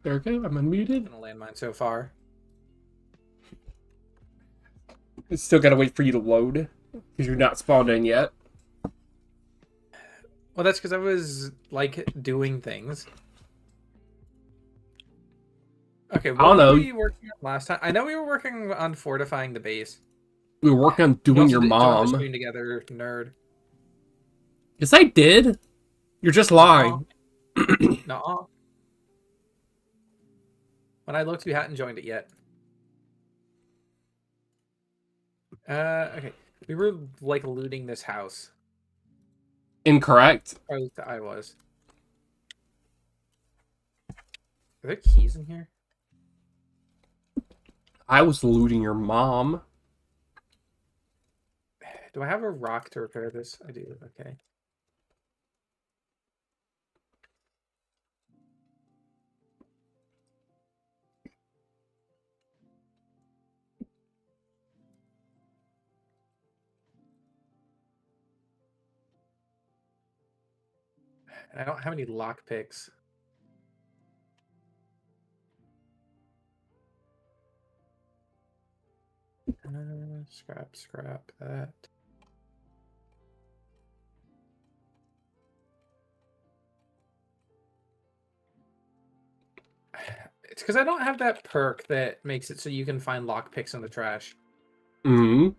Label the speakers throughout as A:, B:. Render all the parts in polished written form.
A: There we go. I'm unmuted.
B: On a landmine so far.
A: Still gotta wait for you to load because you're not spawned in yet.
B: Well, that's because I was like doing things. Okay,
A: I
B: what
A: don't
B: were
A: know.
B: we working on last time? I know we were working on fortifying the base.
A: We were working on
B: You
A: doing
B: also
A: your
B: did join the
A: mom.
B: stream together, nerd.
A: Yes, I did. You're just
B: Nuh-uh.
A: lying.
B: Nuh-uh. When I looked, we hadn't joined it yet. Okay. We were like looting this house.
A: Incorrect.
B: Or at least I was. Are there keys in here?
A: I was looting your mom.
B: Do I have a rock to repair this? I do. Okay. And I don't have any lock picks. Scrap that. It's because I don't have that perk that makes it so you can find lock picks in the trash.
A: Hmm.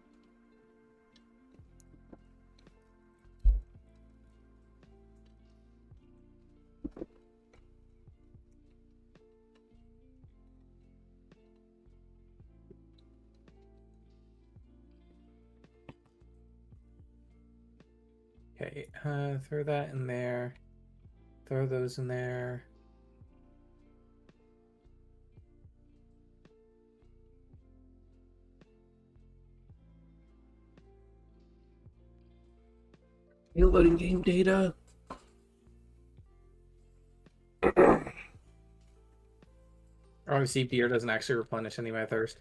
B: Okay, throw that in there. Throw those in there.
A: You loading game data.
B: Obviously, beer doesn't actually replenish any of my thirst.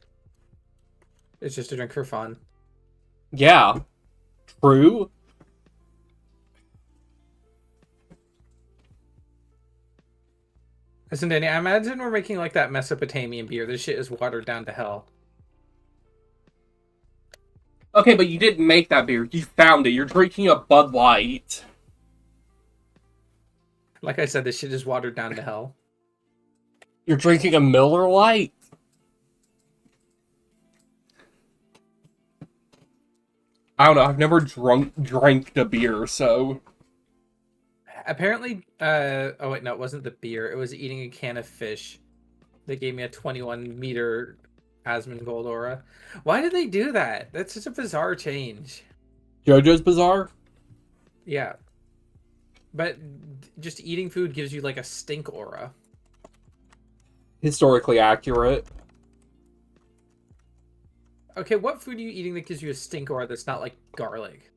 B: It's just a drink for fun.
A: Yeah. True.
B: Listen, Danny, I imagine we're making like that Mesopotamian beer. This shit is watered down to hell.
A: Okay, but you didn't make that beer. You found it. You're drinking a Bud Light.
B: Like I said, this shit is watered down to hell.
A: You're drinking a Miller Lite. I don't know. I've never drank the beer, so
B: Apparently, oh wait, no, it wasn't the beer. It was eating a can of fish. They gave me a 21-meter Asmongold aura. Why did they do that? That's such a bizarre change.
A: JoJo's Bizarre.
B: Yeah. But just eating food gives you like a stink aura.
A: Historically accurate.
B: Okay, what food are you eating that gives you a stink aura that's not like garlic?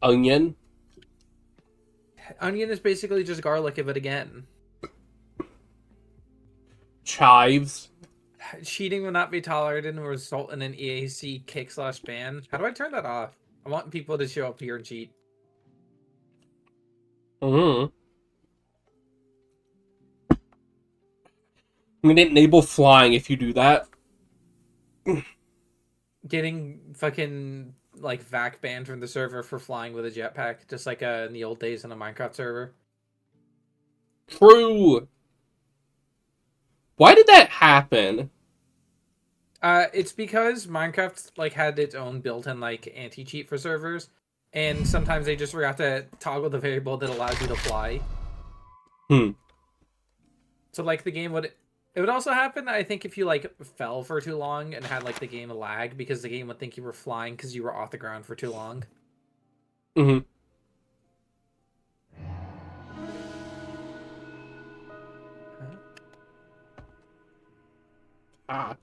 A: Onion.
B: Onion is basically just garlic, but again.
A: Chives.
B: Cheating will not be tolerated and will result in an EAC kick/ban. How do I turn that off? I want people to show up here and cheat.
A: Mm-hmm. I'm gonna enable flying if you do that.
B: Getting fucking like vac banned from the server for flying with a jetpack, just like in the old days on a Minecraft server.
A: True. Why did that happen?
B: It's because Minecraft like had its own built-in like anti-cheat for servers, and sometimes they just forgot to toggle the variable that allows you to fly.
A: Hmm.
B: So like the game would. It would also happen, I think, if you like fell for too long and had like the game lag because the game would think you were flying because you were off the ground for too long.
A: Mm-hmm.
B: Huh?
A: Ah.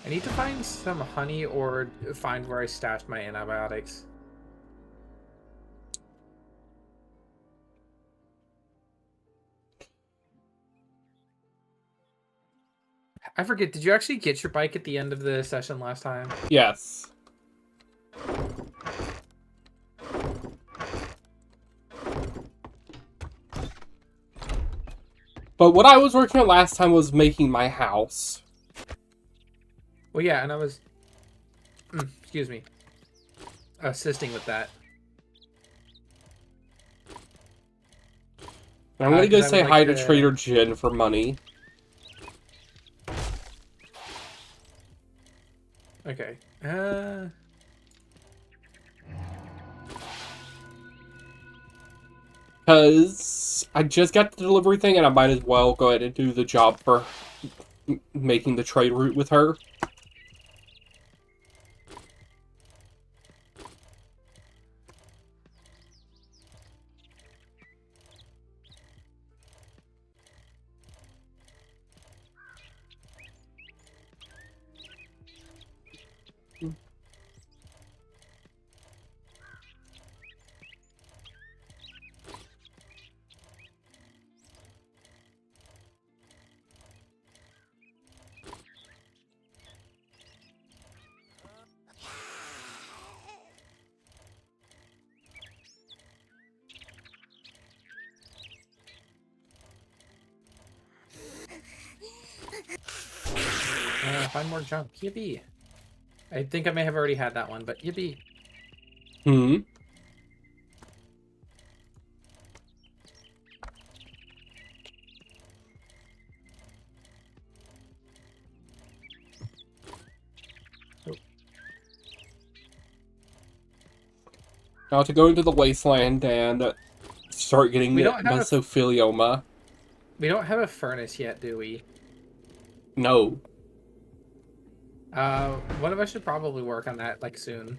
B: I need to find some honey or find where I stashed my antibiotics. I forget, did you actually get your bike at the end of the session last time?
A: Yes. But what I was working on last time was making my house.
B: Well, yeah, and I was, excuse me, assisting with that.
A: I'm gonna go
B: 'Cause I
A: say
B: would
A: hi
B: like
A: to
B: to-
A: Trader Jin for money.
B: Okay.
A: Because I just got the delivery thing and I might as well go ahead and do the job for making the trade route with her.
B: Find more junk. Yippee. I think I may have already had that one, but yippee.
A: Hmm.
B: Oh.
A: Now to go into the wasteland and start getting
B: We don't have a-
A: mesothelioma.
B: We don't have a furnace yet, do we?
A: No.
B: One of us should probably work on that, like, soon.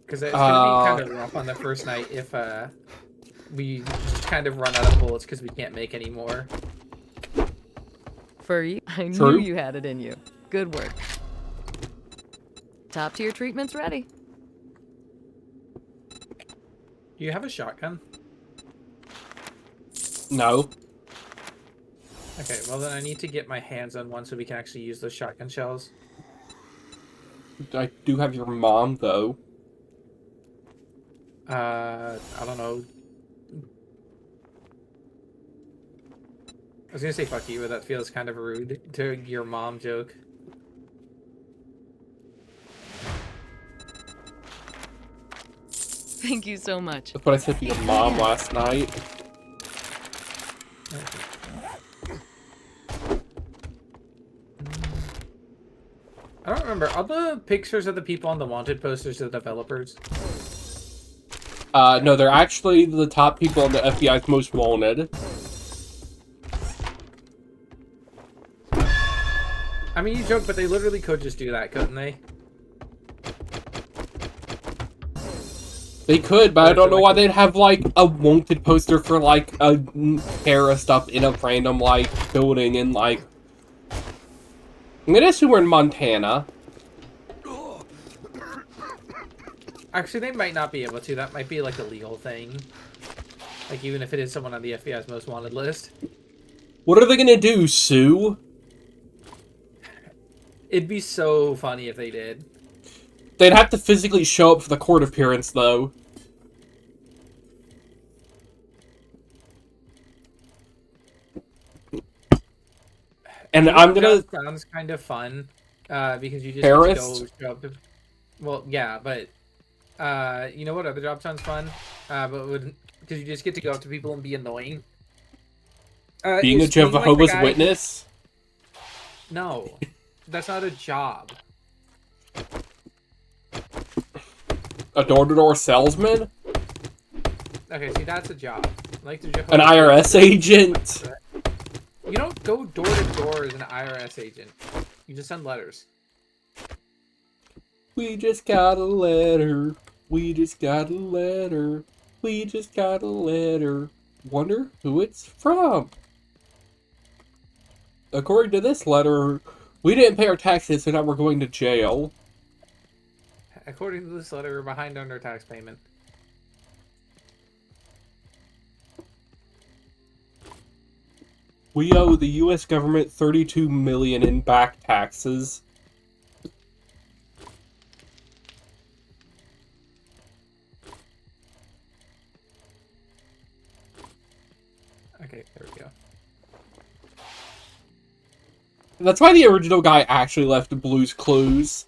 B: Because it's gonna be kind of rough on the first night if, we just kind of run out of bullets because we can't make any more.
C: Furry, I
A: True.
C: knew you had it in you. Good work. Top tier treatment's ready.
B: Do you have a shotgun?
A: No.
B: Okay, well then I need to get my hands on one so we can actually use those shotgun shells.
A: I do have your mom, though.
B: I don't know. I was gonna say fuck you, but that feels kind of rude to your mom joke.
C: Thank you so much.
A: That's what I said to your mom last night.
B: I don't remember. Are the pictures of the people on the wanted posters the developers?
A: No, they're actually the top people on the FBI's most wanted.
B: I mean, you joke, but they literally could just do that, couldn't they?
A: They could, but I don't know why they'd have, like, a wanted poster for, like, a terrorist stuff in a random, like, building in, like... I'm gonna assume we're in Montana.
B: Actually, they might not be able to. That might be, like, a legal thing. Like, even if it is someone on the FBI's most wanted list.
A: What are they gonna do, sue?
B: It'd be so funny if they did.
A: They'd have to physically show up for the court appearance, though. And I'm gonna...
B: Sounds kind of fun, because you just
A: Terrorist?
B: get to go show up to... Well, yeah, but you know what other job sounds fun? Because you just get to go up to people and be annoying.
A: Being a
B: is being, like, the
A: Jehovah's
B: guy-
A: Witness?
B: No, that's not a job.
A: A door-to-door salesman?
B: Okay, see, that's a job. Like the
A: An IRS agent?
B: You don't go door to door as an IRS agent. You just send letters.
A: We just got a letter. We just got a letter. We just got a letter. Wonder who it's from. According to this letter, we didn't pay our taxes, so now we're going to jail.
B: According to this letter, we're behind on our tax payment.
A: We owe the U.S. government $32 million in back taxes.
B: Okay, there we go.
A: That's why the original guy actually left Blue's Clues.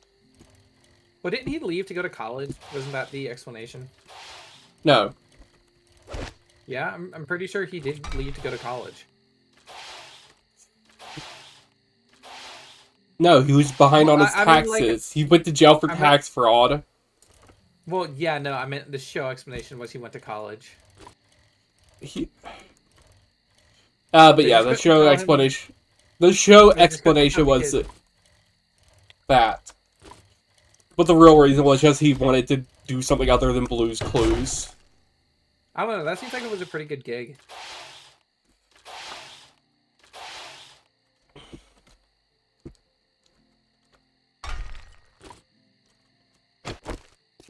B: Well, didn't he leave to go to college? Wasn't that the explanation?
A: No.
B: Yeah, I'm pretty sure he did leave to go to college.
A: No, he was behind
B: Well,
A: on his
B: I mean, like,
A: taxes. He went to jail for
B: I mean-
A: tax fraud.
B: Well, yeah, no, I meant the show explanation was he went to college.
A: But
B: They
A: yeah,
B: just
A: the
B: couldn't
A: show
B: tell him-
A: explanation. The show
B: They just couldn't
A: explanation
B: have the
A: was
B: kid.
A: that. But the real reason was just he wanted to do something other than Blue's Clues.
B: I don't know. That seems like it was a pretty good gig.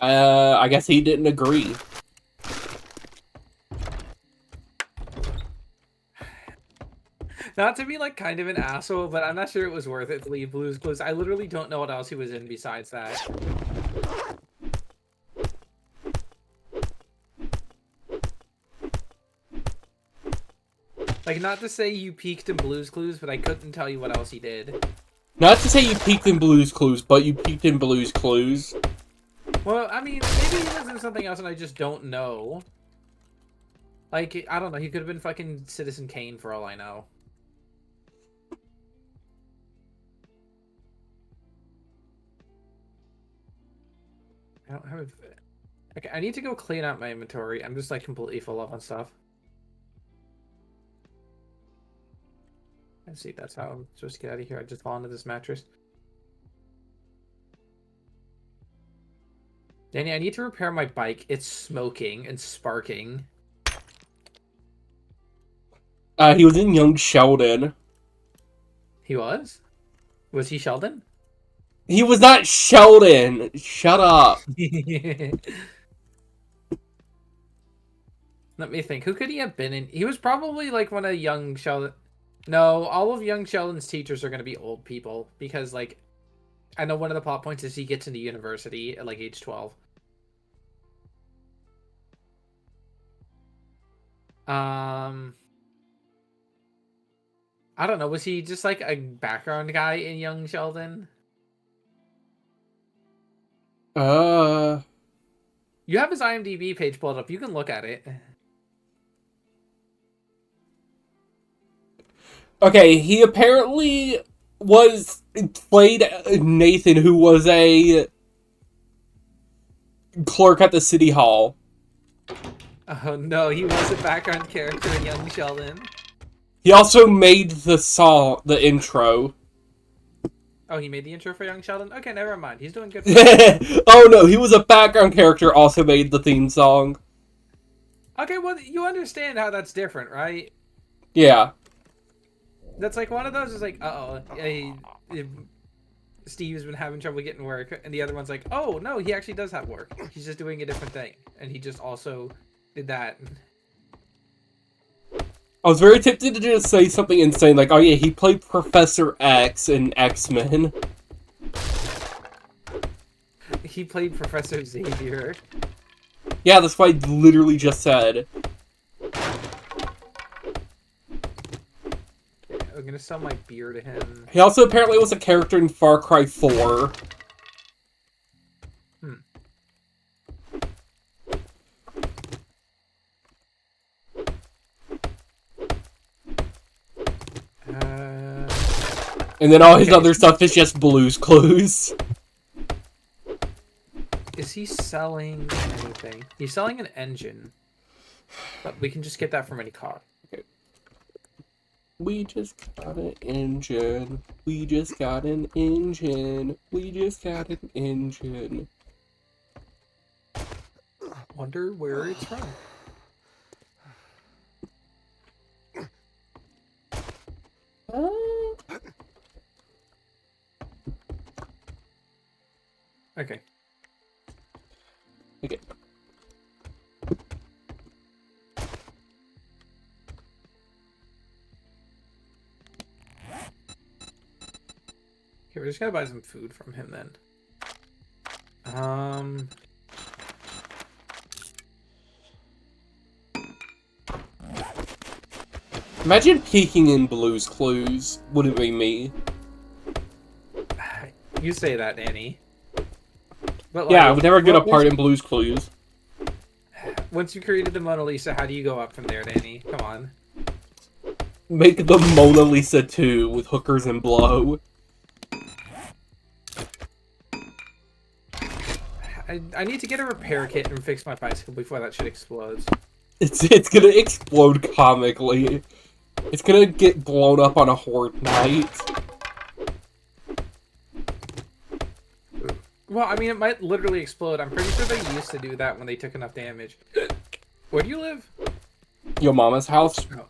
A: I guess he didn't agree.
B: Not to be like kind of an asshole, but I'm not sure it was worth it to leave Blue's Clues. I literally don't know what else he was in besides that. Like, not to say you peaked in Blue's Clues, but I couldn't tell you what else he did.
A: Not to say you peaked in Blue's Clues, but you peaked in Blue's Clues.
B: Well, I mean, maybe he was in something else and I just don't know. Like, I don't know. He could have been fucking Citizen Kane for all I know. I don't have. Okay, I need to go clean out my inventory. I'm just like completely full up on stuff. Let's see, that's how I'm supposed to get out of here. I just fall into this mattress. Danny, I need to repair my bike. It's smoking and sparking.
A: He was in Young Sheldon.
B: He was? Was he Sheldon?
A: He was not Sheldon! Shut up.
B: Let me think. Who could he have been in? He was probably like one of young Sheldon. No, all of young Sheldon's teachers are going to be old people because, like, I know one of the plot points is he gets into university at like age 12. I don't know. Was he just like a background guy in Young Sheldon? You have his IMDb page pulled up. You can look at it.
A: Okay, he apparently played Nathan, who was a clerk at the city hall.
B: Oh no, he was a background character in Young Sheldon.
A: He also made the intro.
B: Oh, he made the intro for Young Sheldon? Okay, never mind. He's doing good.
A: Oh no, he was a background character, also made the theme song.
B: Okay, well, you understand how that's different, right?
A: Yeah.
B: That's like one of those is like, Steve's been having trouble getting work, and the other one's like, oh no, he actually does have work. He's just doing a different thing, and he just also did that.
A: I was very tempted to just say something insane like, oh yeah, he played Professor X in X-Men.
B: He played Professor Xavier.
A: Yeah, that's what I literally just said.
B: I'm gonna sell my beer to him.
A: He also apparently was a character in Far Cry 4. And then all his other stuff is just Blue's Clues.
B: Is he selling anything? He's selling an engine. But we can just get that from any car.
A: Okay. We just got an engine. We just got an engine. We just got an engine.
B: Wonder where it's from. Okay.
A: Okay.
B: Okay, we're just gonna buy some food from him then.
A: Imagine peeking in Blue's Clues. Wouldn't be me.
B: You say that, Danny. But
A: Yeah, I would never get a
B: what-
A: part in Blue's Clues.
B: Once you created the Mona Lisa, how do you go up from there, Danny? Come on.
A: Make the Mona Lisa 2 with hookers and blow.
B: I need to get a repair kit and fix my bicycle before that shit explodes.
A: It's gonna explode comically. It's gonna get blown up on a horde night.
B: Well, I mean, it might literally explode. I'm pretty sure they used to do that when they took enough damage. Where do you live?
A: Your mama's house?
B: Oh.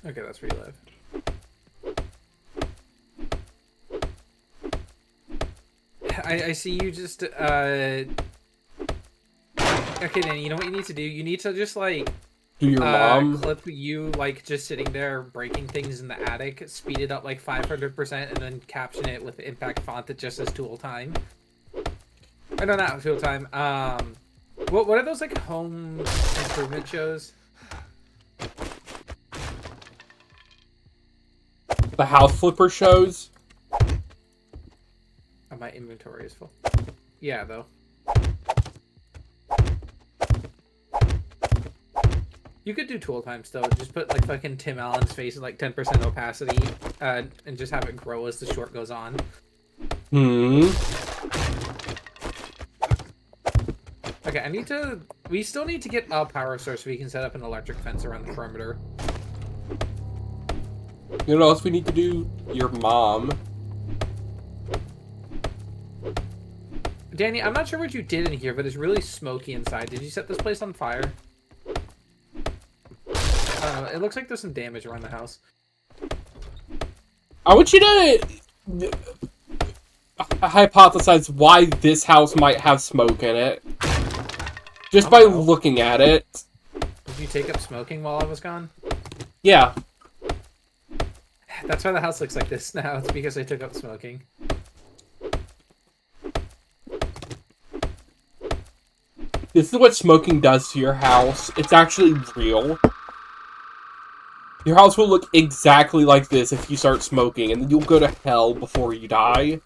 B: Okay, that's where you live. I see you just, Okay, then, you know what you need to do? You need to just, like,
A: Do your mom?
B: clip you, like, just sitting there breaking things in the attic, speed it up, like, 500%, and then caption it with impact font that just says Tool Time. Or no, not Tool Time. What are those, like, home improvement shows?
A: The house flipper shows?
B: Oh, my inventory is full. Yeah, though. You could do Tool Time still. Just put, like, fucking Tim Allen's face at, like, 10% opacity, and just have it grow as the short goes on. Okay, we still need to get a power source so we can set up an electric fence around the perimeter.
A: You know what else we need to do? Your mom.
B: Danny, I'm not sure what you did in here, but it's really smoky inside. Did you set this place on fire? I don't know. It looks like there's some damage around the house.
A: I want you to hypothesize why this house might have smoke in it. Just by looking at it.
B: Did you take up smoking while I was gone?
A: Yeah.
B: That's why the house looks like this now. It's because I took up smoking.
A: This is what smoking does to your house. It's actually real. Your house will look exactly like this if you start smoking, and then you'll go to hell before you die.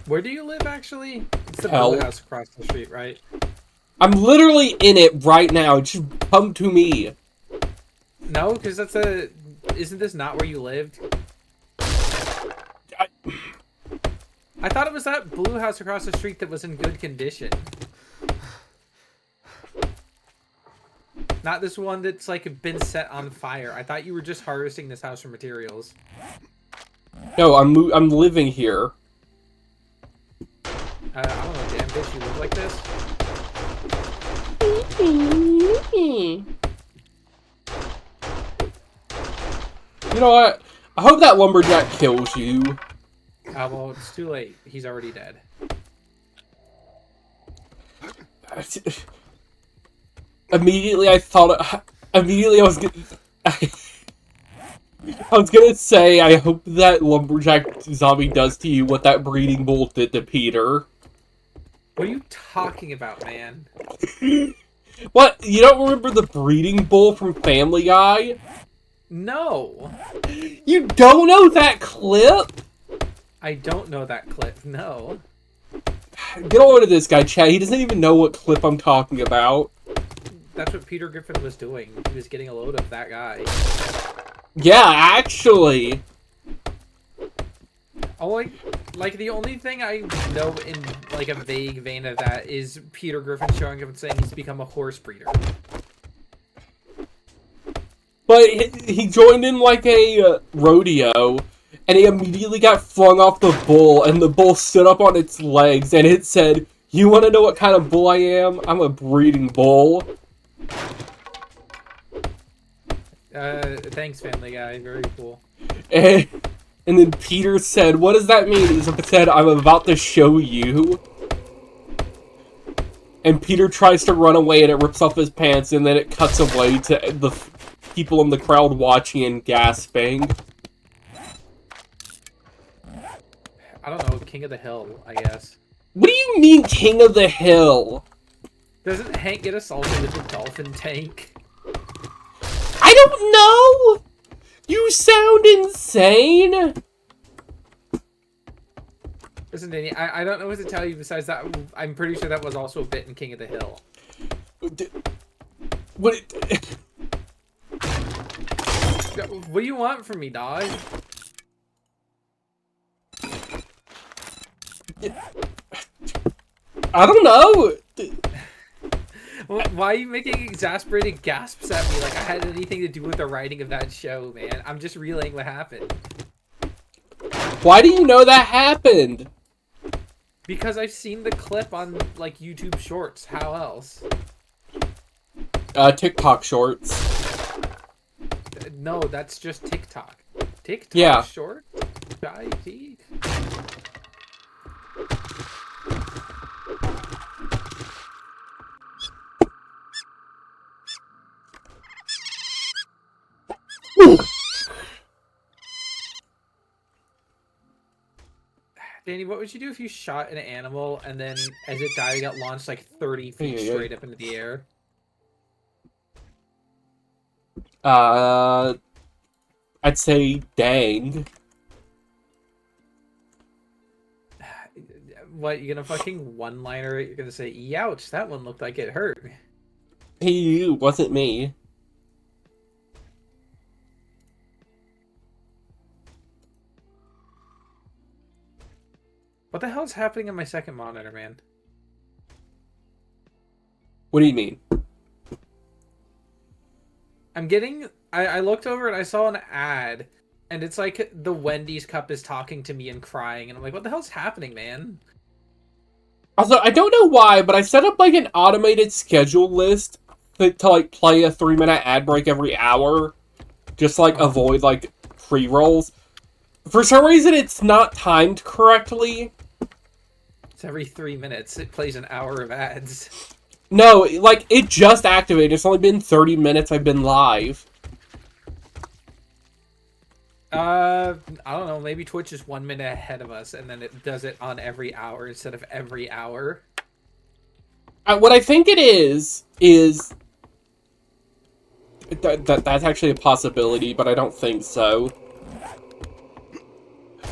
B: Where do you live, actually? It's the
A: Hell.
B: blue house across the street, right?
A: I'm literally in it right now. Just come to me.
B: No, because that's a... Isn't this not where you lived? I thought it was that blue house across the street that was in good condition. Not this one that's, like, been set on fire. I thought you were just harvesting this house for materials.
A: No, I'm living here.
B: I don't know, damn bitch, you live like this?
A: You know what? I hope that lumberjack kills you.
B: Well, it's too late. He's already dead.
A: Immediately I thought... Immediately I was gonna... I was gonna say, I hope that lumberjack zombie does to you what that breeding bull did to Peter.
B: What are you talking about, man?
A: What? You don't remember the breeding bull from Family Guy?
B: No!
A: You don't know that clip?
B: I don't know that clip, no.
A: Get on to this guy, Chad. He doesn't even know what clip I'm talking about.
B: That's what Peter Griffin was doing. He was getting a load of that guy.
A: Yeah, actually.
B: Oh, like the only thing I know in like a vague vein of that is Peter Griffin showing up and saying he's become a horse breeder.
A: But he joined in like a rodeo, and he immediately got flung off the bull, and the bull stood up on its legs, and it said, "You want to know what kind of bull I am? I'm a breeding bull."
B: Thanks, Family Guy. Very cool.
A: And then Peter said, "What does that mean?" He said, "I'm about to show you." And Peter tries to run away, and it rips off his pants, and then it cuts away to the people in the crowd watching and gasping.
B: I don't know, King of the Hill, I guess.
A: What do you mean, King of the Hill?
B: Doesn't Hank get assaulted with a dolphin tank?
A: I don't know! You sound insane!
B: Listen, Danny, I don't know what to tell you besides that. I'm pretty sure that was also a bit in King of the Hill.
A: What?
B: What do you want from me, dog?
A: I don't know!
B: Why are you making exasperated gasps at me like I had anything to do with the writing of that show, man? I'm just relaying what happened.
A: Why do you know that happened?
B: Because I've seen the clip on, like, YouTube Shorts. How else?
A: TikTok shorts.
B: No, that's just TikTok. TikTok
A: Yeah.
B: Shorts? IT? Danny, what would you do if you shot an animal and then as it died, it got launched like 30 feet
A: Yeah.
B: straight up into the air?
A: I'd say dang.
B: What, you gonna fucking one-liner it? You're gonna say, "Youch, that one looked like it hurt."
A: He wasn't me.
B: What the hell is happening on my second monitor, man?
A: What do you mean?
B: I'm getting... I looked over and I saw an ad, and it's like the Wendy's cup is talking to me and crying, and I'm like, what the hell's happening, man?
A: Also, I don't know why, but I set up like an automated schedule list to like play a 3-minute ad break every hour. Just like avoid like pre-rolls. For some reason, it's not timed correctly.
B: It's every 3 minutes. It plays an hour of ads.
A: No, like, it just activated. It's only been 30 minutes I've been live.
B: I don't know. Maybe Twitch is 1 minute ahead of us, and then it does it on every hour instead of every hour.
A: What I think it is... That's actually a possibility, but I don't think so.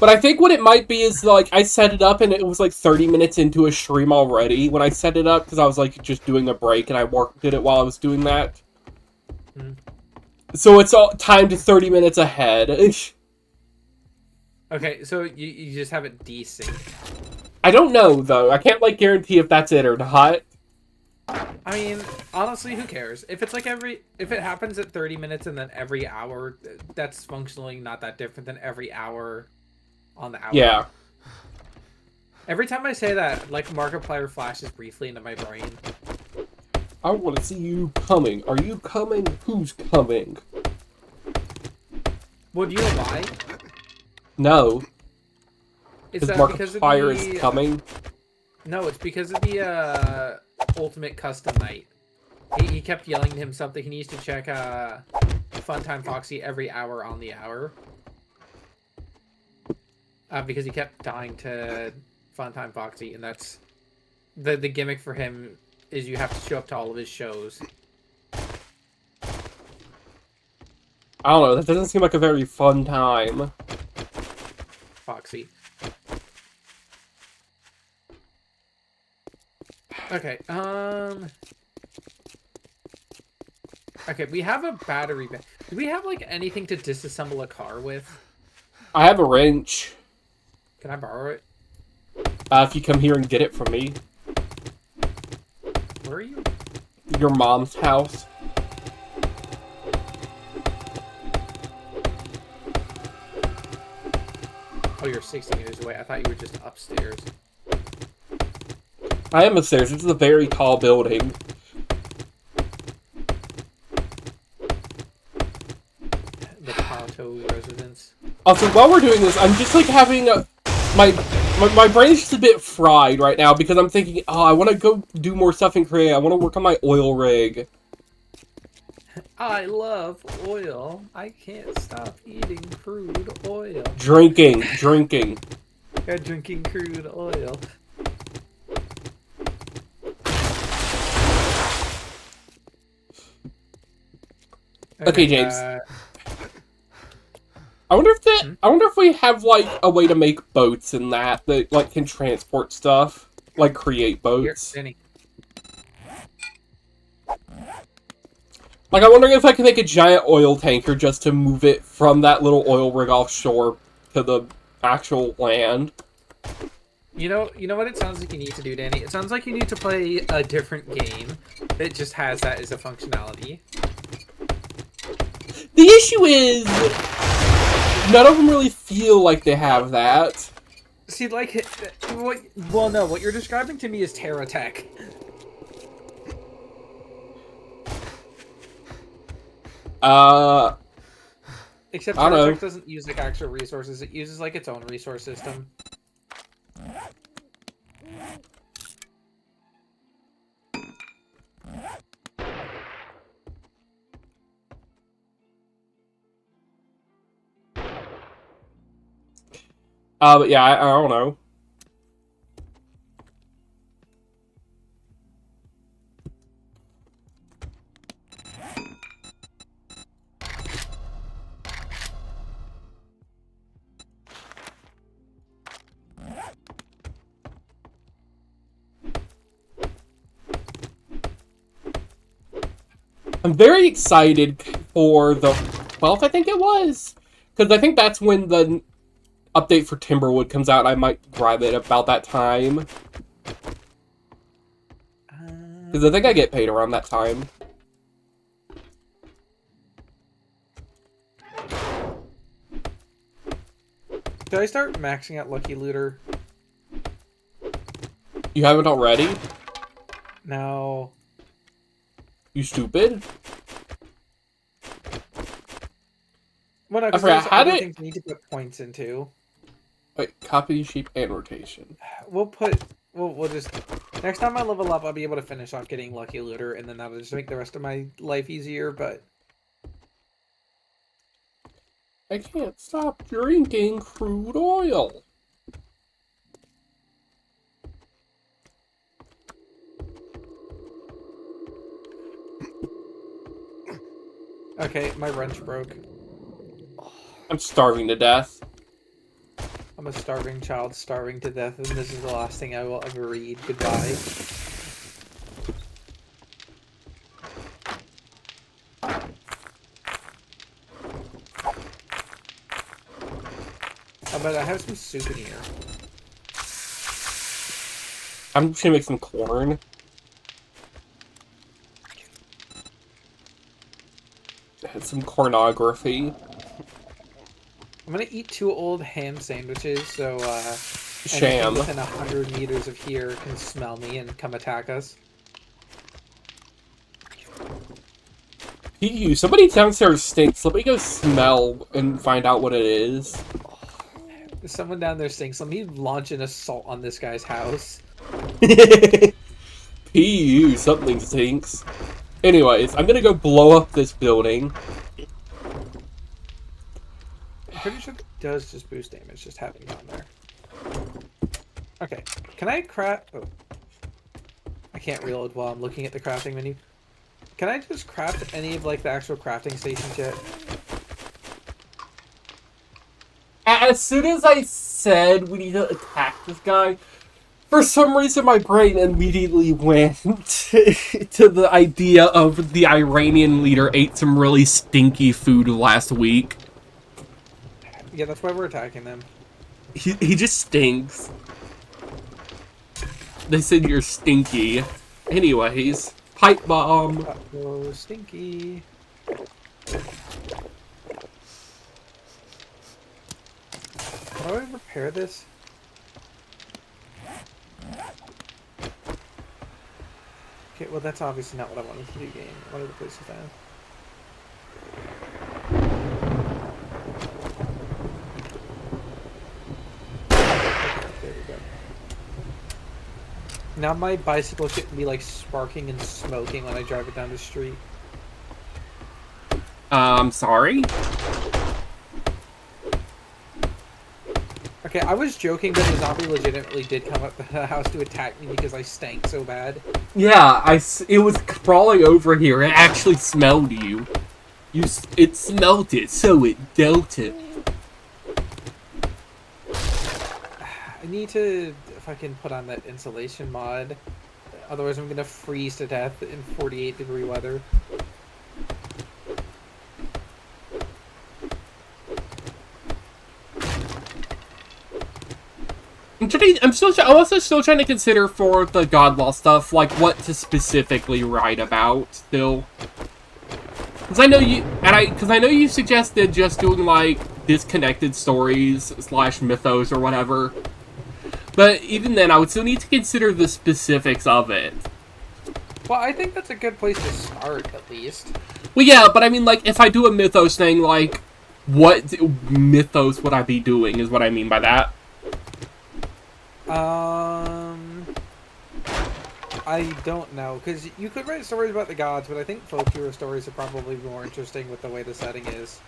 A: But I think what it might be is, like, I set it up and it was, like, 30 minutes into a stream already when I set it up, because I was, like, just doing a break and I did it while I was doing that.
B: Hmm.
A: So it's all timed 30 minutes ahead.
B: Okay, so you just have it desynced.
A: I don't know, though. I can't, like, guarantee if that's it or not.
B: I mean, honestly, who cares? If it's like if it happens at 30 minutes and then every hour, that's functionally not that different than every hour on the hour.
A: Yeah.
B: Every time I say that, like, Markiplier flashes briefly into my brain.
A: I want to see you coming. Are you coming? Who's coming?
B: Well, do you know why?
A: No.
B: It's
A: Because
B: because of
A: Markiplier
B: the...
A: is coming.
B: No, it's because of the Ultimate Custom Night. He kept yelling to him something. He needs to check Funtime Foxy every hour on the hour. Because he kept dying to Funtime Foxy, and that's the gimmick for him is you have to show up to all of his shows.
A: I don't know. That doesn't seem like a very fun time.
B: Foxy. Okay, okay, we have a battery bank. Do we have, like, anything to disassemble a car with?
A: I have a wrench.
B: Can I borrow it?
A: If you come here and get it from me.
B: Where are you?
A: Your mom's house.
B: Oh, you're 60 meters away. I thought you were just upstairs.
A: I am upstairs. This is a very tall building.
B: The Pato residence.
A: Also, while we're doing this, I'm just like having a... My brain's just a bit fried right now because I'm thinking, oh, I want to go do more stuff in Korea. I want to work on my oil rig.
B: I love oil. I can't stop eating crude oil.
A: Drinking.
B: Yeah, drinking crude oil.
A: Okay, James. I wonder if I wonder if we have like a way to make boats in that like can transport stuff, like create boats.
B: Here, Danny.
A: Like, I'm wondering if I can make a giant oil tanker just to move it from that little oil rig offshore to the actual land.
B: You know what it sounds like you need to do, Danny? It sounds like you need to play a different game that just has that as a functionality.
A: The issue is, none of them really feel like they have that.
B: See, like, what you're describing to me is Terra Tech. Except
A: I don't know.
B: Terra Tech doesn't use like actual resources; it uses like its own resource system.
A: But yeah, I don't know. I'm very excited for the 12th, I think it was. Because I think that's when the update for Timberwood comes out. I might grab it about that time. Because I think I get paid around that time.
B: Did I start maxing out Lucky Looter?
A: You haven't already?
B: No.
A: You stupid?
B: Well, no,
A: I
B: because
A: forgot,
B: there's
A: how
B: other
A: did-
B: things we need to put points into.
A: Wait, copy, sheep, and rotation.
B: We'll just... Next time I level up, I'll be able to finish off getting Lucky Looter, and then that'll just make the rest of my life easier, but...
A: I can't stop drinking crude oil.
B: Okay, my wrench broke.
A: I'm starving to death.
B: I'm a starving child, starving to death, and this is the last thing I will ever read. Goodbye. But I have some soup in here.
A: I'm just gonna make some corn. And some cornography.
B: I'm gonna eat 2 old ham sandwiches, so
A: Sham.
B: anything within 100 meters of here can smell me and come attack us.
A: Somebody downstairs stinks. Let me go smell and find out what it is.
B: There's someone down there stinks. Let me launch an assault on this guy's house.
A: PU, something stinks. Anyways, I'm gonna go blow up this building.
B: I'm pretty sure it does just boost damage, just having it on there. Okay, can I craft... Oh. I can't reload while I'm looking at the crafting menu. Can I just craft any of, like, the actual crafting stations yet?
A: As soon as I said we need to attack this guy, for some reason my brain immediately went to the idea of the Iranian leader ate some really stinky food last week.
B: Yeah, that's why we're attacking them.
A: He just stinks. They said you're stinky. Anyways, pipe bomb.
B: Uh-oh, stinky. How do I repair this? Okay, well that's obviously not what I wanted to do, game. I wanted to place it down. There we go. Now my bicycle shouldn't be like sparking and smoking when I drive it down the street.
A: Sorry?
B: Okay, I was joking, but the zombie legitimately did come up to the house to attack me because I stank so bad.
A: Yeah, it was crawling over here. It actually smelled you. It smelt it, so it dealt it.
B: I need to fucking put on that insulation mod. Otherwise, I'm gonna freeze to death in 48-degree weather.
A: I'm also still trying to consider for the Godlaw stuff, like what to specifically write about still. Because I know you suggested just doing like disconnected stories / mythos or whatever. But even then, I would still need to consider the specifics of it.
B: Well, I think that's a good place to start, at least.
A: Well, yeah, but I mean, like, if I do a mythos thing, like, what mythos would I be doing, is what I mean by that.
B: I don't know, because you could write stories about the gods, but I think folk hero stories are probably more interesting with the way the setting is.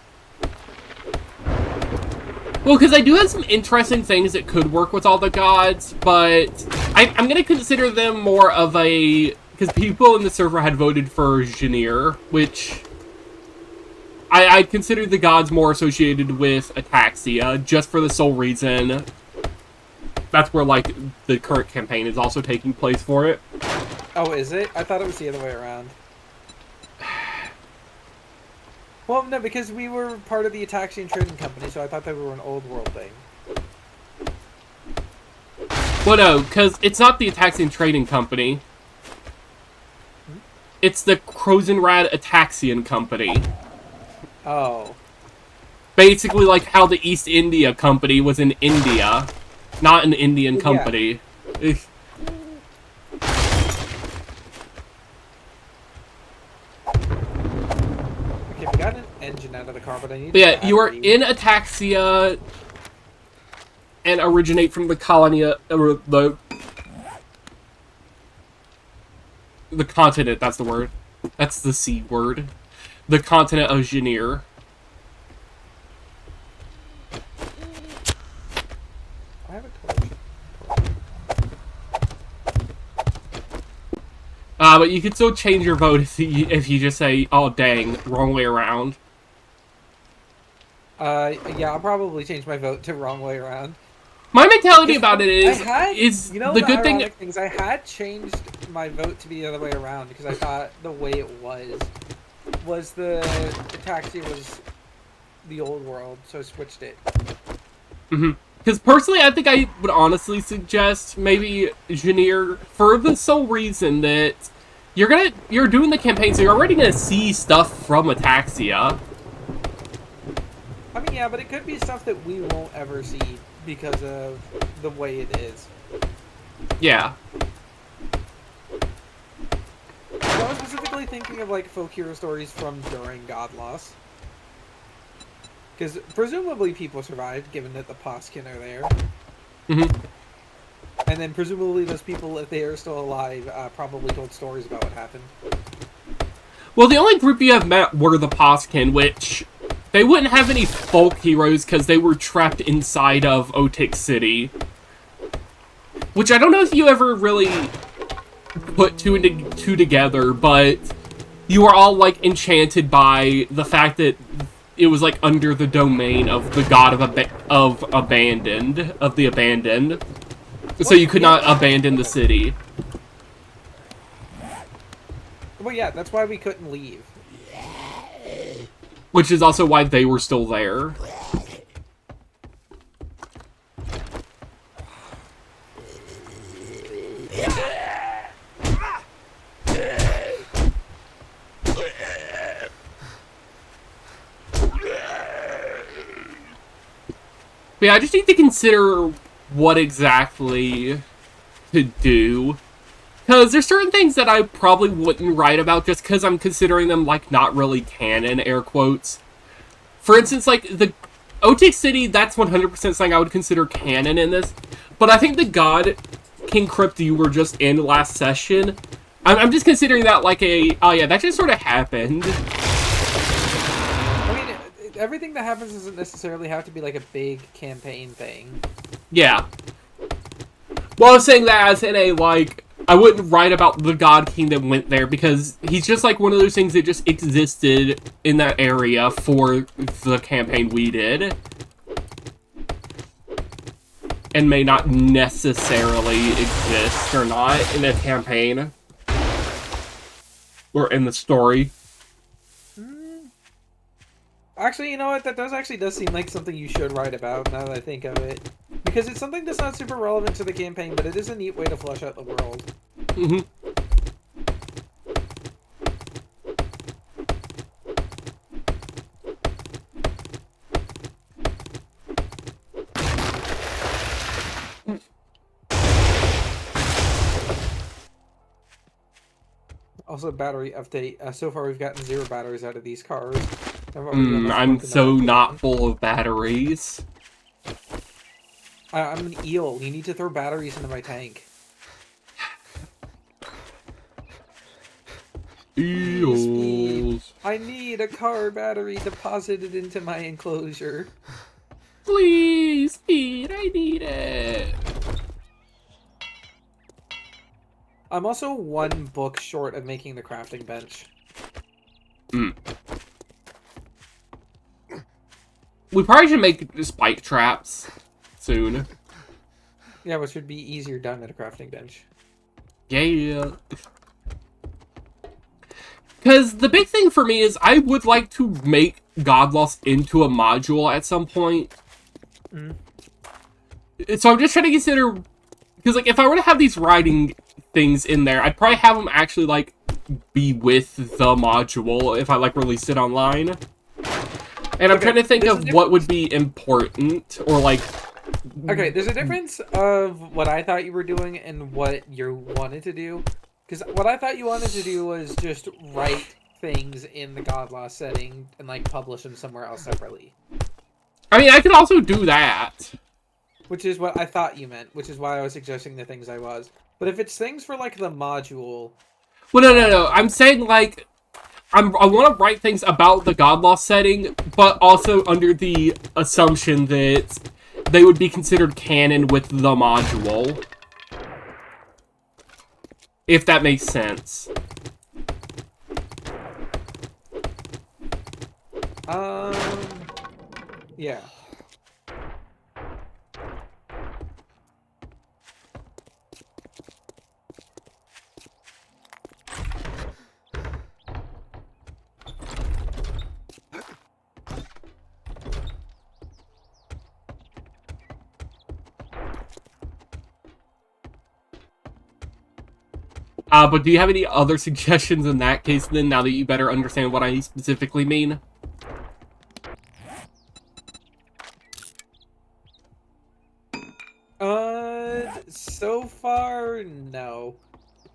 A: Well, because I do have some interesting things that could work with all the gods, but I'm going to consider them more of a... Because people in the server had voted for Janir, which... I'd consider the gods more associated with Ataxia, just for the sole reason... That's where, like, the current campaign is also taking place for it.
B: Oh, is it? I thought it was the other way around. Well, no, because we were part of the Ataxian Trading Company, so I thought they were an old world thing.
A: Well, no, because it's not the Ataxian Trading Company. It's the Krozenrad Ataxian Company.
B: Oh.
A: Basically like how the East India Company was in India, not an Indian company. Yeah.
B: Okay, we got an engine out of the car, but I need.
A: But yeah, you are in Ataxia and originate from the colony, the continent. That's the word. That's the C word. The continent of Janir.
B: I have a torch.
A: But you can still change your vote if you just say, "Oh dang, wrong way around."
B: Yeah, I'll probably change my vote to wrong way around.
A: My mentality about it is
B: you know,
A: the good thing.
B: Things, I had changed my vote to be the other way around because I thought the way it was the Ataxia was the old world, so I switched it.
A: Because personally, I think I would honestly suggest maybe Janir for the sole reason that you're doing the campaign, so you're already gonna see stuff from Ataxia.
B: I mean, yeah, but it could be stuff that we won't ever see because of the way it is.
A: Yeah.
B: I was specifically thinking of like folk hero stories from during God Loss. Because presumably people survived, given that the Poskin are there. And then presumably those people, if they are still alive, probably told stories about what happened.
A: Well, the only group you have met were the Poskin, which they wouldn't have any folk heroes because they were trapped inside of Otik City. Which I don't know if you ever really put two together, but you are all, like, enchanted by the fact that it was, like, under the domain of the god of the abandoned. So you could not abandon the city.
B: Well, yeah, that's why we couldn't leave.
A: Which is also why they were still there. But yeah, I just need to consider what exactly to do. Because there's certain things that I probably wouldn't write about just because I'm considering them, like, not really canon, air quotes. For instance, like, the Otik City, that's 100% something I would consider canon in this. But I think the god King Crypt you were just in last session, I'm just considering that like a, oh yeah, that just sort of happened.
B: I mean, everything that happens doesn't necessarily have to be like a big campaign thing.
A: Yeah. Well, I was saying that as in a, like, I wouldn't write about the God King that went there, because he's just like one of those things that just existed in that area for the campaign we did. And may not necessarily exist or not in a campaign. Or in the story.
B: Actually, you know what? That does seem like something you should write about, now that I think of it. Because it's something that's not super relevant to the campaign, but it is a neat way to flesh out the world.
A: Mm-hmm.
B: Also, battery update. So far, we've gotten 0 batteries out of these cars.
A: I'm so not full of batteries.
B: I'm an eel. You need to throw batteries into my tank.
A: Eels.
B: I need a car battery deposited into my enclosure.
A: Please, Speed, I need it.
B: I'm also 1 book short of making the crafting bench.
A: We probably should make spike traps soon.
B: Yeah, which would be easier done than a crafting bench.
A: Yeah. Because the big thing for me is I would like to make Godlost into a module at some point. So I'm just trying to consider... Because, like, if I were to have these writing things in there, I'd probably have them actually, like, be with the module if I, like, released it online. And I'm trying to think of what would be important, or, like...
B: Okay, there's a difference of what I thought you were doing and what you wanted to do. Because what I thought you wanted to do was just write things in the Godlost setting and, like, publish them somewhere else separately.
A: I mean, I could also do that.
B: Which is what I thought you meant, which is why I was suggesting the things I was. But if it's things for, like, the module...
A: Well, no. I'm saying, like... I want to write things about the Godlost setting, but also under the assumption that they would be considered canon with the module. If that makes sense.
B: Yeah.
A: But do you have any other suggestions in that case, then, now that you better understand what I specifically mean?
B: So far, no.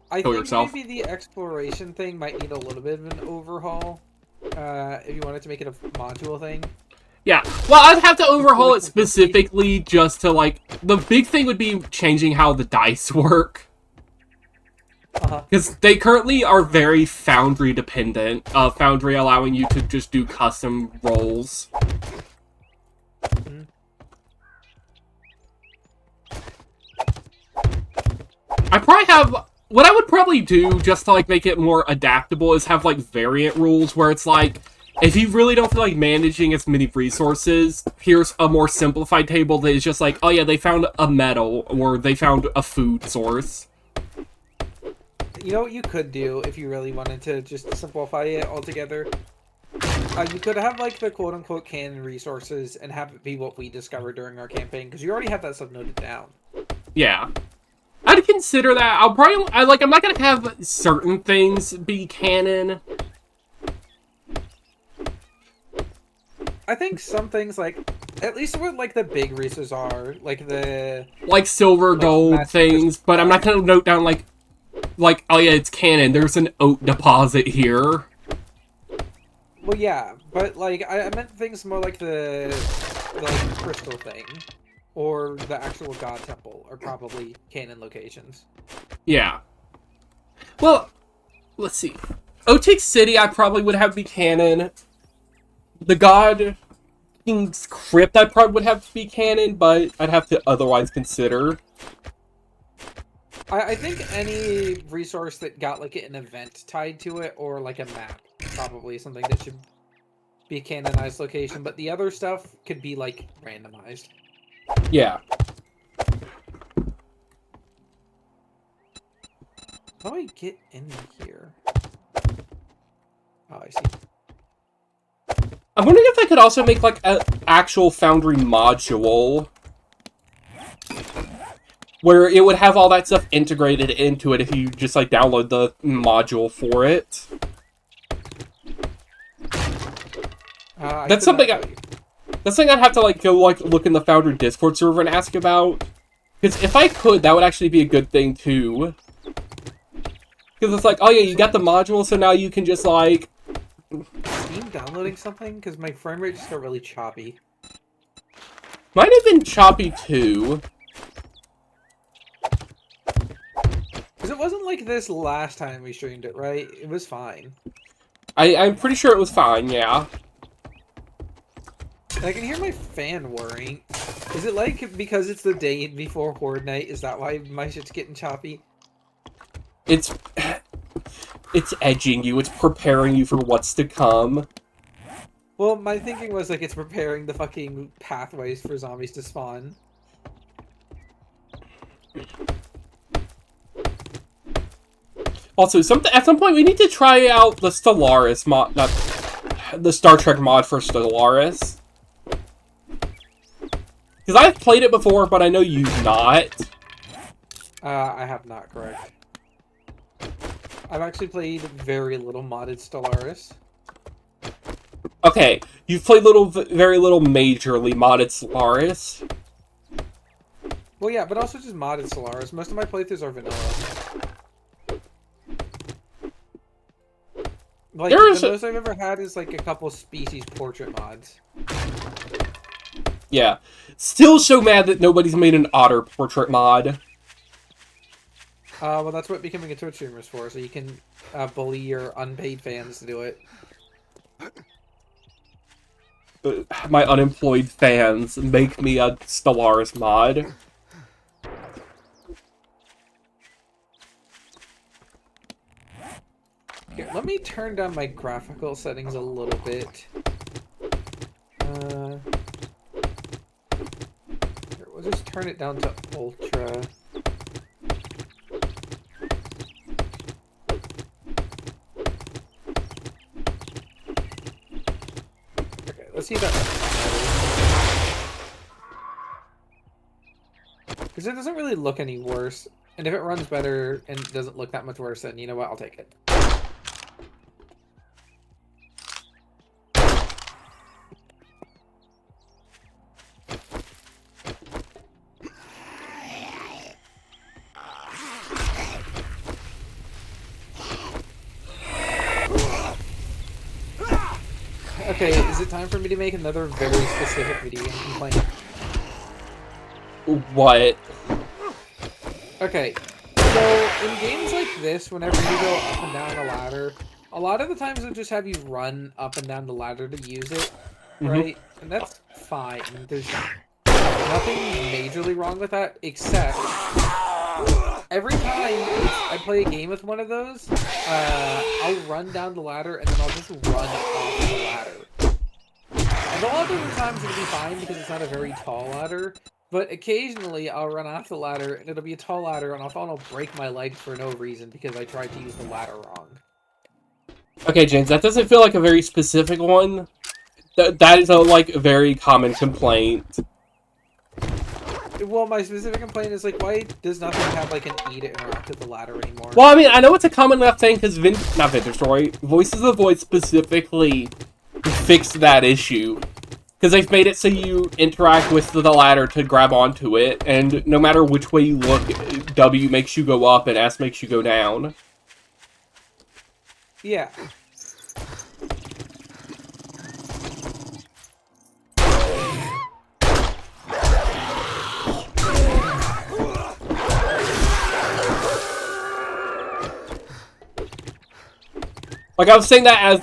B: I
A: Kill
B: think
A: yourself.
B: maybe the exploration thing might need a little bit of an overhaul. If you wanted to make it a module thing.
A: Yeah, well, I'd have to overhaul it specifically just to, like... The big thing would be changing how the dice work. Because they currently are very Foundry dependent. Foundry allowing you to just do custom rolls. I probably have... What I would probably do, just to, like, make it more adaptable, is have, like, variant rules where it's like... If you really don't feel like managing as many resources, here's a more simplified table that is just like, oh yeah, they found a metal, or they found a food source.
B: You know what you could do if you really wanted to just simplify it altogether? You could have, like, the quote-unquote canon resources and have it be what we discovered during our campaign, because you already have that stuff noted down.
A: Yeah. I'd consider that. I'm not gonna have certain things be canon.
B: I think some things, like, at least what, like, the big resources are, like
A: Like silver, gold things, but I'm not gonna note down, like, oh yeah, it's canon, there's an oat deposit here.
B: Well, yeah, but, like, I meant things more like the like, crystal thing, or the actual god temple, are probably canon locations.
A: Yeah. Well, let's see. Otik City I probably would have be canon. The God King's Crypt I probably would have to be canon, but I'd have to otherwise consider.
B: I think any resource that got like an event tied to it or like a map, probably something that should be a canonized location. But the other stuff could be like randomized.
A: Yeah.
B: How do I get in here? Oh, I see.
A: I'm wondering if I could also make, like, an actual Foundry module. Where it would have all that stuff integrated into it if you just, like, download the module for it. That's something that's something I'd have to, like, go, like, look in the Foundry Discord server and ask about. Because if I could, that would actually be a good thing, too. Because it's like, oh yeah, you got the module, so now you can just, like...
B: Steam downloading something? Because my frame rate just got really choppy.
A: Might have been choppy, too.
B: Because it wasn't like this last time we streamed it, right? It was fine.
A: I'm pretty sure it was fine, yeah.
B: I can hear my fan whirring. Is it like because it's the day before Horde Night? Is that why my shit's getting choppy?
A: It's edging you. It's preparing you for what's to come.
B: Well, my thinking was like it's preparing the fucking pathways for zombies to spawn.
A: Also, at some point we need to try out the Stellaris mod, not the Star Trek mod for Stellaris. Because I've played it before, but I know you've not.
B: I have not, correct. I've actually played very little modded Stellaris.
A: Okay, you've played very little majorly modded Stellaris.
B: Well, yeah, but also just modded Stellaris. Most of my playthroughs are vanilla. Like, the most I've ever had is like a couple species portrait mods.
A: Yeah. Still so mad that nobody's made an otter portrait mod.
B: Well, that's what becoming a Twitch streamer is for, so you can bully your unpaid fans to do it.
A: My unemployed fans make me a Stellaris mod.
B: Here, let me turn down my graphical settings a little bit. Here, we'll just turn it down to ultra. Okay, let's see if that runs better. Because it doesn't really look any worse. And if it runs better and doesn't look that much worse, then you know what, I'll take it. Okay, is it time for me to make another very specific video game complaint?
A: What?
B: Okay, so in games like this, whenever you go up and down the ladder, a lot of the times they'll just have you run up and down the ladder to use it, right? And that's fine. There's nothing majorly wrong with that, except every time I play a game with one of those, I'll run down the ladder and then I'll just run off the ladder. And a lot of the times it'll be fine because it's not a very tall ladder, but occasionally I'll run off the ladder and it'll be a tall ladder and I'll break my leg for no reason because I tried to use the ladder wrong.
A: Okay, James, that doesn't feel like a very specific one. That is a, like, very common complaint.
B: Well, my specific complaint is, like, why does nothing have, like, an E to interact with the ladder anymore?
A: Well, I mean, I know it's a common enough thing because not Vintage Story, Voices of the Void specifically fixed that issue. Because they've made it so you interact with the ladder to grab onto it, and no matter which way you look, W makes you go up and S makes you go down.
B: Yeah.
A: Like, I was saying that as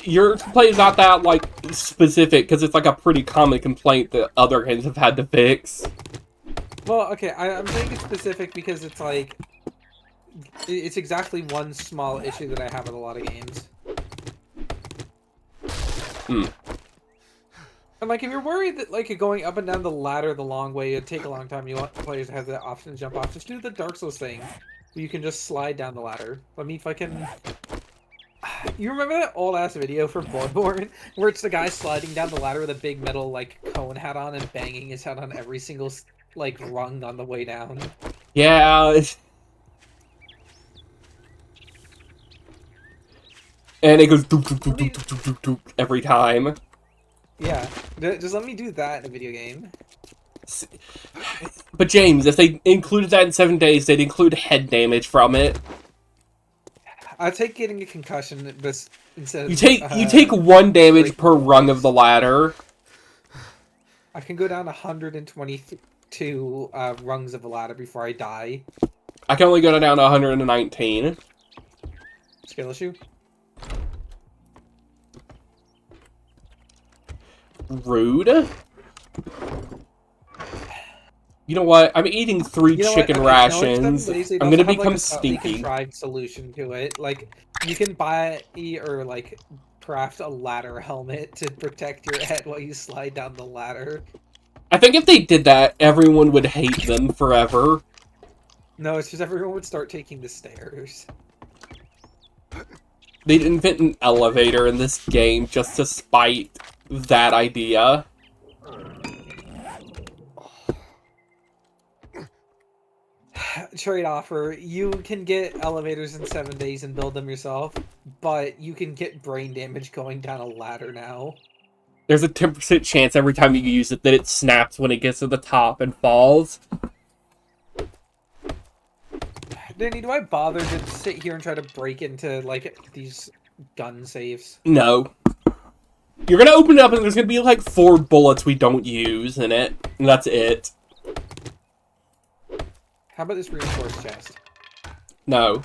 A: your complaint is not that, like, specific, because it's, like, a pretty common complaint that other games have had to fix.
B: Well, okay, I'm saying it's specific because it's, like, it's exactly one small issue that I have with a lot of games.
A: Hmm.
B: And like, if you're worried that like going up and down the ladder the long way it'd take a long time, you want players to have the option to jump off. Just do the Dark Souls thing, where you can just slide down the ladder. Let me fucking. You remember that old ass video from Bloodborne where it's the guy sliding down the ladder with a big metal like cone hat on and banging his head on every single like rung on the way down?
A: Yeah. And it goes doop, doop, doop, doop, doop, doop, doop, every time.
B: Yeah, just let me do that in a video game.
A: But James, if they included that in 7 days, they'd include head damage from it.
B: I'll take getting a concussion this instead of
A: You take 1 damage
B: breaking
A: per rung
B: bones.
A: of the ladder.
B: I can go down 122 rungs of the ladder before I die.
A: I can only go down to 119.
B: Skill issue.
A: Rude. You know what? I'm eating 3
B: You know
A: chicken
B: what? Okay,
A: rations.
B: no, it's 7 days. They
A: I'm gonna
B: also have,
A: become
B: like, a subtly
A: stinky.
B: contrived solution to it. Like, you can buy or like craft a ladder helmet to protect your head while you slide down the ladder.
A: I think if they did that, everyone would hate them forever.
B: No, it's just everyone would start taking the stairs.
A: They'd invent an elevator in this game just to spite that idea.
B: Trade offer: you can get elevators in 7 days and build them yourself, but you can get brain damage going down a ladder now.
A: There's a 10% chance every time you use it that it snaps when it gets to the top and falls.
B: Danny, do I bother to sit here and try to break into like these gun safes?
A: No. You're gonna open it up and there's gonna be like 4 bullets we don't use in it. And that's it.
B: How about this reinforced chest?
A: No.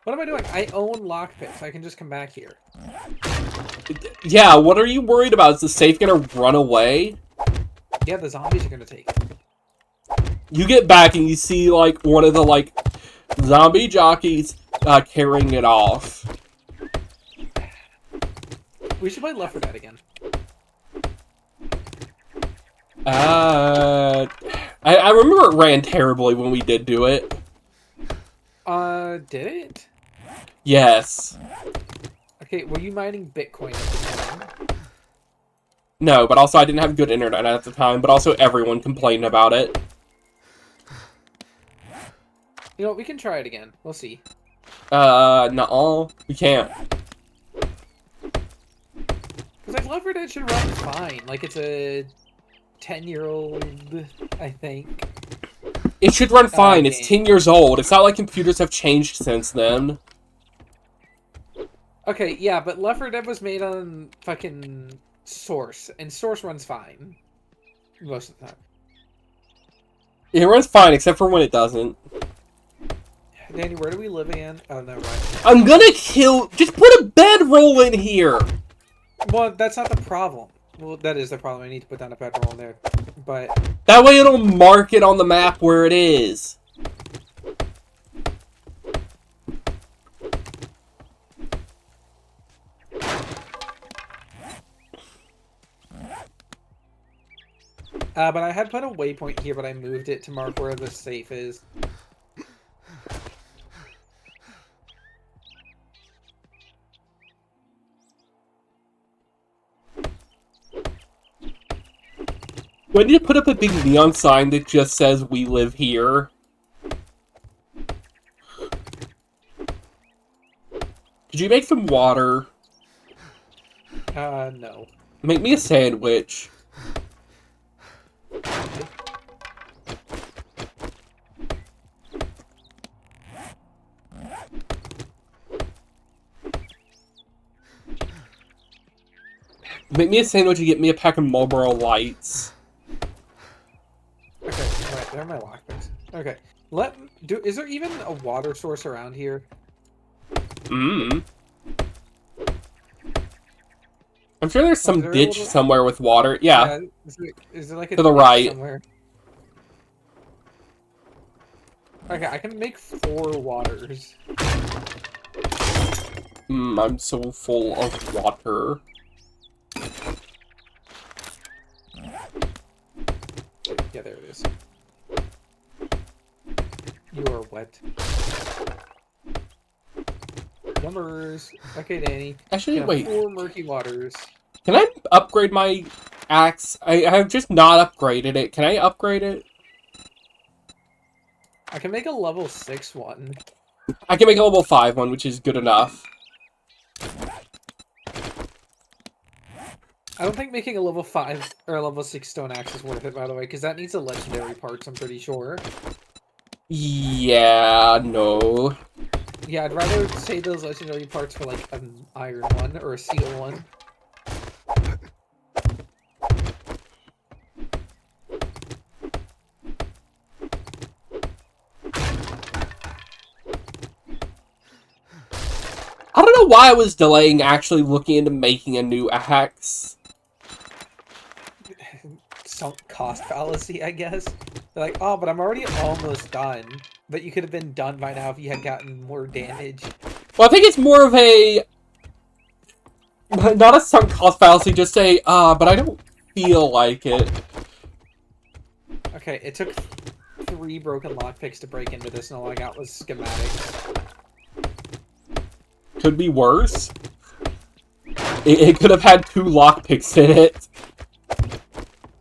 B: What am I doing? I own lockpicks. I can just come back here.
A: Yeah, what are you worried about? Is the safe gonna run away?
B: Yeah, the zombies are gonna take it.
A: You get back and you see like one of the like zombie jockeys carrying it off.
B: We should play Left 4 Dead again.
A: I remember it ran terribly when we did do it.
B: Did it?
A: Yes.
B: Okay, were you mining Bitcoin at the time?
A: No, but also I didn't have good internet at the time, but also everyone complained about it.
B: You know what, we can try it again. We'll see.
A: No, we can't.
B: Because like Left 4 Dead should run fine. Like it's a 10-year-old, I think.
A: It should run fine. It's
B: game.
A: 10 years old. It's not like computers have changed since then.
B: Okay, yeah, but Left 4 Dead was made on fucking Source, and Source runs fine. Most of the time.
A: It runs fine, except for when it doesn't.
B: Danny, where do we live again? Oh, no, right.
A: I'm gonna kill... Just put a bedroll in here!
B: Well, that's not the problem. Well, that is the problem. I need to put down a bedroll in there. But...
A: That way it'll mark it on the map where it is.
B: But I had put a waypoint here, but I moved it to mark where the safe is.
A: Do I need to put up a big neon sign that just says, "We live here"? Could you make some water?
B: No.
A: Make me a sandwich. Make me a sandwich and get me a pack of Marlboro Lights.
B: Okay, right, there are my lockpicks. Okay. Is there even a water source around here?
A: I'm sure there's some
B: there a
A: ditch
B: little-
A: somewhere with water. Yeah.
B: Is there like a
A: To the
B: ditch
A: right.
B: somewhere? Okay, I can make 4 waters.
A: I'm so full of water.
B: Yeah, there it is. You are wet. Numbers. Okay, Danny.
A: Actually,
B: You have
A: wait.
B: 4 murky waters.
A: Can I upgrade my axe? I have just not upgraded it. Can I upgrade it?
B: I can make a level 6 one.
A: I can make a level 5 one, which is good enough.
B: I don't think making a level 5 or a level 6 stone axe is worth it, by the way, because that needs a legendary parts, I'm pretty sure.
A: Yeah, no.
B: Yeah, I'd rather save those legendary parts for like an iron one or a steel one.
A: I don't know why I was delaying actually looking into making a new axe.
B: Some cost fallacy, I guess. They're like, oh, but I'm already almost done. But you could have been done by now if you had gotten more damage.
A: Well, I think it's more of a... Not a sunk cost fallacy, just a, but I don't feel like it.
B: Okay, it took 3 broken lockpicks to break into this, and all I got was schematics.
A: Could be worse. It could have had 2 lockpicks in it.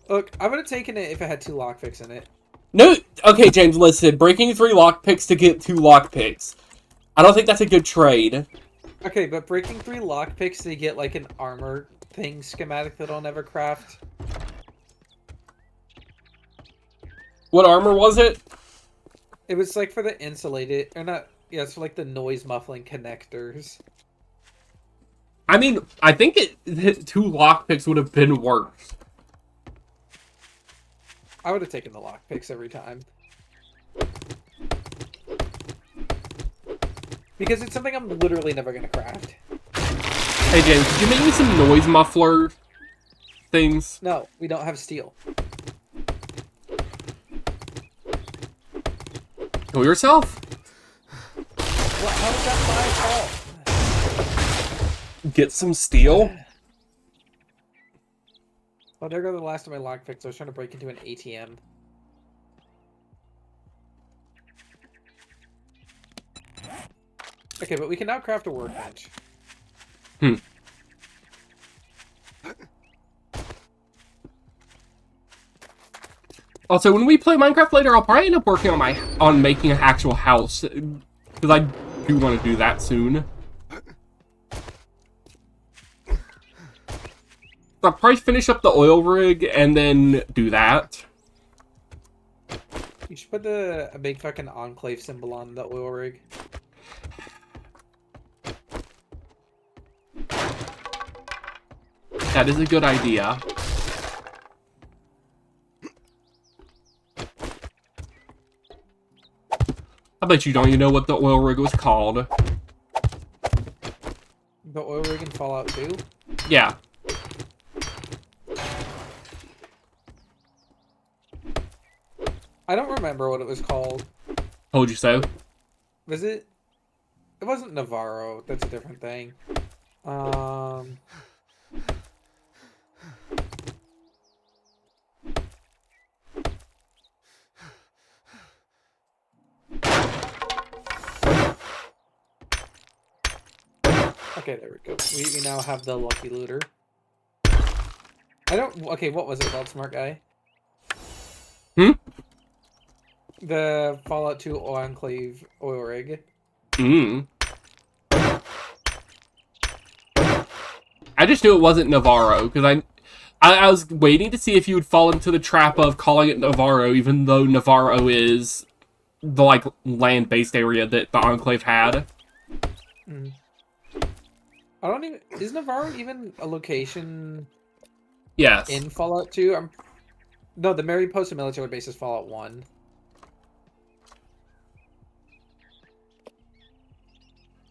B: Look, I would have taken it if it had 2 lockpicks in it.
A: No, okay, James, listen. Breaking 3 lockpicks to get 2 lockpicks. I don't think that's a good trade.
B: Okay, but breaking 3 lockpicks to get like an armor thing schematic that I'll never craft.
A: What armor was it?
B: It was like for the insulated, or not, yeah, it's for like the noise muffling connectors.
A: I mean, I think 2 lockpicks would have been worse.
B: I would have taken the lockpicks every time. Because it's something I'm literally never going to craft.
A: Hey, James, could you make me some noise muffler things?
B: No, we don't have steel.
A: Kill yourself?
B: Well, how is that my fault?
A: Get some steel?
B: Oh, there go the last of my lockpicks. I was trying to break into an ATM. Okay, but we can now craft a workbench.
A: Also, when we play Minecraft later, I'll probably end up working on making an actual house, because I do want to do that soon. I'll probably finish up the oil rig and then do that.
B: You should put a big fucking enclave symbol on the oil rig.
A: That is a good idea. I bet you don't even know what the oil rig was called.
B: The oil rig in Fallout 2?
A: Yeah.
B: I don't remember what it was called.
A: Told you so.
B: Was it? It wasn't Navarro. That's a different thing. Okay, there we go. We now have the Lucky Looter. I don't... Okay, what was it called, smart guy? The Fallout 2 Enclave oil rig.
A: I just knew it wasn't Navarro, because I was waiting to see if you would fall into the trap of calling it Navarro, even though Navarro is the, like, land-based area that the Enclave had.
B: I don't even... Is Navarro even a location
A: Yes.
B: in Fallout 2? No, the Mariposa military base is Fallout 1.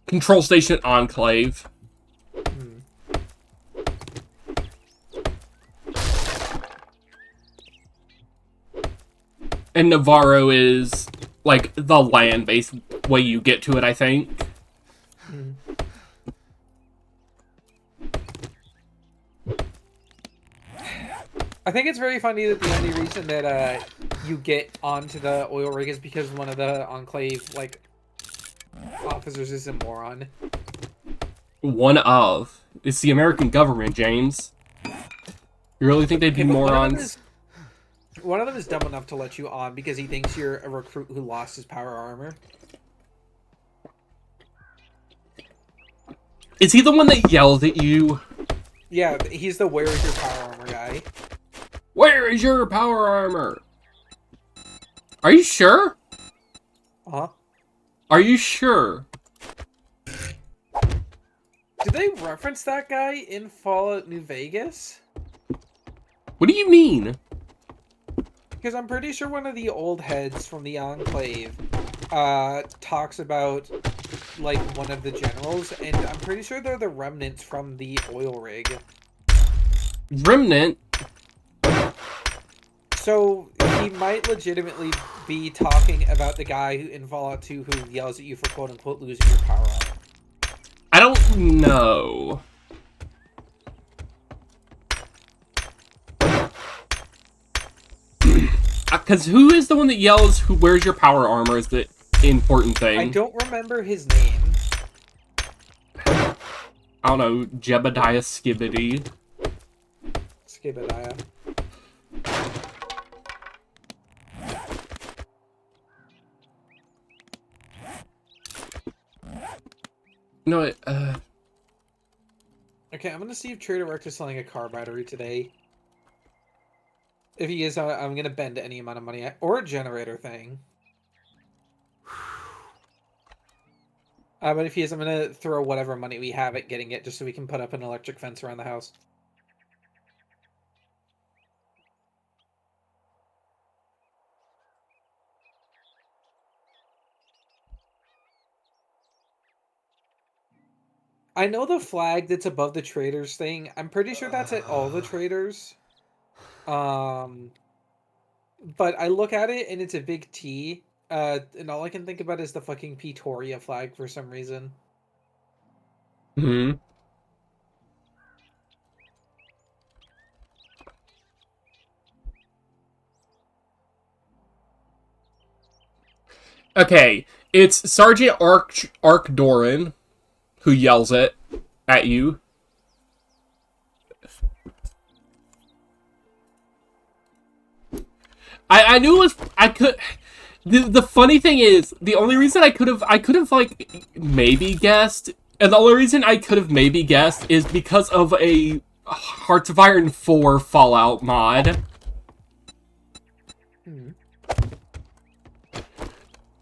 A: Control Station Enclave. And Navarro is like the land-based way you get to it, I think.
B: Mm. I think it's very funny that the only reason that you get onto the oil rig is because one of the Enclave like officers is a moron.
A: One of. It's the American government, James. You really think they'd be
B: Okay, but
A: morons?
B: One of them is dumb enough to let you on because he thinks you're a recruit who lost his power armor.
A: Is he the one that yelled at you?
B: Yeah, he's the where is your power armor guy.
A: Where is your power armor? Are you sure?
B: Uh-huh.
A: Are you sure?
B: Did they reference that guy in Fallout New Vegas?
A: What do you mean?
B: Because I'm pretty sure one of the old heads from the Enclave talks about like one of the generals, and I'm pretty sure they're the remnants from the oil rig.
A: Remnant?
B: So he might legitimately be talking about the guy who in Fallout 2 who yells at you for quote unquote losing your power up.
A: I don't know. Because who is the one that yells, where's your power armor is the important thing.
B: I don't remember his name.
A: I don't know, Jebediah Skibbity.
B: Skibadiah.
A: No,
B: Okay, I'm gonna see if Trader Rex is selling a car battery today. If he is, I'm gonna bend any amount of money or a generator thing. But if he is, I'm gonna throw whatever money we have at getting it, just so we can put up an electric fence around the house. I know the flag that's above the traders thing. I'm pretty sure that's at all the traders. But I look at it and it's a big T. And all I can think about is the fucking Pretoria flag for some reason.
A: hmm. Okay, it's Sergeant Ark Doran who yells it at you. I knew it was I could. The funny thing is, the only reason I could have like maybe guessed, and the only reason I could have maybe guessed is because of a Hearts of Iron 4 Fallout mod.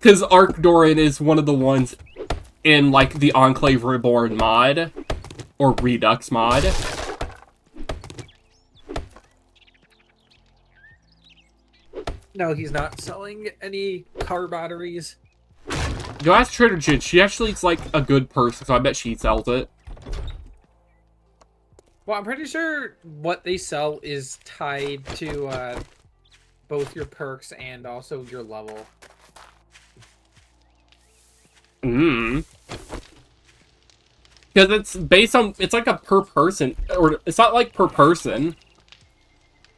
A: Because Ark Doran is one of the ones in like the Enclave Reborn mod or Redux mod.
B: No, he's not selling any car batteries.
A: Go ask Trader Jin. She actually is like a good person, so I bet she sells it.
B: Well, I'm pretty sure what they sell is tied to both your perks and also your level.
A: Because it's based on, it's like a per person, or it's not like per person.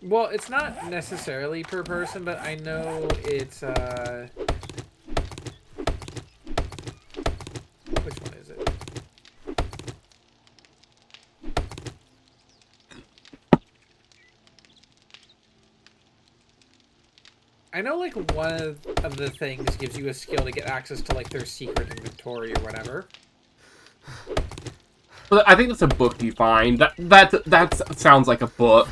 B: Well, it's not necessarily per person, but I know it's which one is it? I know like one of the things gives you a skill to get access to like their secret inventory or whatever.
A: But I think that's a book you find. That sounds like a book.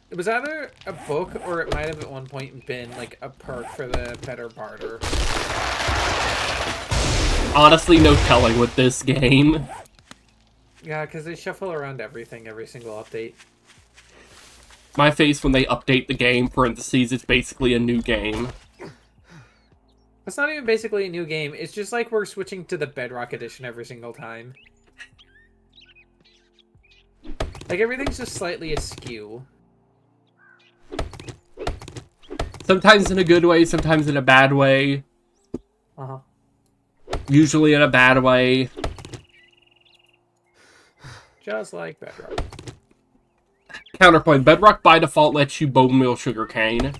B: It was either a book or it might have at one point been like a perk for the better barter.
A: Honestly, no telling with this game.
B: Yeah, because they shuffle around everything every single update.
A: My face when they update the game, parentheses, it's basically a new game.
B: It's not even basically a new game. It's just like we're switching to the Bedrock edition every single time. Like everything's just slightly askew.
A: Sometimes in a good way, sometimes in a bad way.
B: Uh-huh.
A: Usually in a bad way.
B: Just like Bedrock.
A: Counterpoint, Bedrock by default lets you bone meal sugarcane,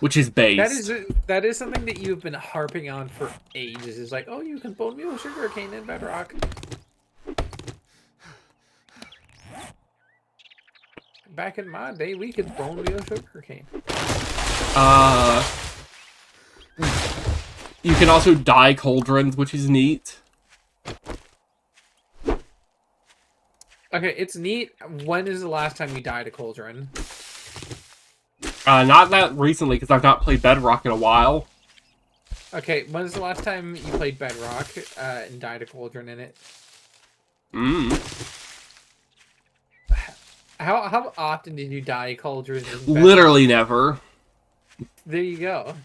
A: which is based.
B: That is something that you've been harping on for ages. Is like, oh, you can bone meal sugarcane in Bedrock. Back in my day, we could bone meal sugarcane.
A: You can also dye cauldrons, which is neat.
B: Okay, it's neat. When is the last time you dyed a cauldron?
A: Not that recently, because I've not played Bedrock in a while.
B: Okay, when is the last time you played Bedrock and dyed a cauldron in it? How often did you dye cauldrons in Bedrock?
A: Literally never.
B: There you go.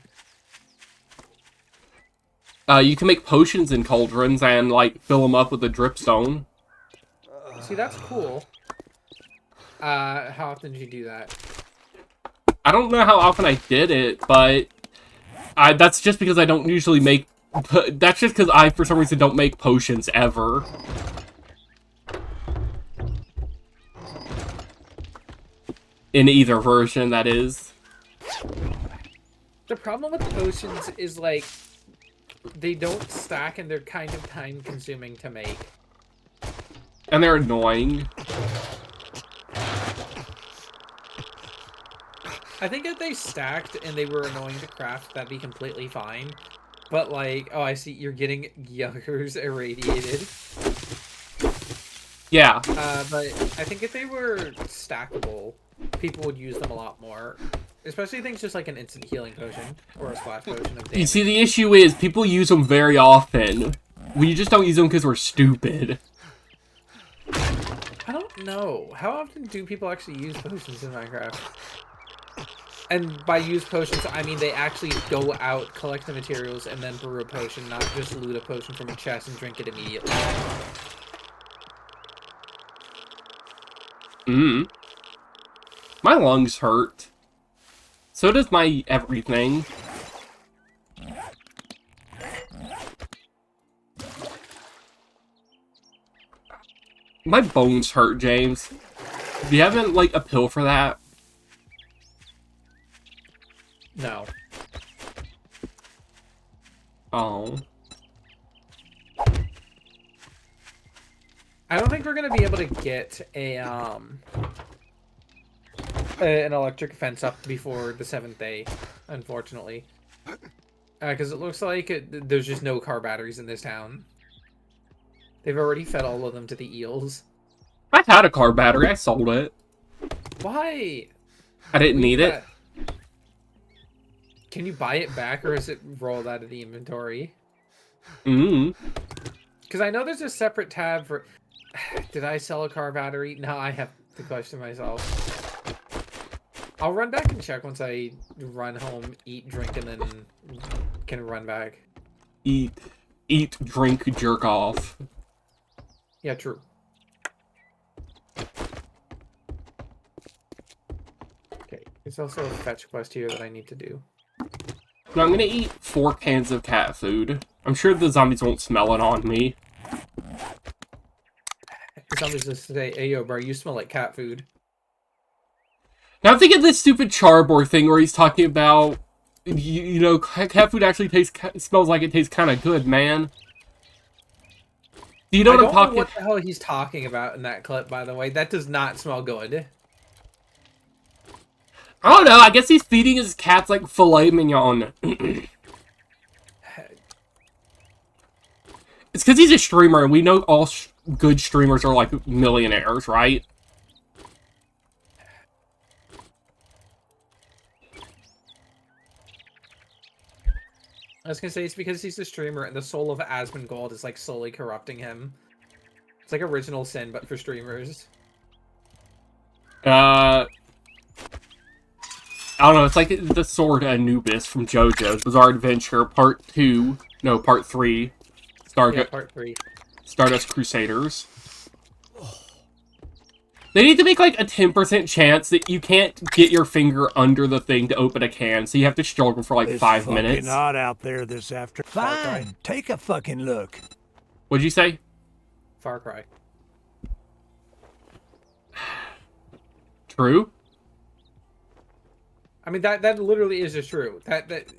A: You can make potions in cauldrons and, like, fill them up with a dripstone.
B: See, that's cool. How often did you do that?
A: I don't know how often I did it, but that's just because I don't usually make... That's just because I, for some reason, don't make potions ever. In either version, that is.
B: The problem with potions is, like, they don't stack and they're kind of time-consuming to make.
A: And they're annoying.
B: I think if they stacked and they were annoying to craft, that'd be completely fine. But, like, oh, I see, you're getting Yuggers irradiated.
A: Yeah.
B: But I think if they were stackable, people would use them a lot more. Especially things just like an instant healing potion or a splash potion of damage.
A: You see, the issue is people use them very often. We just don't use them because we're stupid.
B: I don't know. How often do people actually use potions in Minecraft? And by use potions, I mean they actually go out, collect the materials, and then brew a potion, not just loot a potion from a chest and drink it immediately.
A: My lungs hurt. So does my everything. My bones hurt, James. Do you have, like, a pill for that?
B: No.
A: Oh.
B: I don't think we're gonna be able to get an electric fence up before the 7th day, unfortunately. Because it looks like there's just no car batteries in this town. They've already fed all of them to the eels.
A: I've had a car battery. I sold it.
B: Why?
A: I didn't need it.
B: Can you buy it back, or is it rolled out of the inventory? Because I know there's a separate tab for... Did I sell a car battery? No, I have to question myself. I'll run back and check once I run home, eat, drink, and then can run back.
A: Eat, drink, jerk off.
B: Yeah, true. Okay, there's also a fetch quest here that I need to do.
A: No, I'm gonna eat 4 cans of cat food. I'm sure the zombies won't smell it on me.
B: Somebody's just say, hey, yo, bro, you smell like cat food.
A: Now I'm thinking of this stupid Charbor thing where he's talking about, you know, cat food actually smells like it tastes kind of good, man. Do you know what I'm talking?
B: What the hell he's talking about in that clip, by the way? That does not smell good.
A: I don't know. I guess he's feeding his cats like filet mignon. It's because he's a streamer, and we know all good streamers are like millionaires, right?
B: I was gonna say it's because he's a streamer and the soul of Asmongold is like slowly corrupting him. It's like Original Sin, but for streamers.
A: I don't know, it's like the Sword Anubis from JoJo's Bizarre Adventure Part 2. No, Part 3.
B: Yeah, Part 3.
A: Stardust Crusaders. They need to make like a 10% chance that you can't get your finger under the thing to open a can, so you have to struggle for like
D: It's
A: 5 minutes.
D: fucking hot out there this afternoon. Fine, take a fucking look.
A: What'd you say?
B: Far Cry.
A: True?
B: I mean, that literally is just true. That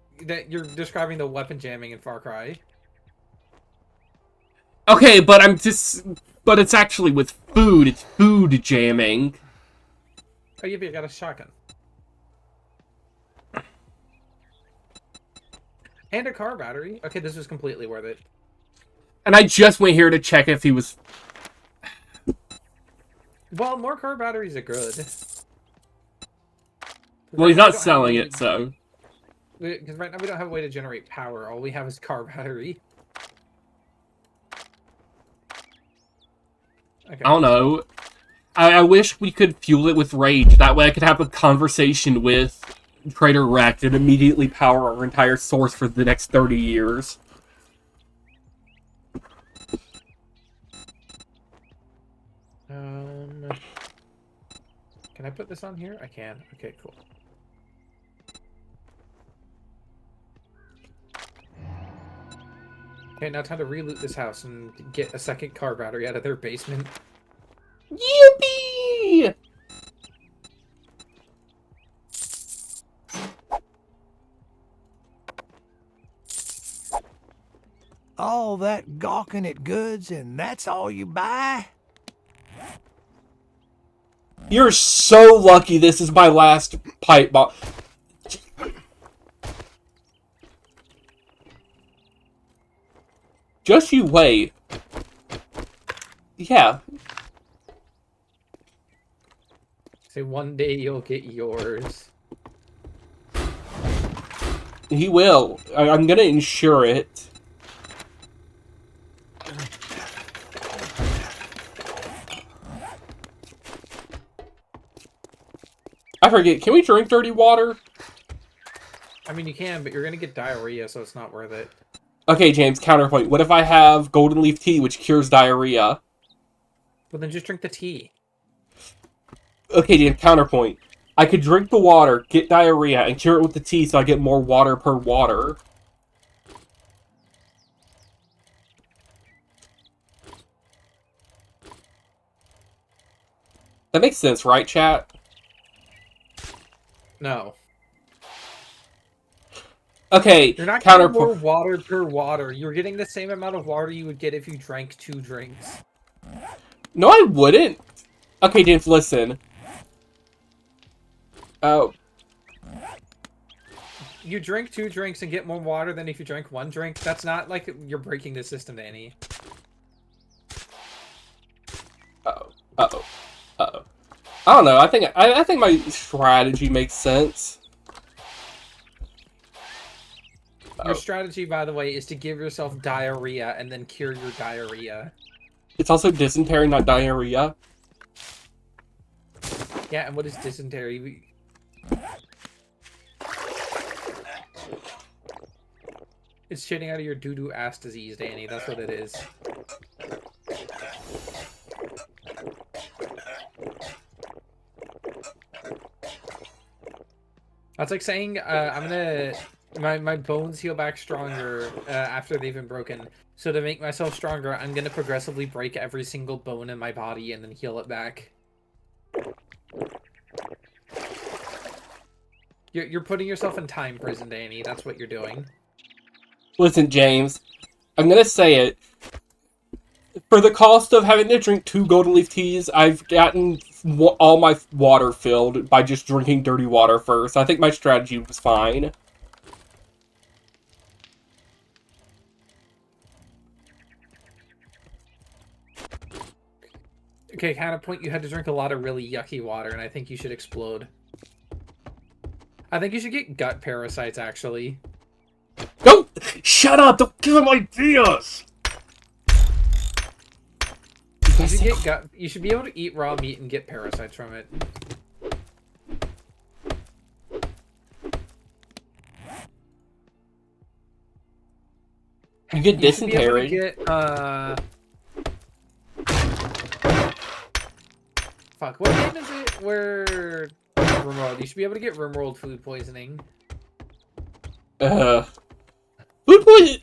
B: you're describing the weapon jamming in Far Cry.
A: Okay, but but it's actually with food. It's food jamming.
B: Oh, yeah, but you got a shotgun. And a car battery. Okay, this was completely worth it.
A: And I just went here to check if he was...
B: Well, more car batteries are good.
A: Well, he's not selling it, so...
B: Because right now we don't have a way to generate power. All we have is car battery. Okay.
A: I don't know. I wish we could fuel it with rage. That way I could have a conversation with Trader Rekt and immediately power our entire source for the next 30 years.
B: Can I put this on here? I can. Okay, cool. Okay, now time to reloot this house and get a second car battery out of their basement.
A: Yippee!
D: All that gawking at goods and that's all you buy?
A: You're so lucky this is my last pipe bomb. Just you wait. Yeah.
B: Say one day you'll get yours.
A: He will. I'm gonna ensure it. I forget, can we drink dirty water?
B: I mean, you can, but you're gonna get diarrhea, so it's not worth it.
A: Okay, James, counterpoint. What if I have golden leaf tea, which cures diarrhea?
B: Well, then just drink the tea.
A: Okay, James, counterpoint. I could drink the water, get diarrhea, and cure it with the tea so I get more water per water. That makes sense, right, chat?
B: No.
A: Okay,
B: You're not getting more
A: counterpoint.
B: water per water. You're getting the same amount of water you would get if you drank 2 drinks.
A: No, I wouldn't. Okay, James, listen. Oh.
B: You drink 2 drinks and get more water than if you drank 1 drink. That's not like you're breaking the system, Danny.
A: Uh-oh. Uh-oh. Uh-oh. I don't know. I think my strategy makes sense.
B: Your strategy, by the way, is to give yourself diarrhea and then cure your diarrhea.
A: It's also dysentery, not diarrhea.
B: Yeah, and what is dysentery? It's shitting out of your doo-doo ass disease, Danny. That's what it is. That's like saying, my bones heal back stronger after they've been broken. So to make myself stronger, I'm gonna progressively break every single bone in my body and then heal it back. You're putting yourself in time prison, Danny. That's what you're doing.
A: Listen, James. I'm gonna say it. For the cost of having to drink 2 golden leaf teas, I've gotten all my water filled by just drinking dirty water first. I think my strategy was fine.
B: Okay, counterpoint, you had to drink a lot of really yucky water, and I think you should explode. I think you should get gut parasites, actually.
A: Don't shut up! Don't give him ideas.
B: You should get gut. You should be able to eat raw meat and get parasites from it.
A: You get
B: You should be able to
A: dysentery.
B: get, Fuck, what game is it where RimWorld? You should be able to get RimWorld food poisoning.
A: Food poisoning.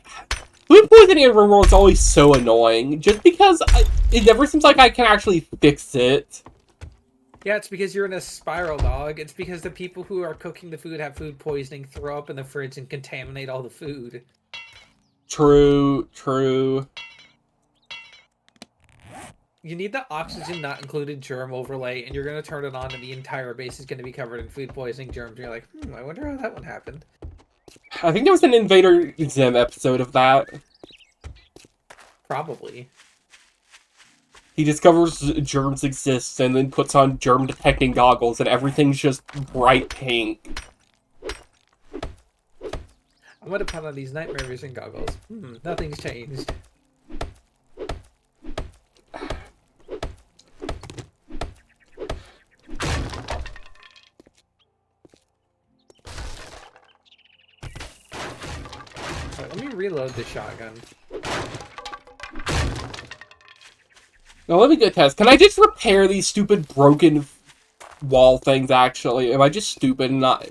A: Food poisoning in RimWorld is always so annoying, just because it never seems like I can actually fix it.
B: Yeah, it's because you're in a spiral, dog. It's because the people who are cooking the food have food poisoning, throw up in the fridge, and contaminate all the food.
A: True, true.
B: You need the oxygen not included germ overlay, and you're going to turn it on, and the entire base is going to be covered in food poisoning germs. And you're like, I wonder how that one happened.
A: I think there was an Invader Zim episode of that.
B: Probably.
A: He discovers germs exist and then puts on germ-detecting goggles, and everything's just bright pink.
B: I'm going to put on these nightmare vision goggles. Nothing's changed. Alright, let me reload the shotgun.
A: Now let me get a test. Can I just repair these stupid broken wall things, actually? Am I just stupid and not...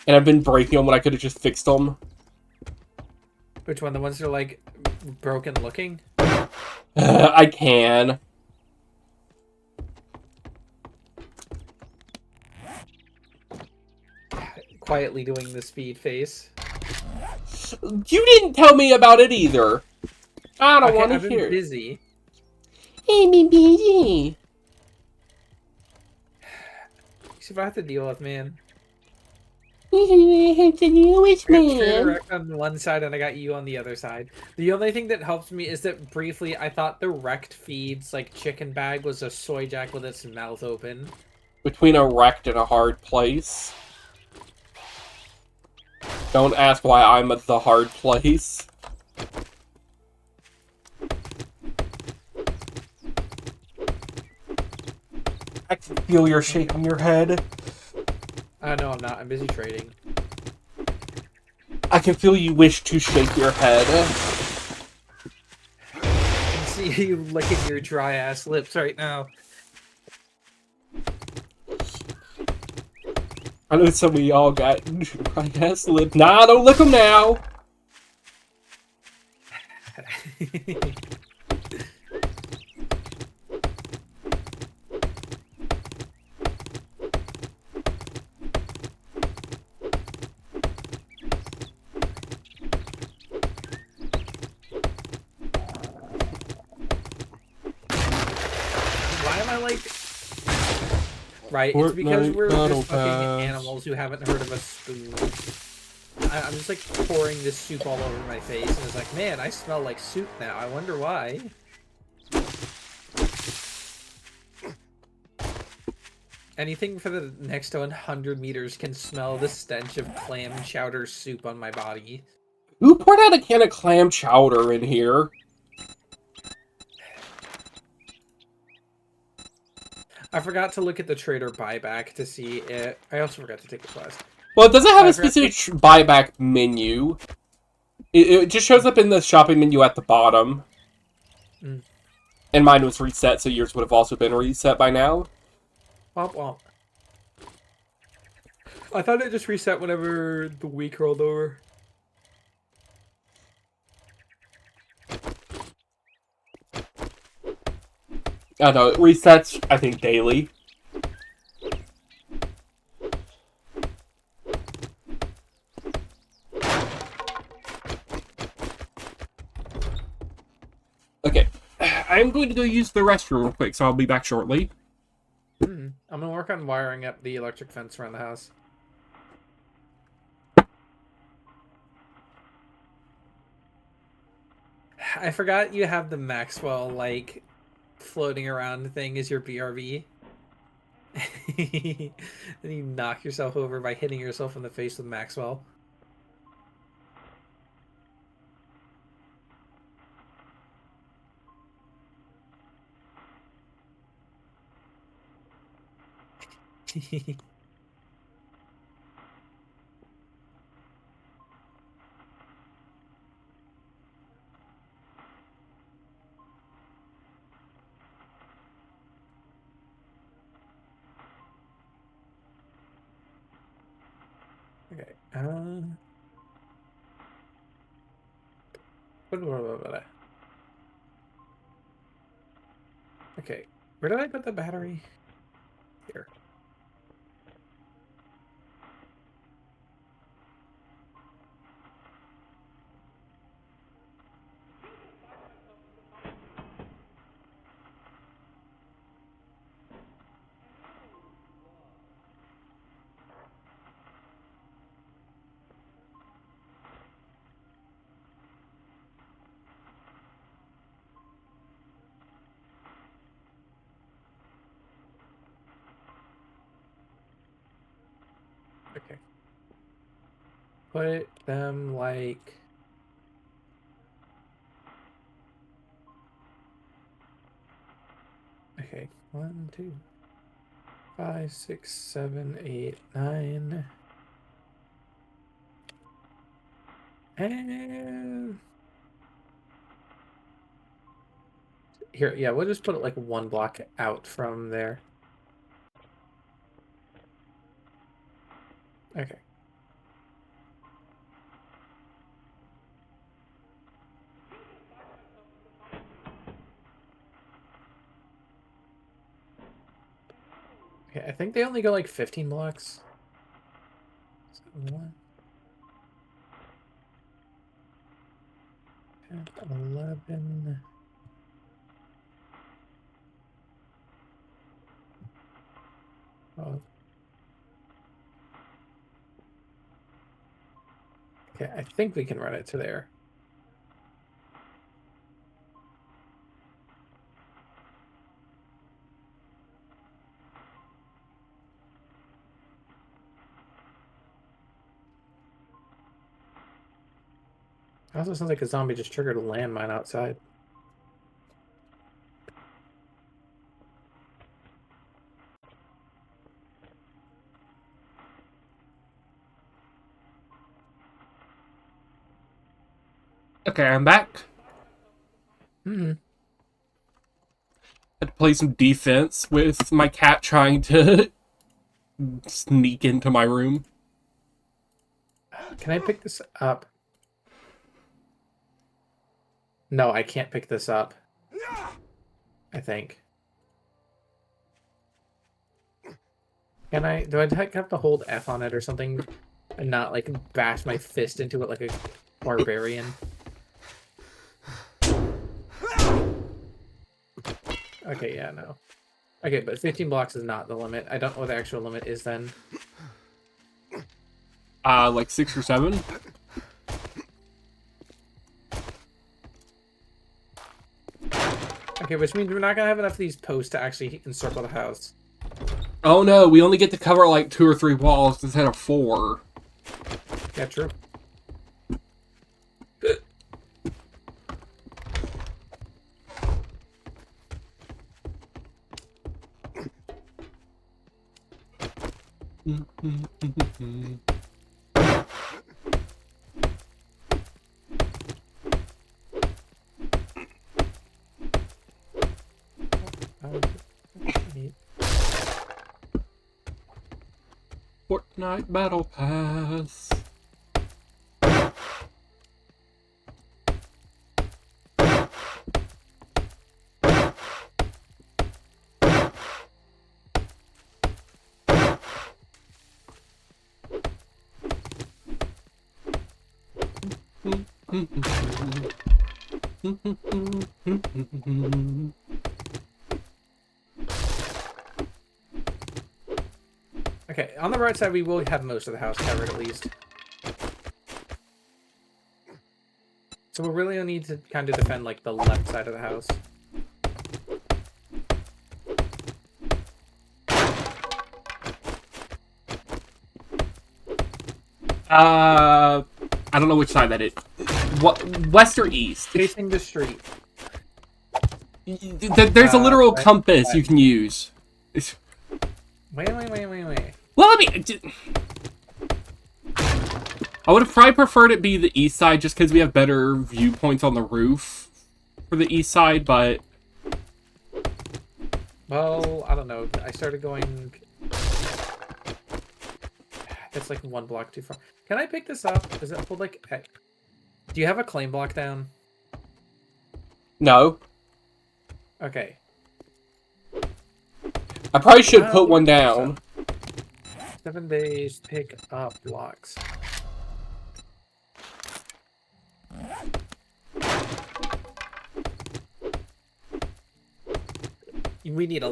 A: And I've been breaking them when I could have just fixed them?
B: Which one? The ones that are, like, broken looking?
A: I can.
B: Quietly doing the speed face.
A: You didn't tell me about it either. I don't want to
B: I've been
A: hear it.
B: busy.
A: Hey, me busy.
B: See if I have to deal with, man.
A: I have to deal with,
B: I got Trader
A: man.
B: Wrecked on one side and I got you on the other side. The only thing that helps me is that briefly I thought the Wrecked Feeds like chicken bag was a soy jack with its mouth open.
A: Between a wrecked and a hard place. Don't ask why I'm at the hard place. I can feel you're shaking your head.
B: No, I'm not. I'm busy trading.
A: I can feel you wish to shake your head.
B: I can see you licking your dry ass lips right now.
A: I know some of y'all got dry ass lip. Nah, don't lick them now.
B: Why am I like... Right, it's because
A: Fortnite
B: we're
A: Battle
B: just fucking
A: Pass.
B: animals who haven't heard of a spoon. I'm just like pouring this soup all over my face, and it's like, man, I smell like soup now. I wonder why. Anything for the next 100 meters can smell the stench of clam chowder soup on my body.
A: Who poured out a can of clam chowder in here?
B: I forgot to look at the trader buyback to see it. I also forgot to take a quest.
A: Well, it doesn't have
B: I
A: a
B: forgot
A: specific buyback menu. It just shows up in the shopping menu at the bottom.
B: Mm.
A: And mine was reset, so yours would have also been reset by now.
B: Womp womp. I thought it just reset whenever the week rolled over.
A: I know, it resets, I think, daily. Okay. I'm going to go use the restroom real quick, so I'll be back shortly.
B: I'm gonna work on wiring up the electric fence around the house. I forgot you have the Maxwell, like, floating around thing as your BRB. Then you knock yourself over by hitting yourself in the face with Maxwell. Blah, blah, blah, blah. Okay, where did I put the battery? Here. Okay. Put them like... Okay, 1, 2, 5, 6, 7, 8, 9. And... Here, yeah, we'll just put it like 1 block out from there. Okay. Okay, I think they only go like 15 blocks. So 1, 10, 11. Oh. Okay, I think we can run it to there. It also sounds like a zombie just triggered a landmine outside.
A: Okay, I'm back.
B: Mm-hmm.
A: Had to play some defense with my cat trying to sneak into my room.
B: Can I pick this up? No, I can't pick this up. I think. Can I? Do I have to hold F on it or something, and not like bash my fist into it like a barbarian? Okay, yeah, no. Okay, but 15 blocks is not the limit. I don't know what the actual limit is then.
A: Like 6 or 7.
B: Okay, which means we're not gonna have enough of these posts to actually encircle the house.
A: Oh no, we only get to cover like 2 or 3 walls instead of 4.
B: Yeah, true.
A: Fortnite Battle Pass.
B: Okay, on the right side, we will have most of the house covered at least. So we really need to kind of defend like the left side of the house.
A: I don't know which side that is. What, west or east?
B: Facing the street.
A: There's a literal compass you can use.
B: Wait.
A: Well, I mean, I would have probably preferred it be the east side just because we have better viewpoints on the roof for the east side, but...
B: Well, I don't know. I started going... It's like one block too far. Can I pick this up? Does it hold like... Do you have a claim block down?
A: No.
B: Okay.
A: I probably should put
B: Well,
A: one down.
B: 7 days, pick up blocks. We need a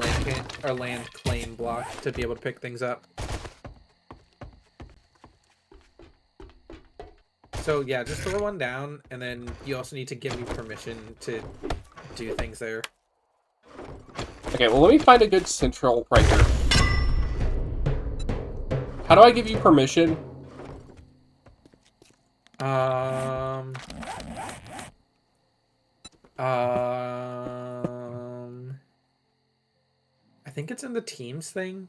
B: land claim block to be able to pick things up. So yeah, just throw one down, and then you also need to give me permission to do things there.
A: Okay, well, let me find a good central right here. How do I give you permission?
B: I think it's in the teams thing.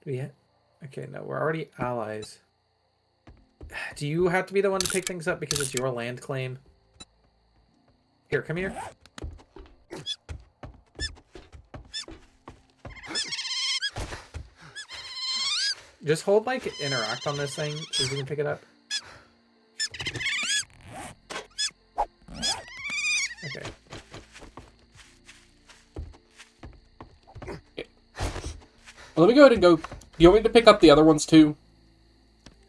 B: Do we? Okay, no, we're already allies. Do you have to be the one to pick things up because it's your land claim? Here, come here. Just hold, like, interact on this thing so you can pick it up. Okay.
A: Let me go ahead and go. You want me to pick up the other ones too?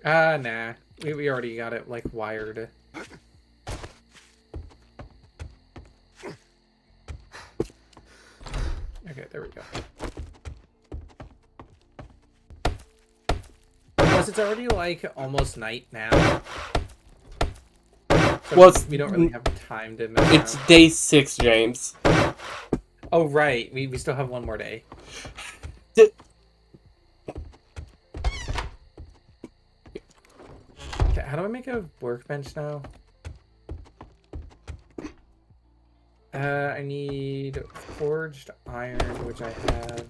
B: Nah. We already got it, like, wired. Okay, there we go. Plus, it's already, like, almost night now. So
A: Well, it's-
B: we don't really have time to mess
A: It's
B: around.
A: day 6, James.
B: Oh, right. We still have one more day.
A: D-
B: Okay, how do I make a workbench now? I need forged iron, which I have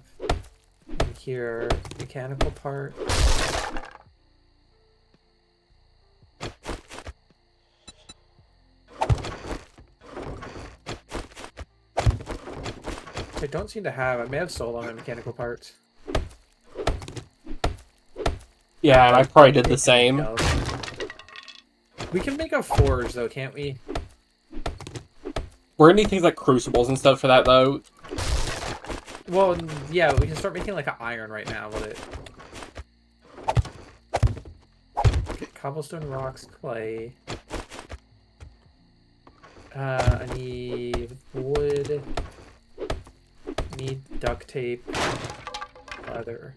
B: in here. Mechanical part. I don't seem to have. I may have sold all my mechanical parts.
A: Yeah, and I probably did the same.
B: We can make a forge, though, can't we?
A: Were any things like crucibles and stuff for that, though?
B: Well, yeah, we can start making like an iron right now with it. Okay, cobblestone, rocks, clay. I need wood. Need duct tape. Leather.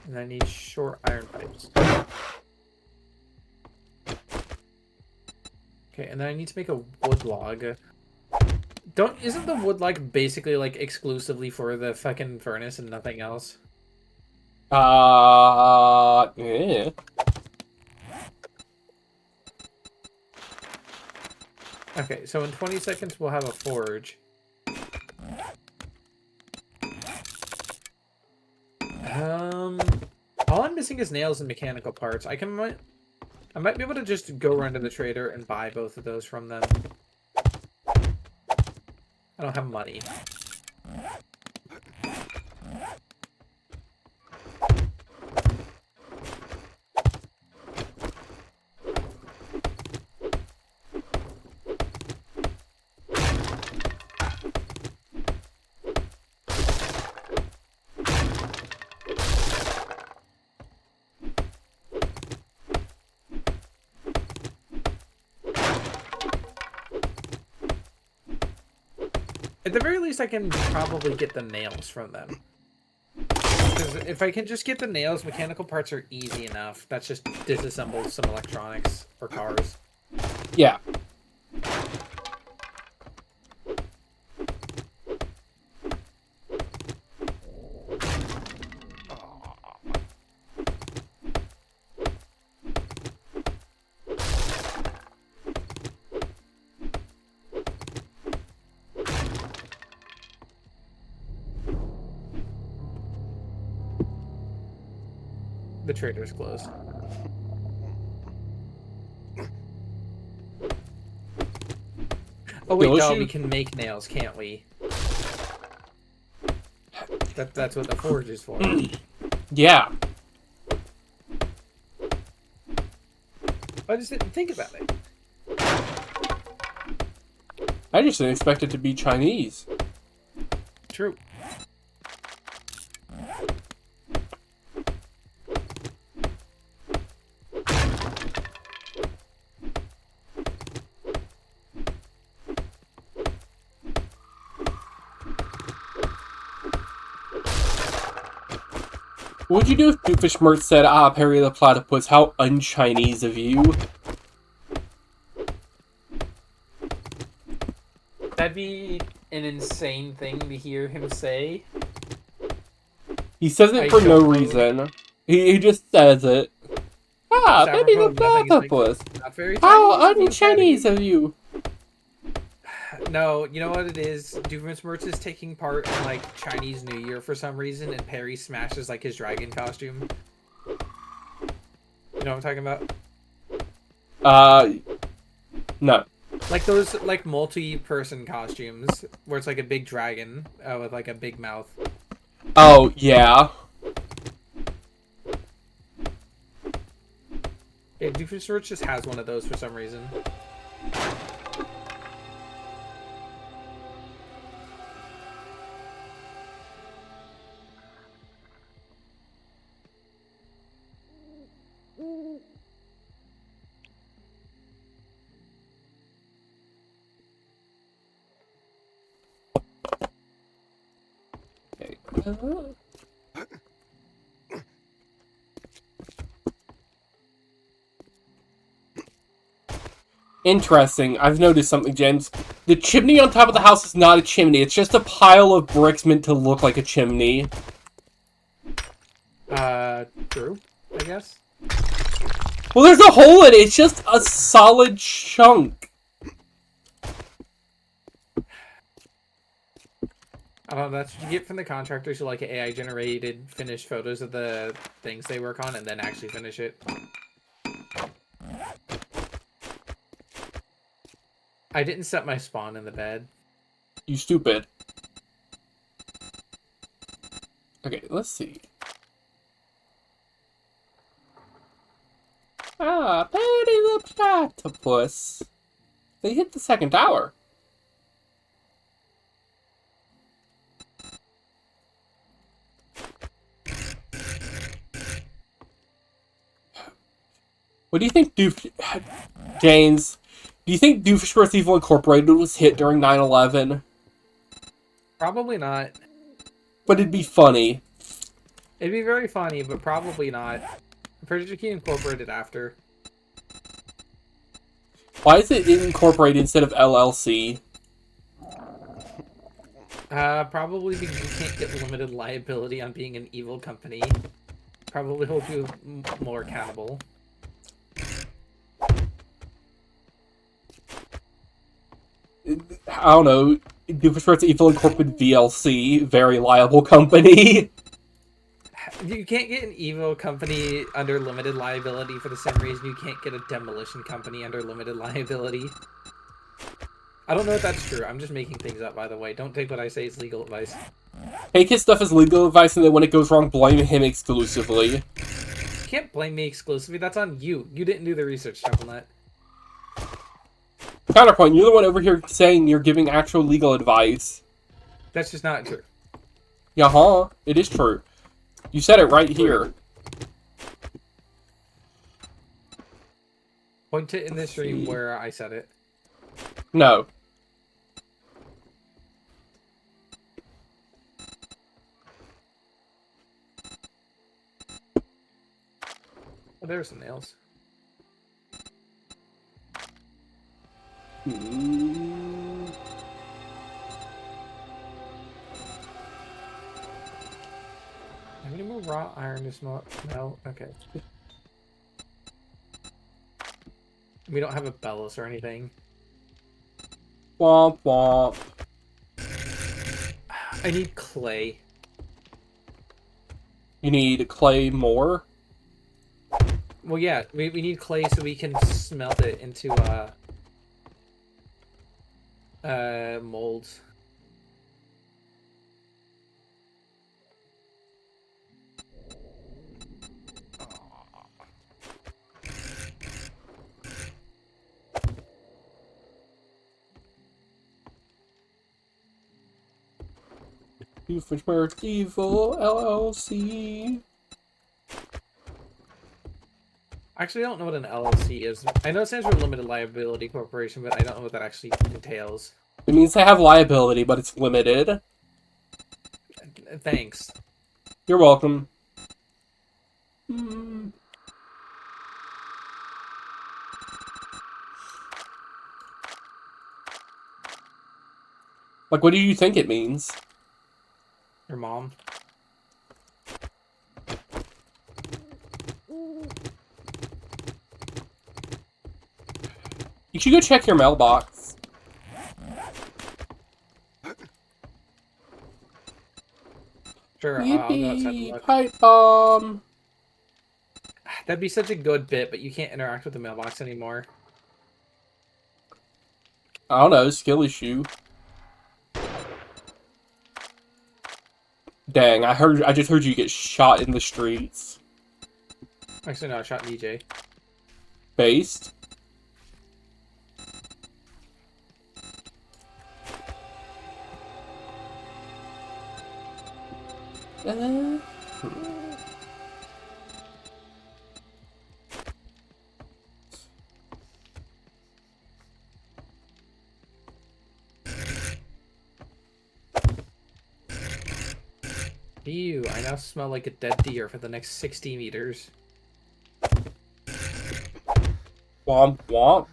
B: And I need short iron pipes. Okay, and then I need to make a wood log. Isn't the wood log basically like exclusively for the fucking furnace and nothing else?
A: Yeah.
B: Okay, so in 20 seconds we'll have a forge. All I'm missing is nails and mechanical parts. I might be able to just go run to the trader and buy both of those from them. I don't have money. At the very least, I can probably get the nails from them. Because if I can just get the nails, mechanical parts are easy enough. That's just disassemble some electronics or cars.
A: Yeah.
B: The trader's closed. Oh wait,
A: Don't
B: no,
A: you-
B: we can make nails, can't we? That's what the forge is for.
A: Yeah.
B: I just didn't think about it.
A: I just didn't expect it to be Chinese.
B: True.
A: What would you do if Doofenshmirtz said, "Ah, Perry the Platypus, how un-Chinese of you"?
B: That'd be an insane thing to hear him say.
A: He says it
B: I
A: for no
B: don't know.
A: reason. He just says it. Ah,
B: Sour
A: Perry the
B: Pudding, I think, is, like,
A: Platypus,
B: not very
A: how
B: Chinese, if you
A: un-Chinese
B: look
A: of you.
B: No, you know what it is? Doofenshmirtz is taking part in like Chinese New Year for some reason, and Perry smashes like his dragon costume. You know what I'm talking about?
A: No.
B: Like those like multi-person costumes where it's like a big dragon with like a big mouth.
A: Oh, yeah.
B: Yeah, Doofenshmirtz just has one of those for some reason.
A: Okay. Interesting. I've noticed something, James. The chimney on top of the house is not a chimney. It's just a pile of bricks meant to look like a chimney.
B: True, I guess.
A: Well, there's a hole in it. It's just a solid chunk.
B: I don't know, that's what you get from the contractors who like AI generated finished photos of the things they work on and then actually finish it. I didn't set my spawn in the bed.
A: You stupid. Okay, let's see. Ah, Betty the Platypus. They hit the second tower. What do you think, James? Do you think Doofenshmirtz Evil Incorporated was hit during 9/11?
B: Probably not.
A: But it'd be funny.
B: It'd be very funny, but probably not. I'm pretty sure he incorporated after.
A: Why is it incorporated instead of LLC?
B: Probably because you can't get limited liability on being an evil company. Probably hold you more accountable.
A: I don't know. Doofenshmirtz Evil Incorporated VLC, very liable company.
B: You can't get an evil company under limited liability for the same reason you can't get a demolition company under limited liability. I don't know if that's true. I'm just making things up, by the way. Don't take what I say as legal advice.
A: Take his stuff as legal advice, and then when it goes wrong, blame him exclusively.
B: You can't blame me exclusively. That's on you. You didn't do the research, Temple Nut.
A: Counterpoint, you're the one over here saying you're giving actual legal advice.
B: That's just not true.
A: Yeah, it is true. You said it right here.
B: Point it in this stream where I said it.
A: No.
B: Oh, there's some nails. Have any more raw iron to smelt? No? Okay. We don't have a bellows or anything.
A: Womp womp.
B: I need clay.
A: You need clay more?
B: Well, yeah, we need clay so we can smelt it into molds.
A: Doofenshmirtz Evil LLC.
B: Actually, I don't know what an LLC is. I know it stands for Limited Liability Corporation, but I don't know what that actually entails.
A: It means they have liability, but it's limited.
B: Thanks.
A: You're welcome. Hmm. Like, what do you think it means?
B: Your mom.
A: You should go check your mailbox.
B: Sure, I'll go outside and
A: Yippee!
B: look.
A: Pipe bomb!
B: That'd be such a good bit, but you can't interact with the mailbox anymore.
A: I don't know, skill issue. Dang, I just heard you get shot in the streets.
B: Actually, no, I shot DJ.
A: Based?
B: Ew, I now smell like a dead deer for the next 60 meters.
A: Womp womp.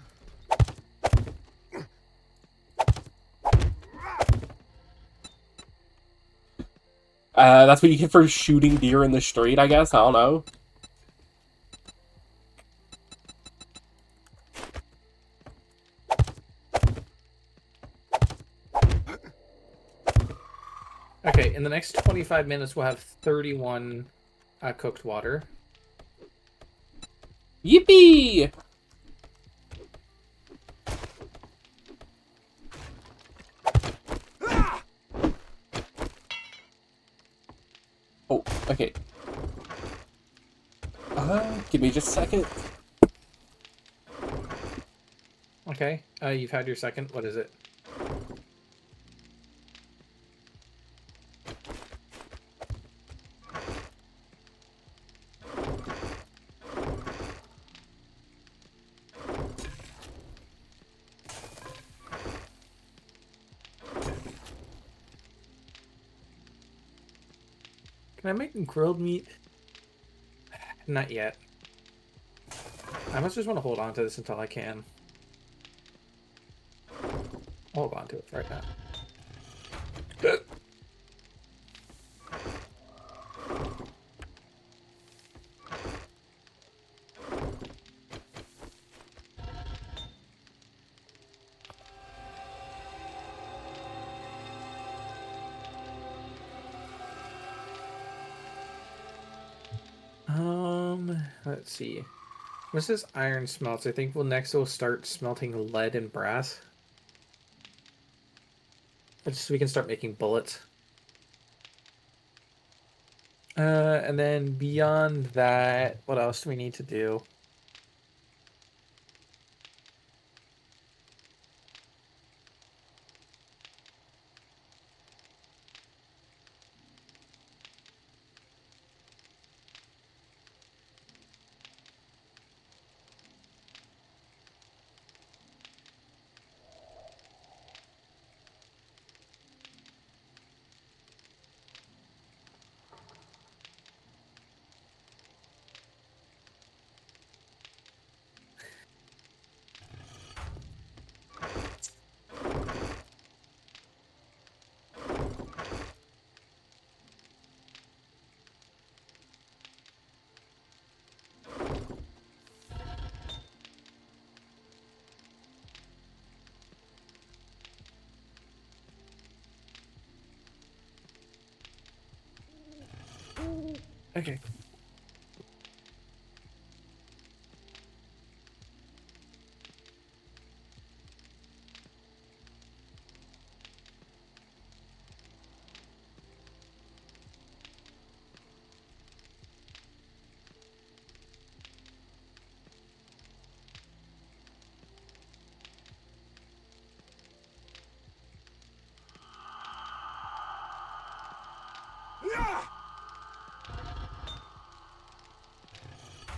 A: That's what you get for shooting deer in the street, I guess? I don't know.
B: Okay, in the next 25 minutes, we'll have 31 cooked water.
A: Yippee! Oh, okay. Give me just a second.
B: Okay, you've had your second. What is it? Can I make grilled meat? Not yet. I must just want to hold on to this until I can. Hold on to it right now. Let's see. What's this iron smelts? I think we'll start smelting lead and brass. Just so we can start making bullets. And then beyond that, what else do we need to do? Okay.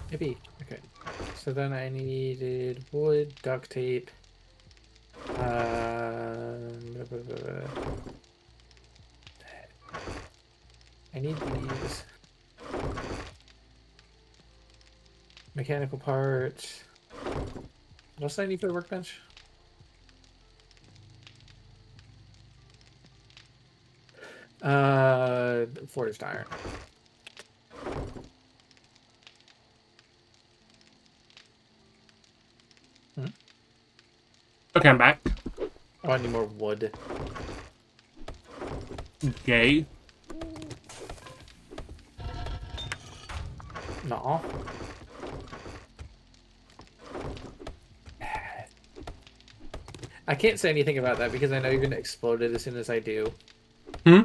B: Maybe. Okay. So then I needed wood, duct tape. Blah, blah, blah, blah. I need these. Mechanical parts. What else do I need for the workbench? Forged iron.
A: Okay, I'm back.
B: Oh, I need more wood.
A: Gay.
B: No. I can't say anything about that because I know you're gonna explode it as soon as I do.
A: Hmm?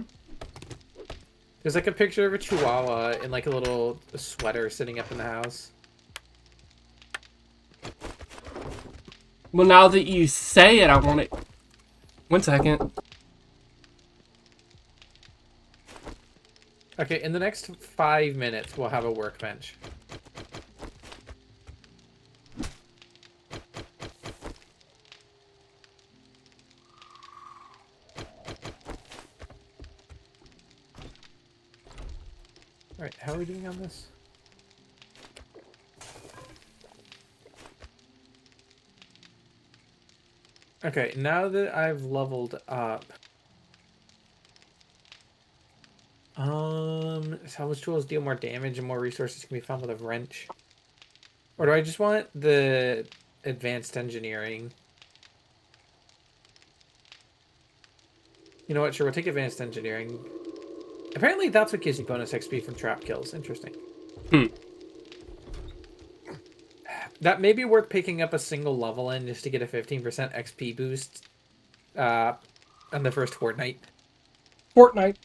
B: There's like a picture of a chihuahua in like a little sweater sitting up in the house.
A: Well, now that you say it, I want it. 1 second.
B: Okay, in the next 5 minutes, we'll have a workbench. Alright, how are we doing on this? Okay, now that I've leveled up... salvage tools deal more damage and more resources can be found with a wrench. Or do I just want the advanced engineering? You know what, sure, we'll take advanced engineering. Apparently that's what gives you bonus XP from trap kills. Interesting.
A: Hmm.
B: That may be worth picking up a single level in just to get a 15% XP boost on the first Fortnite.
A: Fortnite.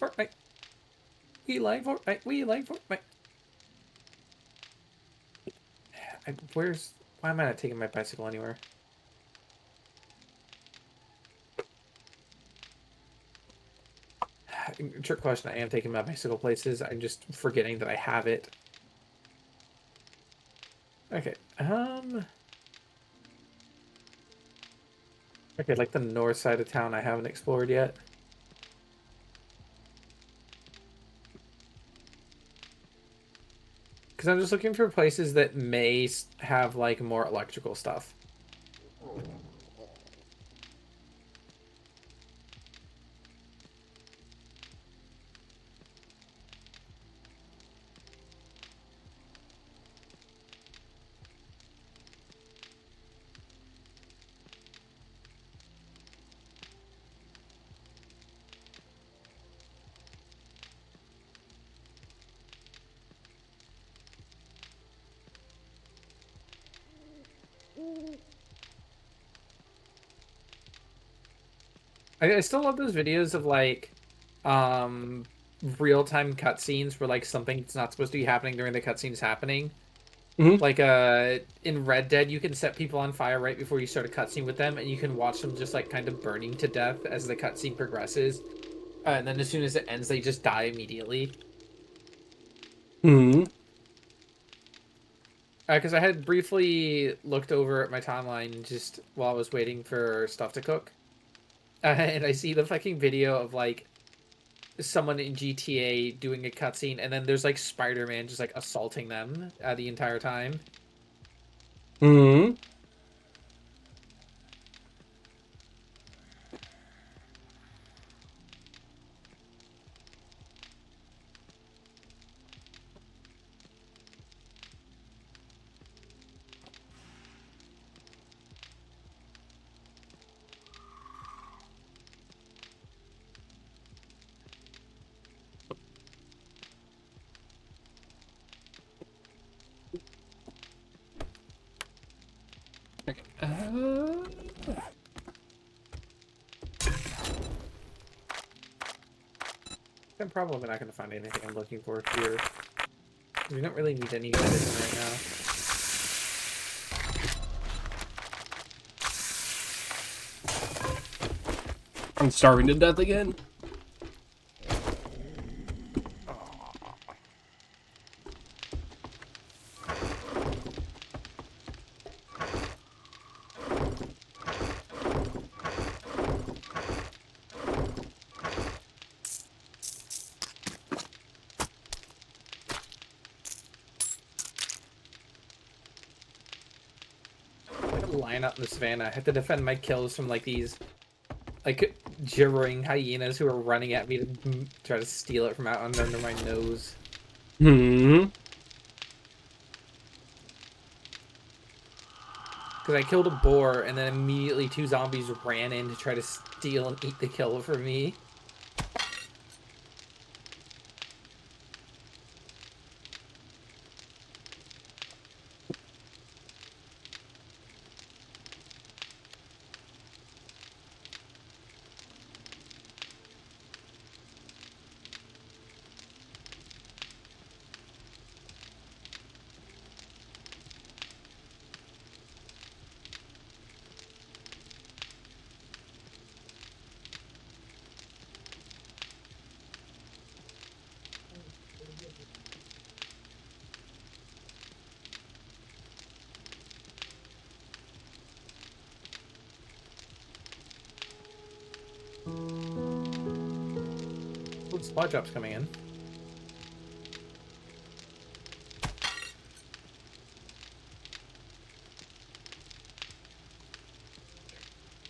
B: Fortnite. We like Fortnite. We like Fortnite. Why am I not taking my bicycle anywhere? Trick question. I am taking my bicycle places. I'm just forgetting that I have it. Okay. Okay, like the north side of town I haven't explored yet. Because I'm just looking for places that may have, like, more electrical stuff. I still love those videos of, like, real-time cutscenes where, like, something's not supposed to be happening during the cutscene is happening.
A: Mhm.
B: Like, in Red Dead, you can set people on fire right before you start a cutscene with them, and you can watch them just, like, kind of burning to death as the cutscene progresses. And then as soon as it ends, they just die immediately.
A: Hmm.
B: Because I had briefly looked over at my timeline just while I was waiting for stuff to cook. And I see the fucking video of, like, someone in GTA doing a cutscene, and then there's, like, Spider-Man just, like, assaulting them the entire time.
A: Hmm. Okay.
B: I'm probably not going to find anything I'm looking for here. We don't really need any medicine right now.
A: I'm starving to death again.
B: flying out in the savannah. I had to defend my kills from like these like gibbering hyenas who are running at me to try to steal it from out under my nose.
A: Hmm.
B: Because I killed a boar and then immediately 2 zombies ran in to try to steal and eat the kill from me. Ooh, supply drops coming in.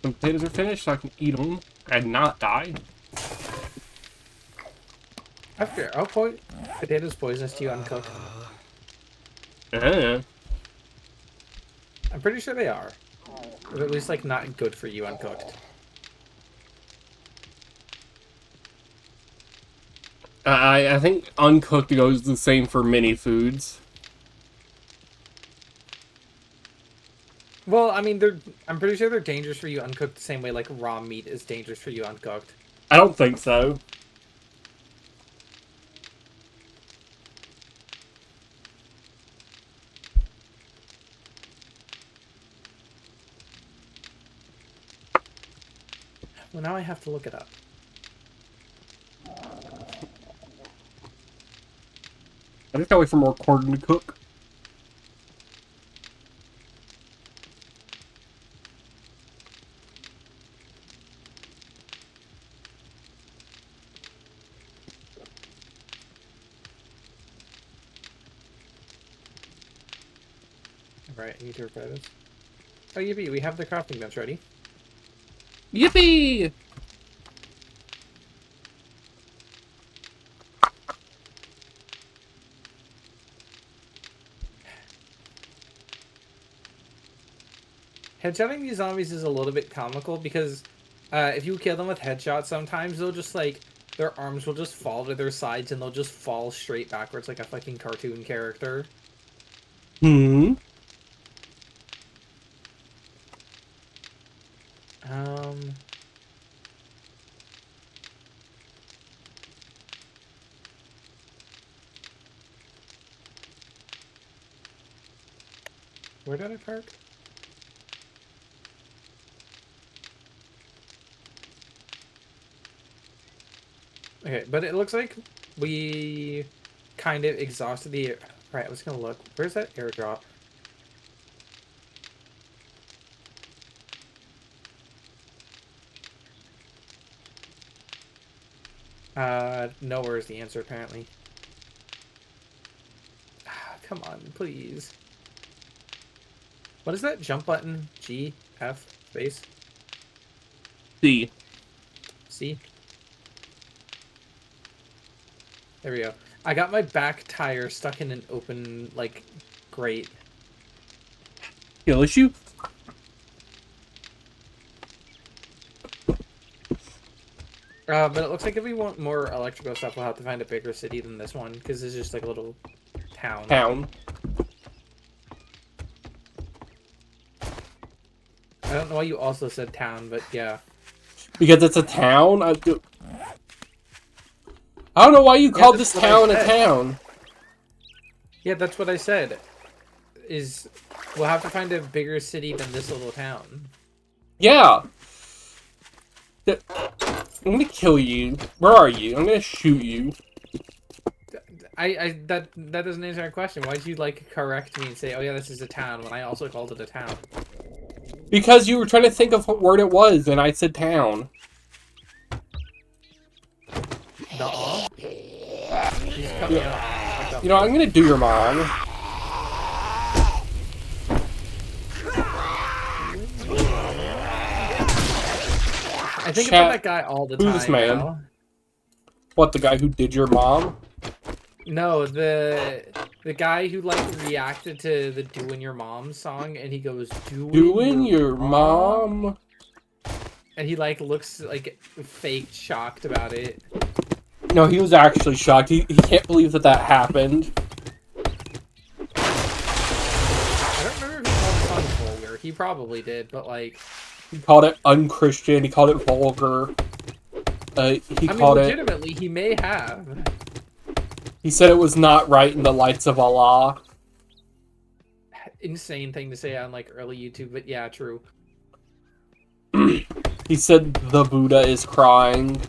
A: The potatoes are finished, so I can eat them and not die.
B: After potatoes poisonous to you uncooked.
A: Uh,
B: I'm pretty sure they are. Or at least like not good for you uncooked.
A: I think uncooked goes the same for many foods.
B: Well, I mean, I'm pretty sure they're dangerous for you uncooked the same way like raw meat is dangerous for you uncooked.
A: I don't think so.
B: Well, now I have to look it up.
A: I just gotta wait for more corn to cook.
B: Right, I need to repair this. Oh, yippee, we have the crafting bench ready.
A: Yippee!
B: Headshotting these zombies is a little bit comical because if you kill them with headshots, sometimes they'll just like, their arms will just fall to their sides and they'll just fall straight backwards like a fucking cartoon character.
A: Hmm.
B: Where did I park? Okay, but it looks like we kind of exhausted the... Right, I was gonna look. Where's that airdrop? Nowhere is the answer, apparently. Come on, please. What is that jump button? G, F, space,
A: C.
B: C? There we go. I got my back tire stuck in an open, like, grate.
A: Kill issue?
B: But it looks like if we want more electrical stuff, we'll have to find a bigger city than this one, because it's just like a little town. I don't know why you also said town, but yeah.
A: Because it's a town? I don't know why you called this town a town.
B: Yeah, that's what I said. Is we'll have to find a bigger city than this little town.
A: Yeah. I'm gonna kill you. Where are you? I'm gonna shoot you.
B: That doesn't answer our question. Why'd you like correct me and say, "Oh yeah, this is a town," when I also called it a town?
A: Because you were trying to think of what word it was, and I said town.
B: Nuh-uh. She's cut me off.
A: You know, I'm gonna do your mom.
B: I think
A: Chat,
B: about that guy all the
A: who's
B: time
A: man?
B: now.
A: What, the guy who did your mom?
B: No, the guy who like reacted to the "Doing Your Mom" song, and he goes,
A: Doing your mom?
B: and he like looks like fake shocked about it.
A: No, he was actually shocked. He can't believe that happened.
B: I don't remember if he called the song vulgar. He probably did, but like,
A: He called it unchristian. He called it vulgar. He
B: I mean,
A: called it.
B: legitimately, he may have.
A: He said it was not right in the lights of Allah.
B: Insane thing to say on like early YouTube, but yeah, true.
A: He said the Buddha is crying.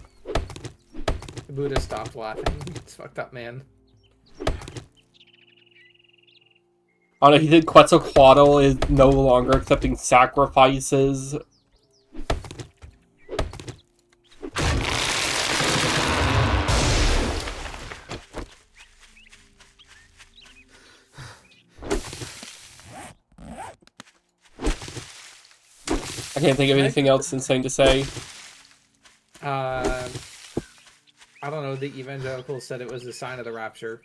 B: The Buddha stopped laughing. It's fucked up, man.
A: Oh no, he did Quetzalcoatl is no longer accepting sacrifices. I can't think of anything else insane to say.
B: I don't know. The evangelicals said it was a sign of the rapture.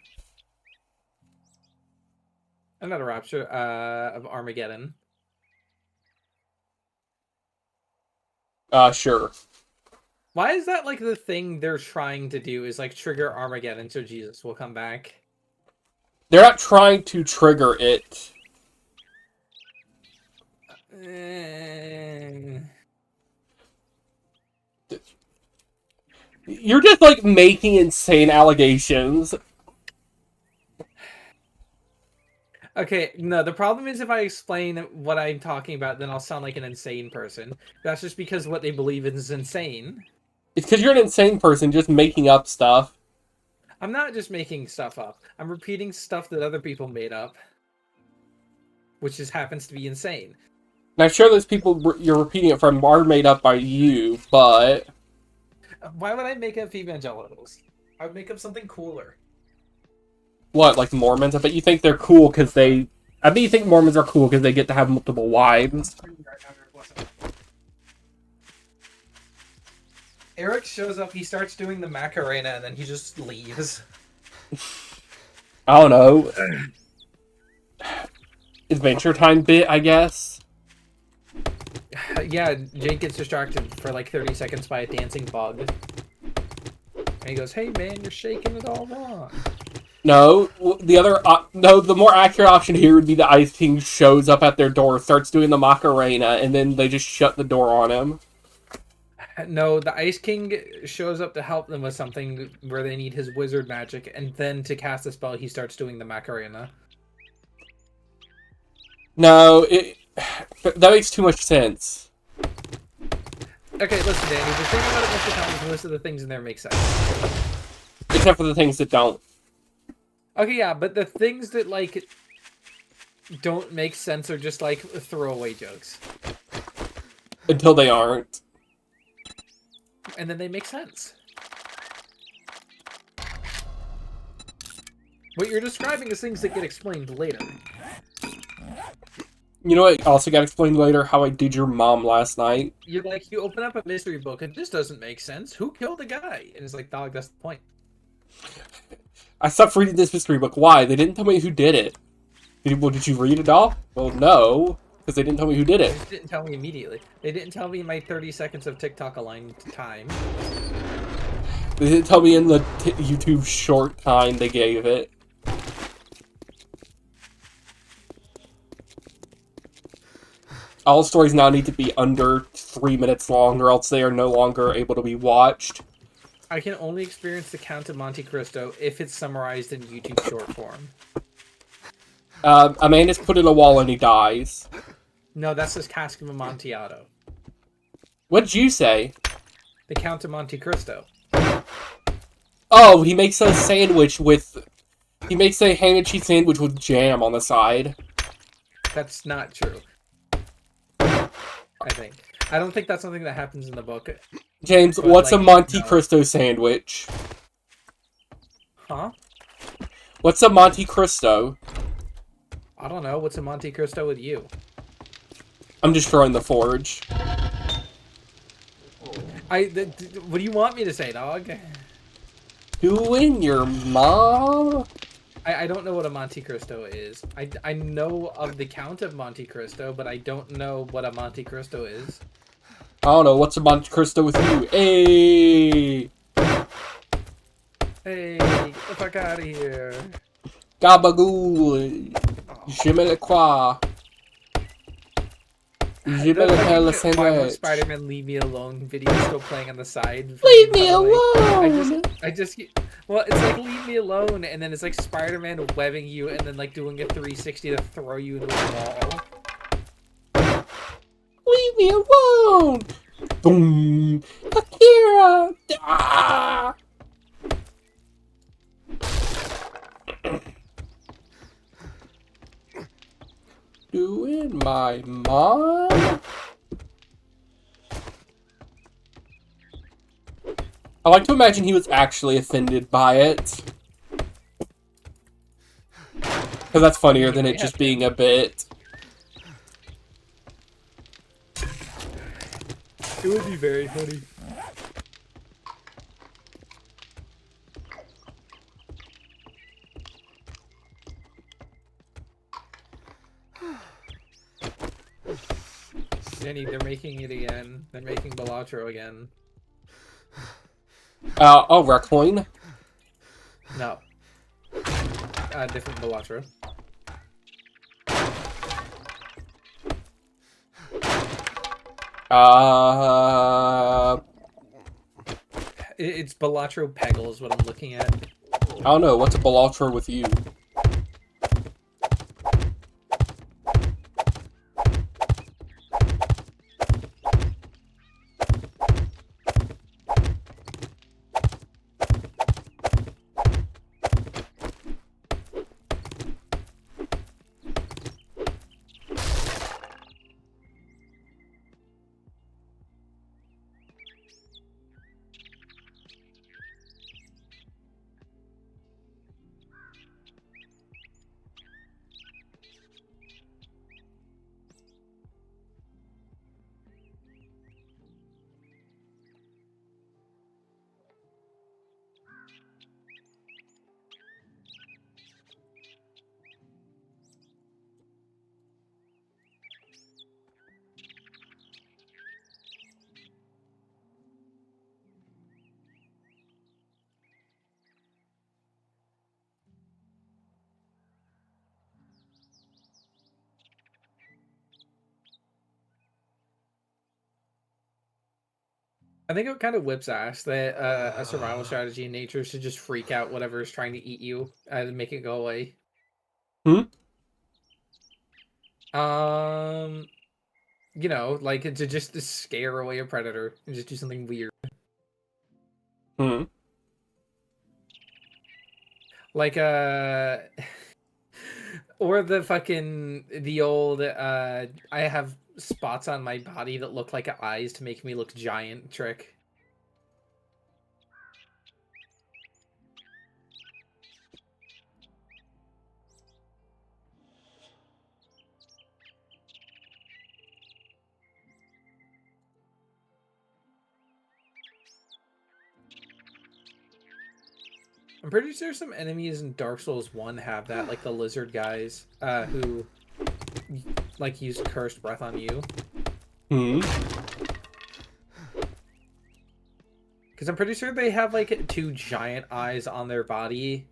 B: Not a rapture. Of Armageddon.
A: Sure.
B: Why is that like the thing they're trying to do? Is like trigger Armageddon so Jesus will come back?
A: They're not trying to trigger it. You're just like making insane allegations.
B: Okay, no, the problem is if I explain what I'm talking about, then I'll sound like an insane person. That's just because what they believe is insane.
A: It's because you're an insane person just making up stuff.
B: I'm not just making stuff up. I'm repeating stuff that other people made up. Which just happens to be insane.
A: And I'm sure those people you're repeating it from are made up by you, but...
B: Why would I make up evangelicals? I would make up something cooler.
A: What, like Mormons? I bet you think they're cool because they... I bet you think Mormons are cool because they get to have multiple wives.
B: Eric shows up, he starts doing the Macarena, and then he just leaves.
A: I don't know. Adventure Time bit, I guess.
B: Yeah, Jake gets distracted for like 30 seconds by a dancing bug. And he goes, "Hey man, you're shaking it all wrong."
A: No, the other... no, the more accurate option here would be the Ice King shows up at their door, starts doing the Macarena, and then they just shut the door on him.
B: No, the Ice King shows up to help them with something where they need his wizard magic, and then to cast a spell, he starts doing the Macarena.
A: No, that makes too much sense.
B: Okay, listen, Danny, the thing about it most of the time is most of the things in there make sense.
A: Except for the things that don't.
B: Okay, yeah, but the things that, like, don't make sense are just, like, throwaway jokes.
A: Until they aren't.
B: And then they make sense. What you're describing is things that get explained later.
A: You know what also got explained later? How I did your mom last night.
B: You're like, you open up a mystery book and this doesn't make sense. Who killed the guy? And it's like, dog, that's the point.
A: I stopped reading this mystery book. Why? They didn't tell me who did it. Did you read it all? Well, no. Because they didn't tell me who did
B: They
A: it.
B: just didn't tell me immediately. They didn't tell me my 30 seconds of TikTok aligned time.
A: They didn't tell me in the YouTube short time they gave it. All stories now need to be under 3 minutes long, or else they are no longer able to be watched.
B: I can only experience the Count of Monte Cristo if it's summarized in YouTube short form.
A: Amanda's put in a wall and he dies.
B: No, that's just Cask of Amontillado.
A: What did you say?
B: The Count of Monte Cristo.
A: Oh, he makes a sandwich with... He makes a ham and cheese sandwich with jam on the side.
B: That's not true. I think. I don't think that's something that happens in the book.
A: James,
B: But,
A: what's
B: like,
A: a Monte
B: no.
A: Cristo sandwich?
B: Huh?
A: What's a Monte Cristo?
B: I don't know. What's a Monte Cristo with you?
A: I'm destroying the forge.
B: What do you want me to say, dog?
A: Doing your mom?
B: I don't know what a Monte Cristo is. I know of the Count of Monte Cristo, but I don't know what a Monte Cristo is.
A: I don't know. What's a Monte Cristo with you? Hey!
B: Hey, get the fuck out of here.
A: Gabagool! Je me le crois. Je me le pelle
B: Why won't
A: sandwich.
B: Spider-Man Leave Me Alone video still playing on the side?
A: Leave me
B: By the way,
A: alone!
B: well, it's like Leave Me Alone, and then it's like Spider-Man webbing you, and then like doing a 360 to throw you into a wall.
A: Leave me alone! Boom! Akira! Ah! Doing my mom? I like to imagine he was actually offended by it. Because that's funnier than it just being a bit.
B: It would be very funny. Danny, they're making it again. They're making Balatro again.
A: Oh, Reckloin?
B: No. Different Balatro. It's Balatro Peggle is what I'm looking at.
A: I don't know. What's a Balatro with you?
B: I think it kind of whips ass that a survival strategy in nature is to just freak out whatever is trying to eat you and make it go away. You know, like to just scare away a predator and just do something weird. Like or the old I have spots on my body that look like eyes to make me look giant trick. I'm pretty sure some enemies in Dark Souls 1 have that, like the lizard guys, who like use cursed breath on you. Because I'm pretty sure they have like two giant eyes on their body,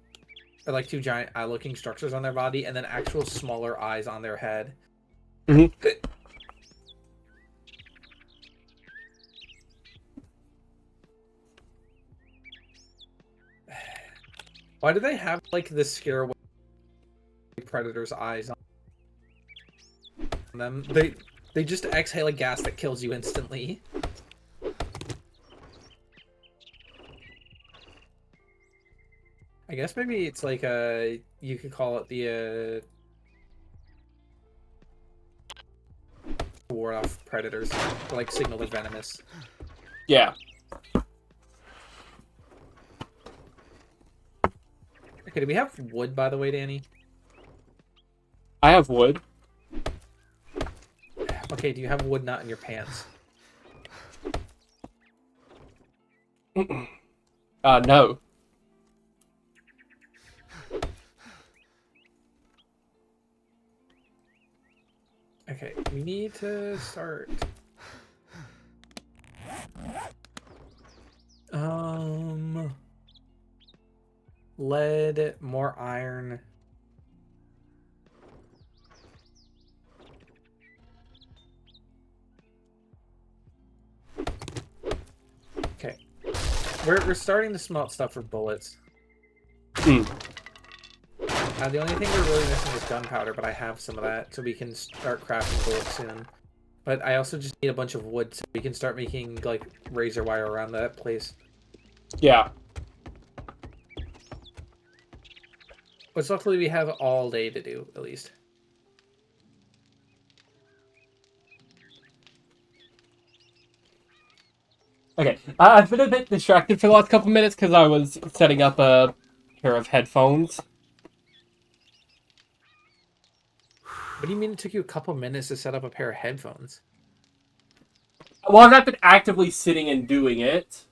B: or like two giant eye-looking structures on their body, and then actual smaller eyes on their head. Why do they have like the scare away predator's eyes on them? They just exhale a gas that kills you instantly. I guess maybe it's like you could call it the ward off predators, or like signal they're venomous.
A: Yeah.
B: Okay, do we have wood, by the way, Danny?
A: I have wood.
B: Okay, do you have wood not in your pants?
A: No.
B: Okay, we need to start. Lead, more iron. Okay. We're starting to smelt stuff for bullets.
A: Hmm.
B: The only thing we're really missing is gunpowder, but I have some of that, so we can start crafting bullets soon. But I also just need a bunch of wood, so we can start making, like, razor wire around that place.
A: Yeah.
B: But luckily we have all day to do, at least.
A: Okay. I've been a bit distracted for the last couple minutes because I was setting up a pair of headphones.
B: What do you mean it took you a couple minutes to set up a pair of headphones?
A: Well, I've not been actively sitting and doing it.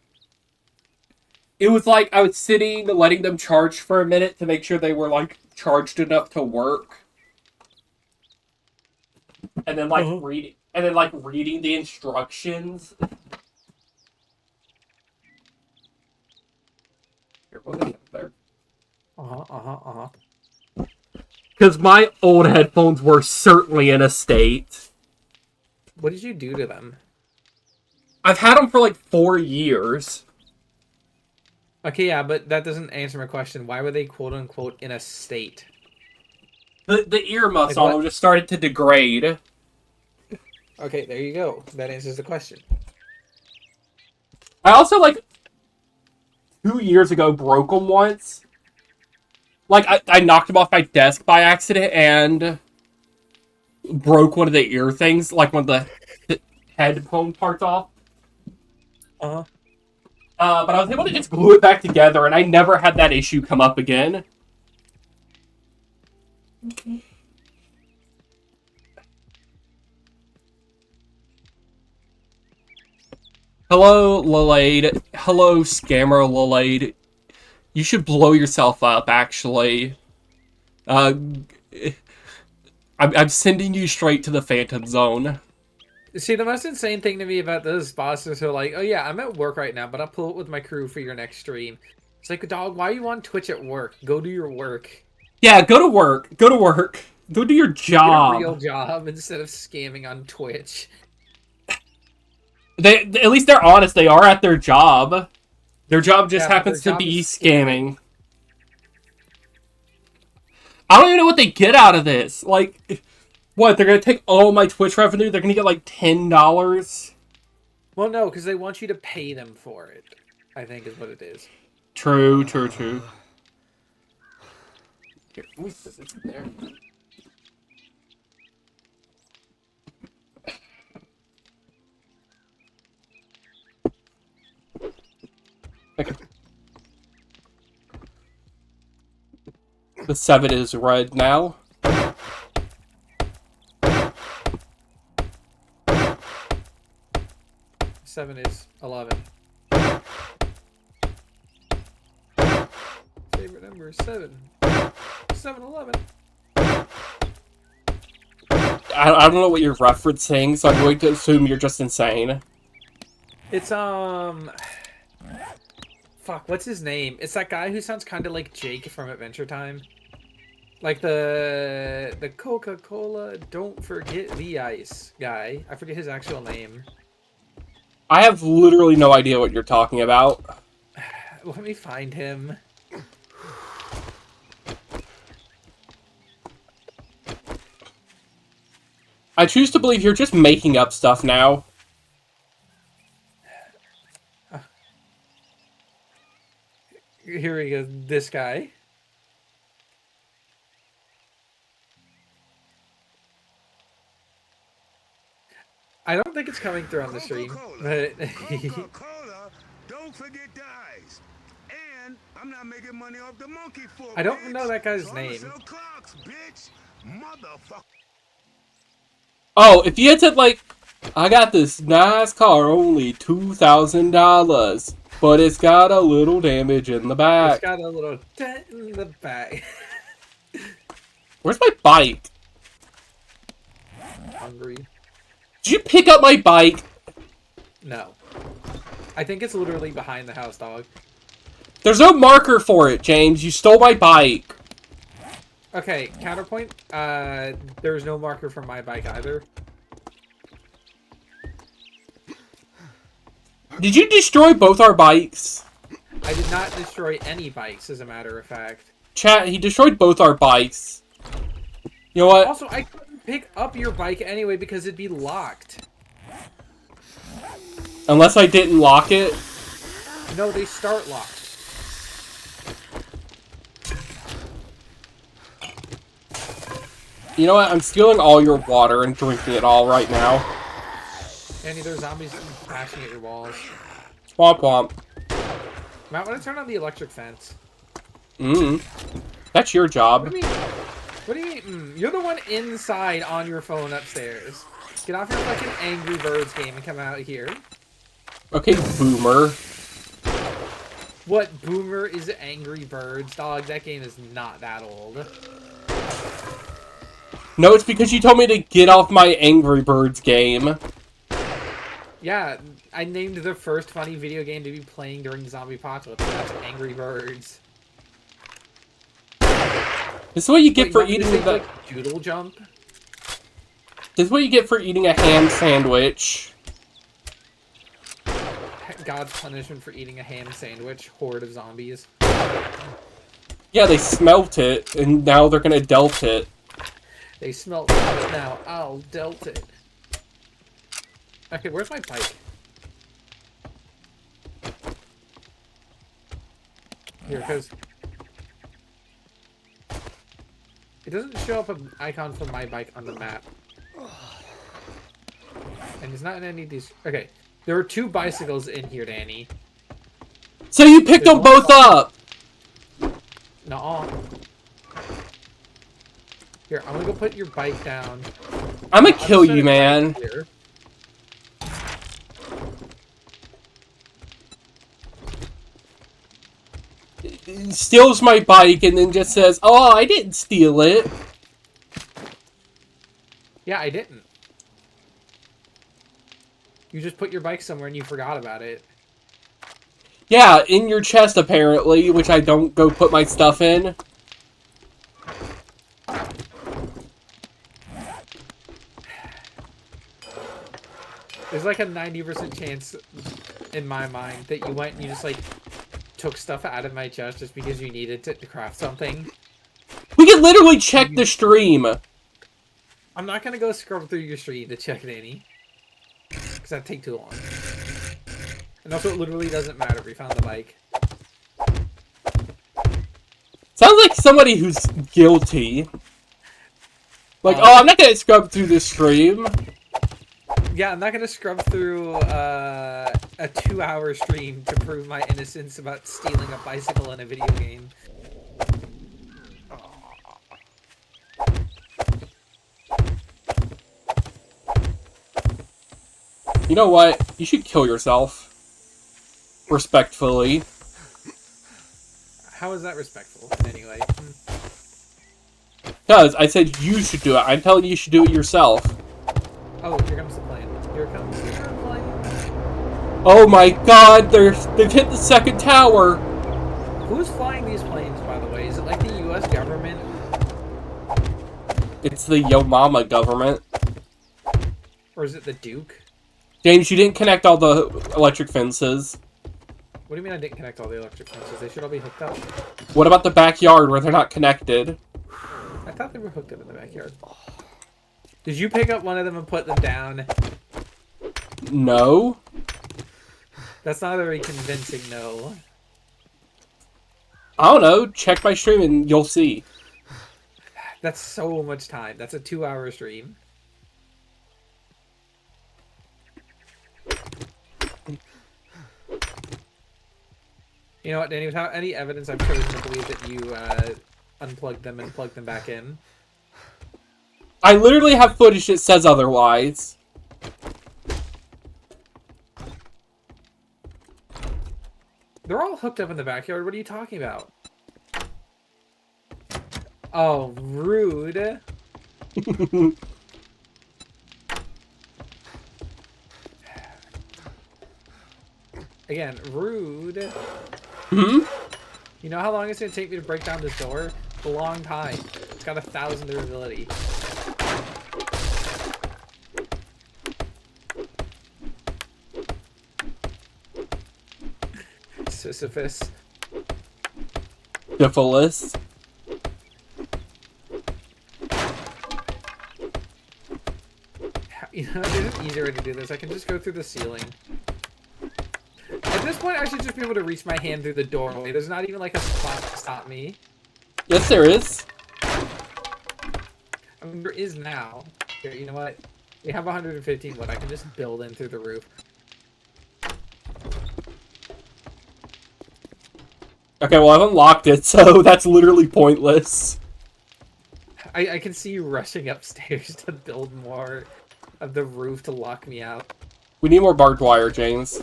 A: It was like I was sitting, letting them charge for a minute to make sure they were, like, charged enough to work. And then, like, reading the instructions. Here, what is there? Because my old headphones were certainly in a state.
B: What did you do to them?
A: I've had them for like 4 years.
B: Okay, yeah, but that doesn't answer my question. Why were they quote unquote in a state?
A: The earmuffs
B: Like
A: on them just started to degrade.
B: Okay, there you go. That answers the question.
A: I also, like, 2 years ago broke them once. Like, I knocked them off my desk by accident and broke one of the ear things, like one of the headphone parts off.
B: Uh-huh.
A: But I was able to just glue it back together, and I never had that issue come up again. Hello, Lillade. Hello, Scammer Lillade. You should blow yourself up, actually. I'm sending you straight to the Phantom Zone.
B: See, the most insane thing to me about those bosses who are like, oh yeah, I'm at work right now, but I'll pull it with my crew for your next stream. It's like, dog, why are you on Twitch at work? Go do your work.
A: Yeah, go to work. Go to work. Go do your job.
B: Get a real job instead of scamming on Twitch.
A: At least they're honest. They are at their job. Their job just happens to be scamming. I don't even know what they get out of this. Like, what? They're gonna take all my Twitch revenue? They're gonna get like $10?
B: Well, no, because they want you to pay them for it. I think is what it is.
A: True. Here, let me put this in there. Okay. The 7 is red now.
B: Seven is 11. Favorite number is 7. 7-11.
A: I don't know what you're referencing, so I'm going to assume you're just insane.
B: It's fuck, what's his name? It's that guy who sounds kind of like Jake from Adventure Time. Like the Coca-Cola Don't Forget the Ice guy. I forget his actual name.
A: I have literally no idea what you're talking about.
B: Let me find him.
A: I choose to believe you're just making up stuff now.
B: Here we go. This guy. I don't think it's coming through on the stream, but
E: Coca-Cola, don't forget the ice. And I'm not making money off the monkey foot.
B: I don't know that guy's name.
E: Sell clocks, bitch. Motherfucker.
A: Oh, if you had said, like, I got this nice car, only $2,000. but it's got a little damage in the
B: It's
A: back.
B: got a little dent in the back.
A: Where's my bike?
B: Hungry.
A: Did you pick up my bike?
B: No. I think it's literally behind the house, dog.
A: There's no marker for it, James. You stole my bike.
B: Okay, counterpoint. There's no marker for my bike either.
A: Did you destroy both our bikes?
B: I did not destroy any bikes, as a matter of fact.
A: Chat, he destroyed both our bikes. You know what?
B: Also, I couldn't pick up your bike anyway because it'd be locked.
A: Unless I didn't lock it.
B: No, they start locked.
A: You know what? I'm stealing all your water and drinking it all right now.
B: Andy, there's zombies bashing at your walls.
A: Womp womp.
B: Matt, want to turn on the electric fence?
A: That's your
B: What
A: job.
B: do you mean? What do you mean? You're the one inside on your phone upstairs. Get off your fucking Angry Birds game and come out here.
A: Okay, boomer.
B: What, Boomer is Angry Birds? Dog, that game is not that old.
A: No, it's because you told me to get off my Angry Birds game.
B: Yeah, I named the first funny video game to be playing during the zombie apocalypse, and that's Angry Birds.
A: This is what you get
B: Wait,
A: for
B: you want me to
A: eating
B: say,
A: the.
B: like, Doodle Jump?
A: This is what you get for eating a ham sandwich.
B: God's punishment for eating a ham sandwich. Horde of zombies.
A: Yeah, they smelt it, and now they're gonna delt it.
B: They smelt it now. I'll delt it. Okay, where's my bike? Here, because it doesn't show up an icon for my bike on the map. And it's not in any of these. Okay, there are 2 bicycles in here, Danny.
A: So you picked them both up!
B: Nuh-uh. Here, I'm gonna go put your bike down.
A: I'm gonna
B: I'll
A: kill
B: set
A: you,
B: it
A: man.
B: right here.
A: Steals my bike and then just says, "Oh, I didn't steal it."
B: Yeah, I didn't. You just put your bike somewhere and you forgot about it.
A: Yeah, in your chest apparently, which I don't go put my stuff in.
B: There's like a 90% chance in my mind that you went and you just like took stuff out of my chest just because you needed to craft something.
A: We can literally check the stream.
B: I'm not gonna go scrub through your stream to check it any. Because that'd take too long. And also it literally doesn't matter if we found the bike.
A: Sounds like somebody who's guilty. Like, oh, I'm not gonna scrub through the stream.
B: Yeah, I'm not gonna scrub through a 2-hour stream to prove my innocence about stealing a bicycle in a video game.
A: You know what? You should kill yourself. Respectfully.
B: How is that respectful in any way?
A: Because I said you should do it. I'm telling you should do it yourself.
B: Oh, here comes the plane. Here comes the plane.
A: Oh my god, they've hit the second tower.
B: Who's flying these planes, by the way? Is it like the U.S. government?
A: It's the Yo Mama government.
B: Or is it the Duke?
A: James, you didn't connect all the electric fences.
B: What do you mean I didn't connect all the electric fences? They should all be hooked up.
A: What about the backyard where they're not connected?
B: I thought they were hooked up in the backyard. Did you pick up one of them and put them down?
A: No.
B: That's not a very convincing no.
A: I don't know. Check my stream and you'll see.
B: That's so much time. That's a 2-hour stream. You know what, Danny? Without any evidence, I've chosen to believe that you unplugged them and plugged them back in.
A: I literally have footage that says otherwise.
B: They're all hooked up in the backyard. What are you talking about? Oh, rude. Again, rude.
A: Hmm?
B: You know how long it's gonna take me to break down this door? It's a long time. It's got 1,000 durability. Sisyphus.
A: Syphilis.
B: You know, there's an easier way to do this. I can just go through the ceiling. At this point, I should just be able to reach my hand through the doorway. There's not even like a spot to stop me.
A: Yes, there is.
B: I mean, there is now. Here, you know what? We have 115 wood. I can just build in through the roof.
A: Okay, well, I've unlocked it, so that's literally pointless.
B: I can see you rushing upstairs to build more of the roof to lock me out.
A: We need more barbed wire, James.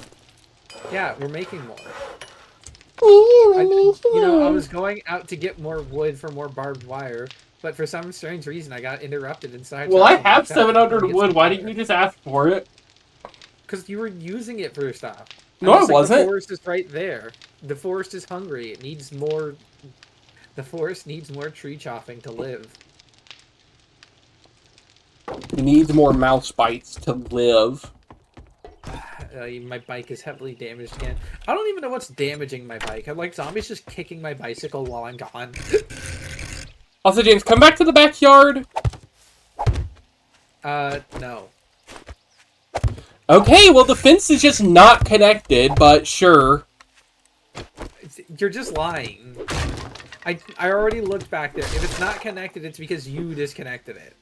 B: Yeah, we're making more. I was going out to get more wood for more barbed wire, but for some strange reason I got interrupted inside.
A: Well, I have 700 wood. Why didn't you just ask for it?
B: Because you were using it for stuff.
A: No, I wasn't.
B: The forest is right there. The forest is hungry. It needs more. The forest needs more tree chopping to live.
A: It needs more mouse bites to live.
B: My bike is heavily damaged again. I don't even know what's damaging my bike. I'm like zombies just kicking my bicycle while I'm gone.
A: Also, James, come back to the backyard.
B: No.
A: Okay, well, the fence is just not connected, but sure.
B: You're just lying. I already looked back there. If it's not connected, it's because you disconnected it.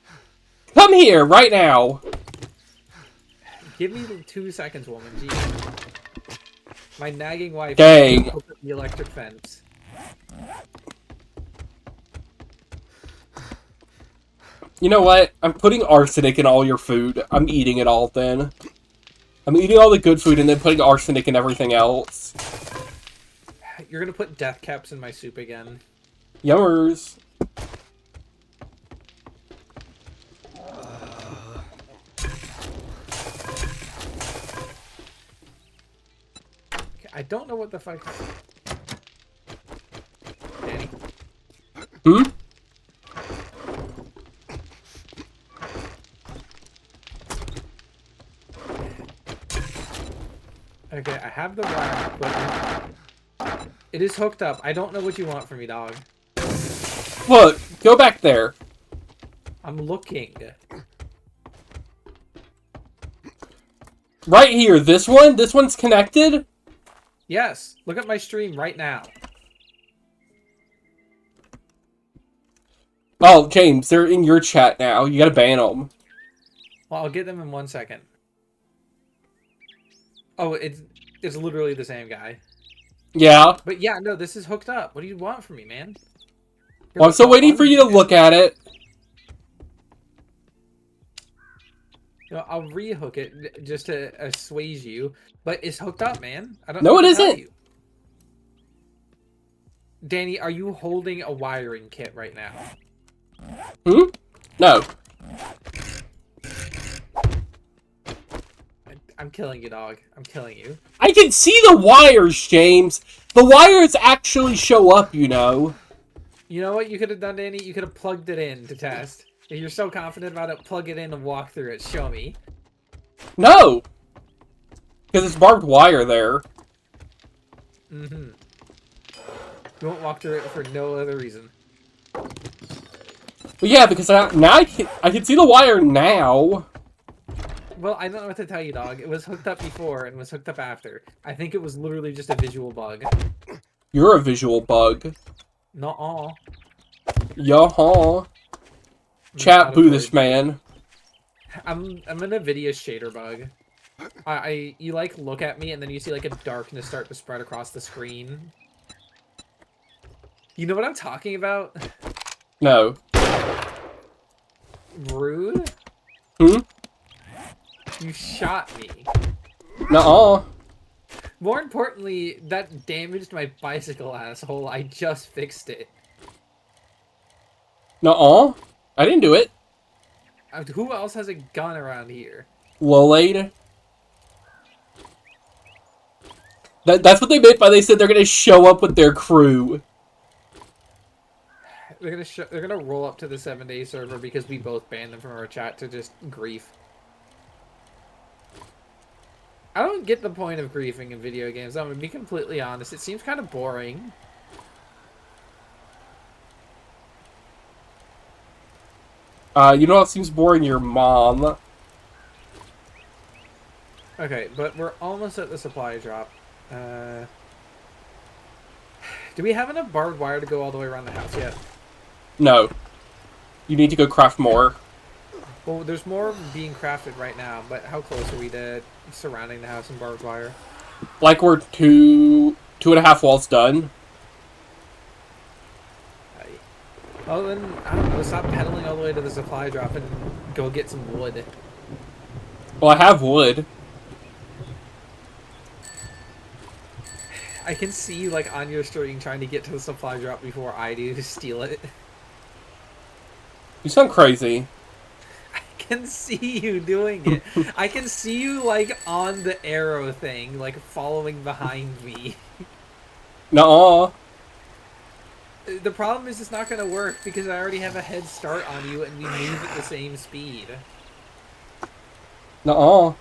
A: Come here, right now.
B: Give me 2 seconds, woman. Jeez. My nagging wife.
A: Dang.
B: Opened the electric fence.
A: You know what? I'm putting arsenic in all your food. I'm eating it all then. I'm eating all the good food and then putting arsenic in everything else.
B: You're gonna put death caps in my soup again.
A: Yummers.
B: I don't know what the fuck. Danny.
A: Hmm?
B: Okay, I have the wire equipment. It is hooked up. I don't know what you want from me, dog.
A: Look, go back there.
B: I'm looking.
A: Right here, this one? This one's connected?
B: Yes, look at my stream right now.
A: Oh, James, they're in your chat now. You gotta ban them.
B: Well, I'll get them in 1 second. Oh, it's literally the same guy.
A: Yeah.
B: But yeah, no, this is hooked up. What do you want from me, man?
A: Well, I'm still waiting for you to look at it.
B: You know, I'll rehook it just to assuage you, but it's hooked up, man. I don't
A: No,
B: know what
A: it
B: to tell
A: isn't.
B: you. Danny, are you holding a wiring kit right now?
A: Hmm? No.
B: I'm killing you, dog. I'm killing you.
A: I can see the wires, James. The wires actually show up, you know.
B: You know what you could have done, Danny? You could have plugged it in to test. If you're so confident about it, plug it in and walk through it. Show me.
A: No. Because it's barbed wire there.
B: Mm-hmm. You won't walk through it for no other reason.
A: But yeah, because now I can see the wire now.
B: Well, I don't know what to tell you, dog. It was hooked up before and was hooked up after. I think it was literally just a visual bug.
A: You're a visual bug.
B: Nuh-uh.
A: Yaha. Chat boo this man.
B: I'm in a video shader bug. You like look at me and then you see like a darkness start to spread across the screen. You know what I'm talking about?
A: No.
B: Rude?
A: Hmm?
B: You shot me.
A: Nuh-uh.
B: More importantly, that damaged my bicycle, asshole. I just fixed it.
A: Nuh-uh. I didn't do it.
B: Who else has a gun around here?
A: Lolade. That's what they meant by they said they're gonna show up with their crew.
B: They're gonna roll up to the 7-day server because we both banned them from our chat to just grief. I don't get the point of griefing in video games. I'm gonna be completely honest. It seems kind of boring.
A: You know what seems boring? Your mom.
B: Okay, but we're almost at the supply drop. Do we have enough barbed wire to go all the way around the house yet?
A: No. You need to go craft more.
B: Well, there's more being crafted right now, but how close are we to surrounding the house in barbed wire?
A: Like we're two and a half walls done.
B: Oh, then, I don't know, stop pedaling all the way to the supply drop and go get some wood.
A: Well, I have wood.
B: I can see you, like, on your stream trying to get to the supply drop before I do to steal it.
A: You sound crazy.
B: I can see you doing it. I can see you, like, on the arrow thing, like, following behind me.
A: Nuh-uh.
B: The problem is it's not going to work because I already have a head start on you and we move at the same speed.
A: Nuh-uh.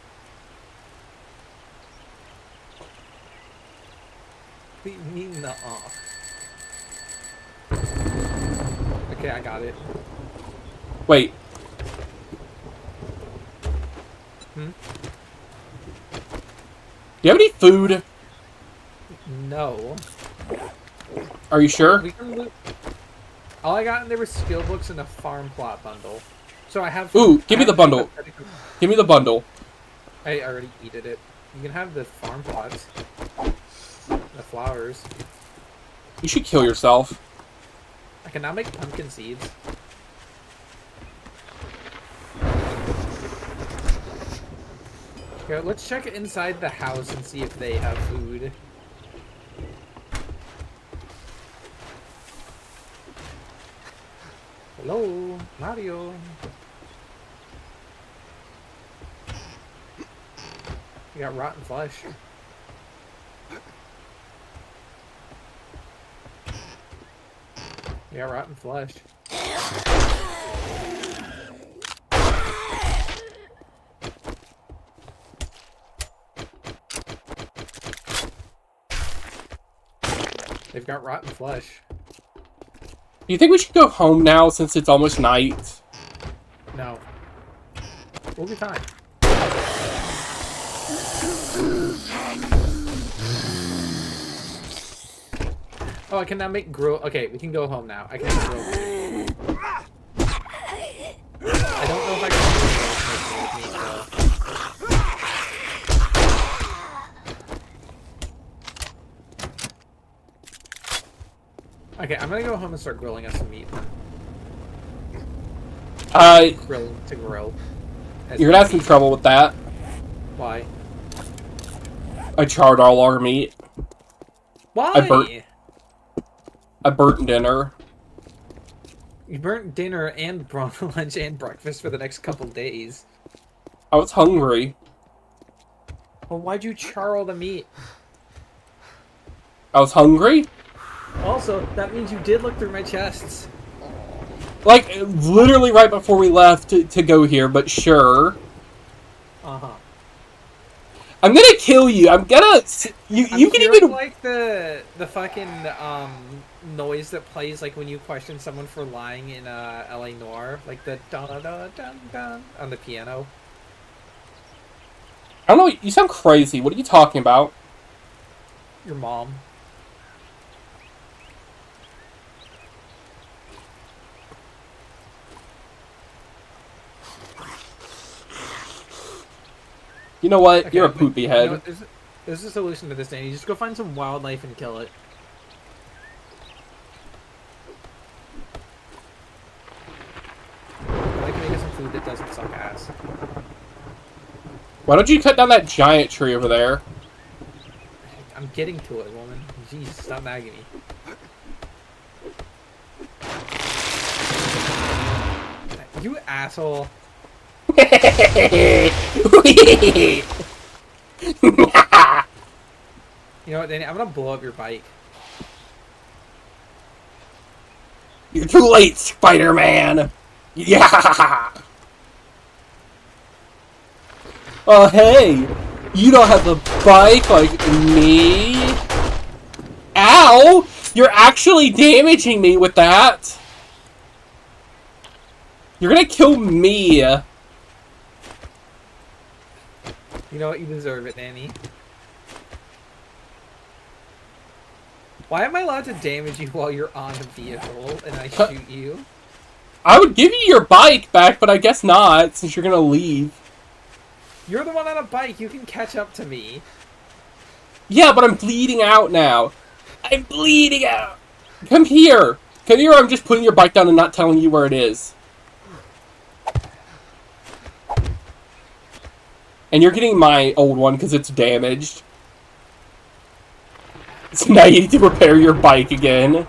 B: What do you mean, nuh-uh? Okay, I got it.
A: Wait.
B: Hmm?
A: Do you have any food?
B: No.
A: Are you sure?
B: We can loot. All I got in there was skill books and a farm plot bundle. So I have.
A: Ooh, give me the bundle. Give me the bundle.
B: I already eated it. You can have the farm plots. The flowers.
A: You should kill yourself.
B: I can now make pumpkin seeds. Okay, let's check inside the house and see if they have food. Hello, Mario. You got rotten flesh. You got rotten flesh. They've got rotten flesh.
A: Do you think we should go home now since it's almost night?
B: No. We'll be fine. Oh, I can now make grill. Okay, we can go home now. I can make grill. I don't know if I can make meat though. Okay, I'm gonna go home and start grilling us some meat. Grill to grill.
A: You're gonna have some trouble with that.
B: Why?
A: I charred all our meat.
B: Why?
A: I burnt dinner.
B: You burnt dinner and lunch and breakfast for the next couple days.
A: I was hungry.
B: Well, why'd you char all the meat?
A: I was hungry?
B: Also, that means you did look through my chests.
A: Like, literally right before we left to go here, but sure.
B: Uh-huh.
A: I'm gonna kill you. I'm gonna... You can even...
B: like the fucking, noise that plays, like, when you question someone for lying in, LA Noire. Like the dun-dun-dun-dun on the piano.
A: I don't know, you sound crazy. What are you talking about?
B: Your mom.
A: You know what?
B: Okay,
A: You're a poopy head.
B: You know, there's a solution to this, Danny. Just go find some wildlife and kill it. I can make us some food that doesn't suck ass.
A: Why don't you cut down that giant tree over there?
B: I'm getting to it, woman. Jeez, stop nagging me. You asshole. You know what, Danny? I'm gonna blow up your bike.
A: You're too late, Spider-Man! Yeah! Oh, hey! You don't have a bike like me? Ow! You're actually damaging me with that! You're gonna kill me!
B: You know what? You deserve it, Danny. Why am I allowed to damage you while you're on a vehicle and I shoot you?
A: I would give you your bike back, but I guess not, since you're gonna leave.
B: You're the one on a bike. You can catch up to me.
A: Yeah, but I'm bleeding out now. I'm bleeding out! Come here! Come here, or I'm just putting your bike down and not telling you where it is. And you're getting my old one because it's damaged. So now you need to repair your bike again.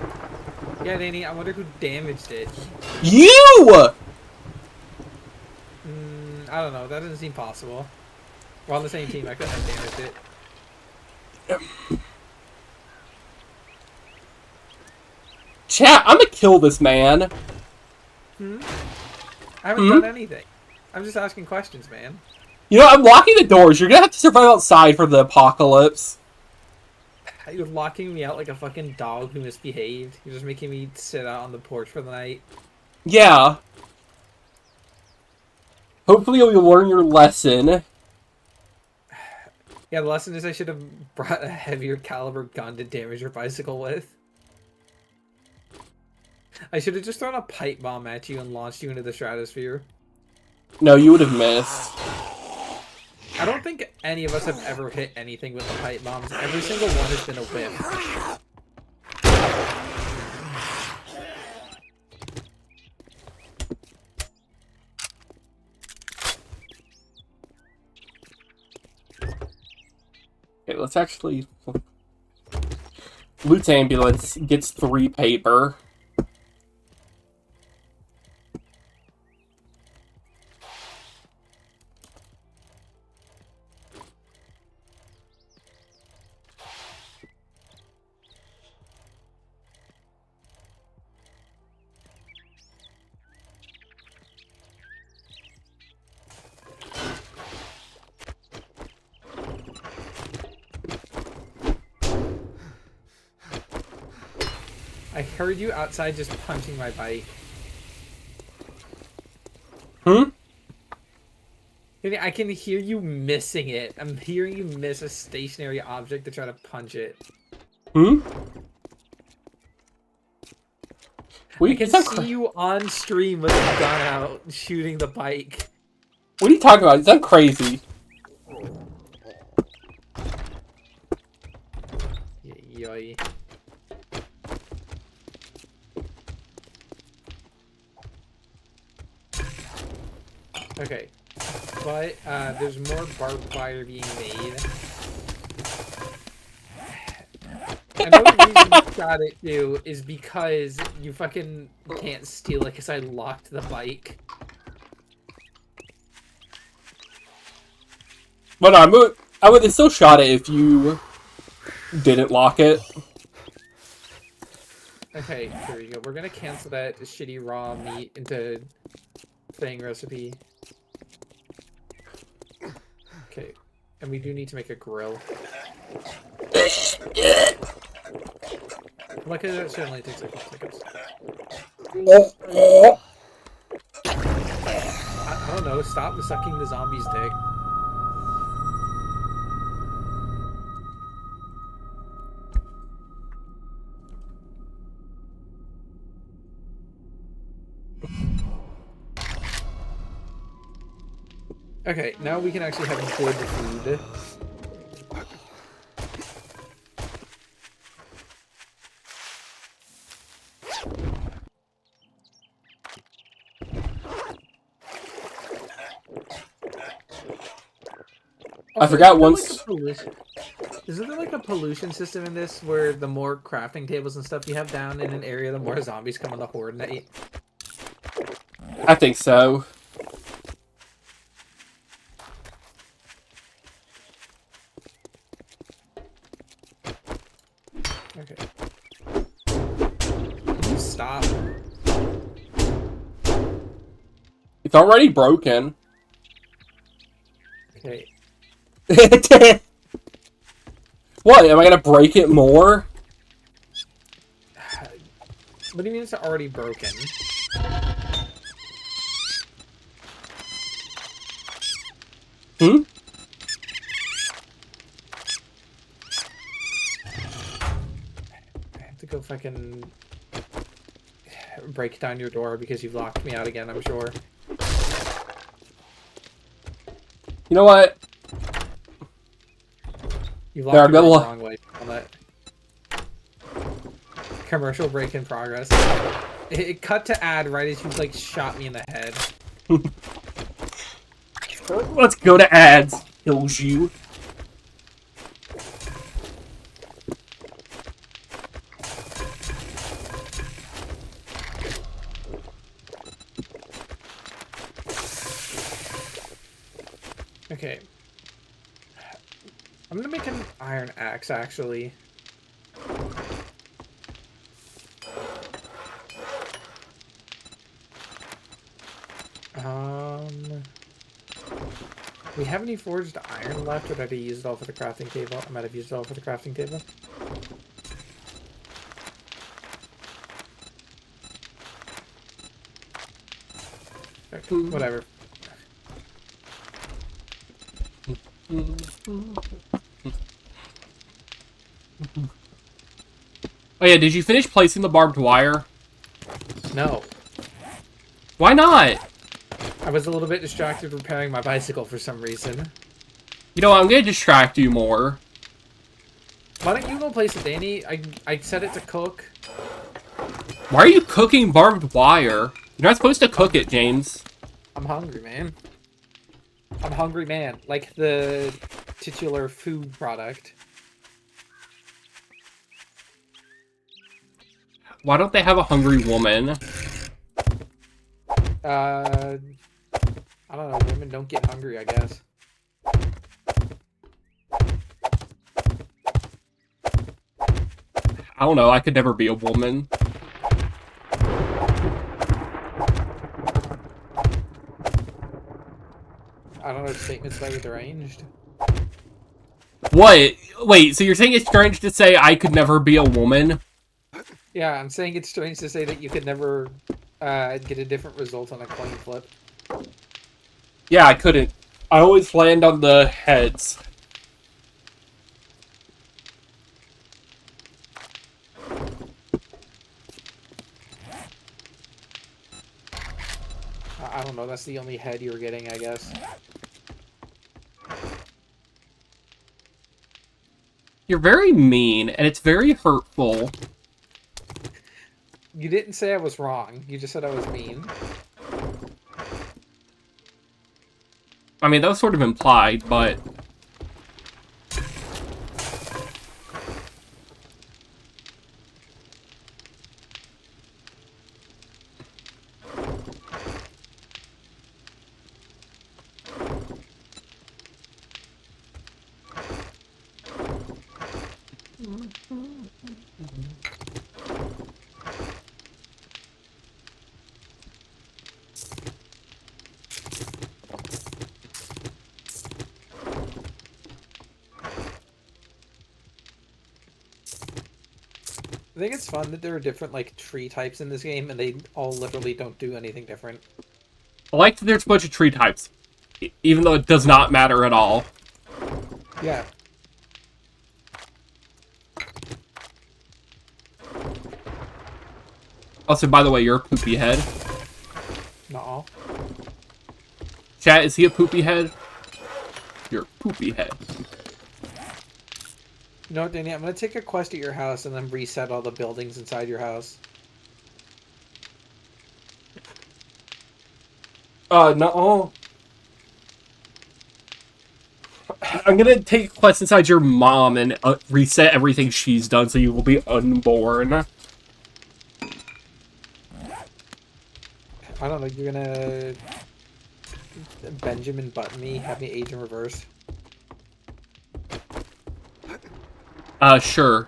B: Yeah, Danny, I wonder who damaged it.
A: You!
B: I don't know. That doesn't seem possible. We're on the same team. I couldn't have damaged it.
A: Chat, I'm gonna kill this man.
B: I haven't done anything. I'm just asking questions, man.
A: You know, I'm locking the doors. You're gonna have to survive outside for the apocalypse.
B: You're locking me out like a fucking dog who misbehaved. You're just making me sit out on the porch for the night.
A: Yeah. Hopefully you'll learn your lesson.
B: Yeah, the lesson is I should have brought a heavier caliber gun to damage your bicycle with. I should have just thrown a pipe bomb at you and launched you into the stratosphere.
A: No, you would have missed.
B: I don't think any of us have ever hit anything with the pipe bombs. Every single one has been a whiff.
A: Okay, let's actually... Loot's ambulance gets 3 paper.
B: I heard you outside just punching my bike. I can hear you missing it. I'm hearing you miss a stationary object to try to punch it. I can see you on stream with a gun out shooting the bike.
A: What are you talking about? Is that crazy?
B: Yoy. Okay, but there's more barbed wire being made. I know the reason you got it too is because you fucking can't steal it because I locked the bike.
A: But no, I would have still shot it if you didn't lock it.
B: Okay, here we go. We're gonna cancel that shitty raw meat into thing recipe. Okay, and we do need to make a grill. Like it certainly takes a couple seconds. I don't know, stop sucking the zombie's dick. Okay, now we can actually have good food.
A: I forgot once.
B: Isn't there like a pollution system in this where the more crafting tables and stuff you have down in an area, the more zombies come on the horde night?
A: I think so.
B: Okay. Can you stop?
A: It's already broken.
B: Okay.
A: What? Am I gonna break it more?
B: What do you mean it's already broken?
A: Hmm?
B: I have to go fucking break down your door because you've locked me out again, I'm sure.
A: You know what?
B: You
A: There,
B: locked
A: good
B: it the
A: luck.
B: wrong way on that. Commercial break in progress. It cut to ad right as you like shot me in the head.
A: Let's go to ads. Kills you.
B: Okay. I'm gonna make an iron axe actually. We have any forged iron left, or did I use it all for the crafting table? I might have used it all for the crafting table. Okay, whatever.
A: Oh yeah, did you finish placing the barbed wire?
B: No.
A: Why not?
B: I was a little bit distracted repairing my bicycle for some reason.
A: You know, I'm gonna distract you more.
B: Why don't you go place it, Danny? I set it to cook.
A: Why are you cooking barbed wire? You're not supposed to cook it, James.
B: I'm hungry, man. I'm a hungry man. Like the titular food product.
A: Why don't they have a hungry woman?
B: I don't know. Women don't get hungry, I guess.
A: I don't know, I could never be a woman.
B: I don't know if statements by with arranged.
A: What? Wait, so you're saying it's strange to say I could never be a woman?
B: Yeah, I'm saying it's strange to say that you could never get a different result on a coin flip.
A: Yeah, I couldn't. I always land on the heads.
B: I don't know, that's the only head you were getting, I guess.
A: You're very mean, and it's very hurtful.
B: You didn't say I was wrong, you just said I was mean.
A: I mean, that was sort of implied, but...
B: I think it's fun that there are different, like, tree types in this game, and they all literally don't do anything different.
A: I like that there's a bunch of tree types, even though it does not matter at all.
B: Yeah.
A: Also, by the way, you're a poopy head.
B: Nuh-uh.
A: Chat, is he a poopy head? You're a poopy head.
B: You know what, Danny? I'm gonna take a quest at your house and then reset all the buildings inside your house.
A: No. I'm gonna take a quest inside your mom and reset everything she's done, so you will be unborn.
B: I don't know. You're gonna Benjamin Button me, have me age in reverse.
A: Sure.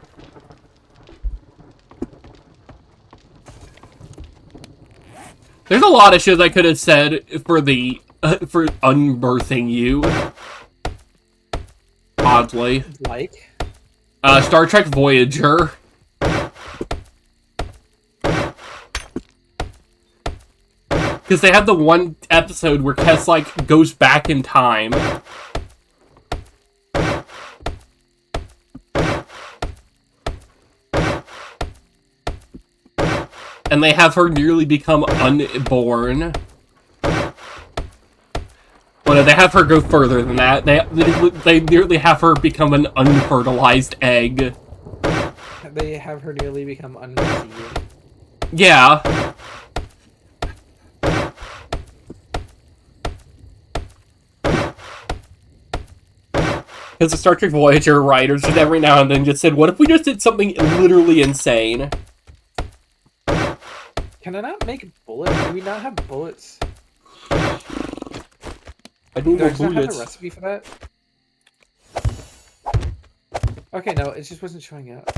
A: There's a lot of shit I could have said for the for unbirthing you. Oddly.
B: Like?
A: Star Trek Voyager. Because they have the one episode where Kes, like, goes back in time. And they have her nearly become unborn. Well, no, they have her go further than that. They nearly have her become an unfertilized egg.
B: They have her nearly become unconceived.
A: Yeah. Because the Star Trek Voyager writers just every now and then just said, what if we just did something literally insane?
B: Can I not make bullets? Do we not have bullets?
A: I need
B: Do
A: more
B: I just not have
A: bullets.
B: a recipe for that? Okay, no, it just wasn't showing up.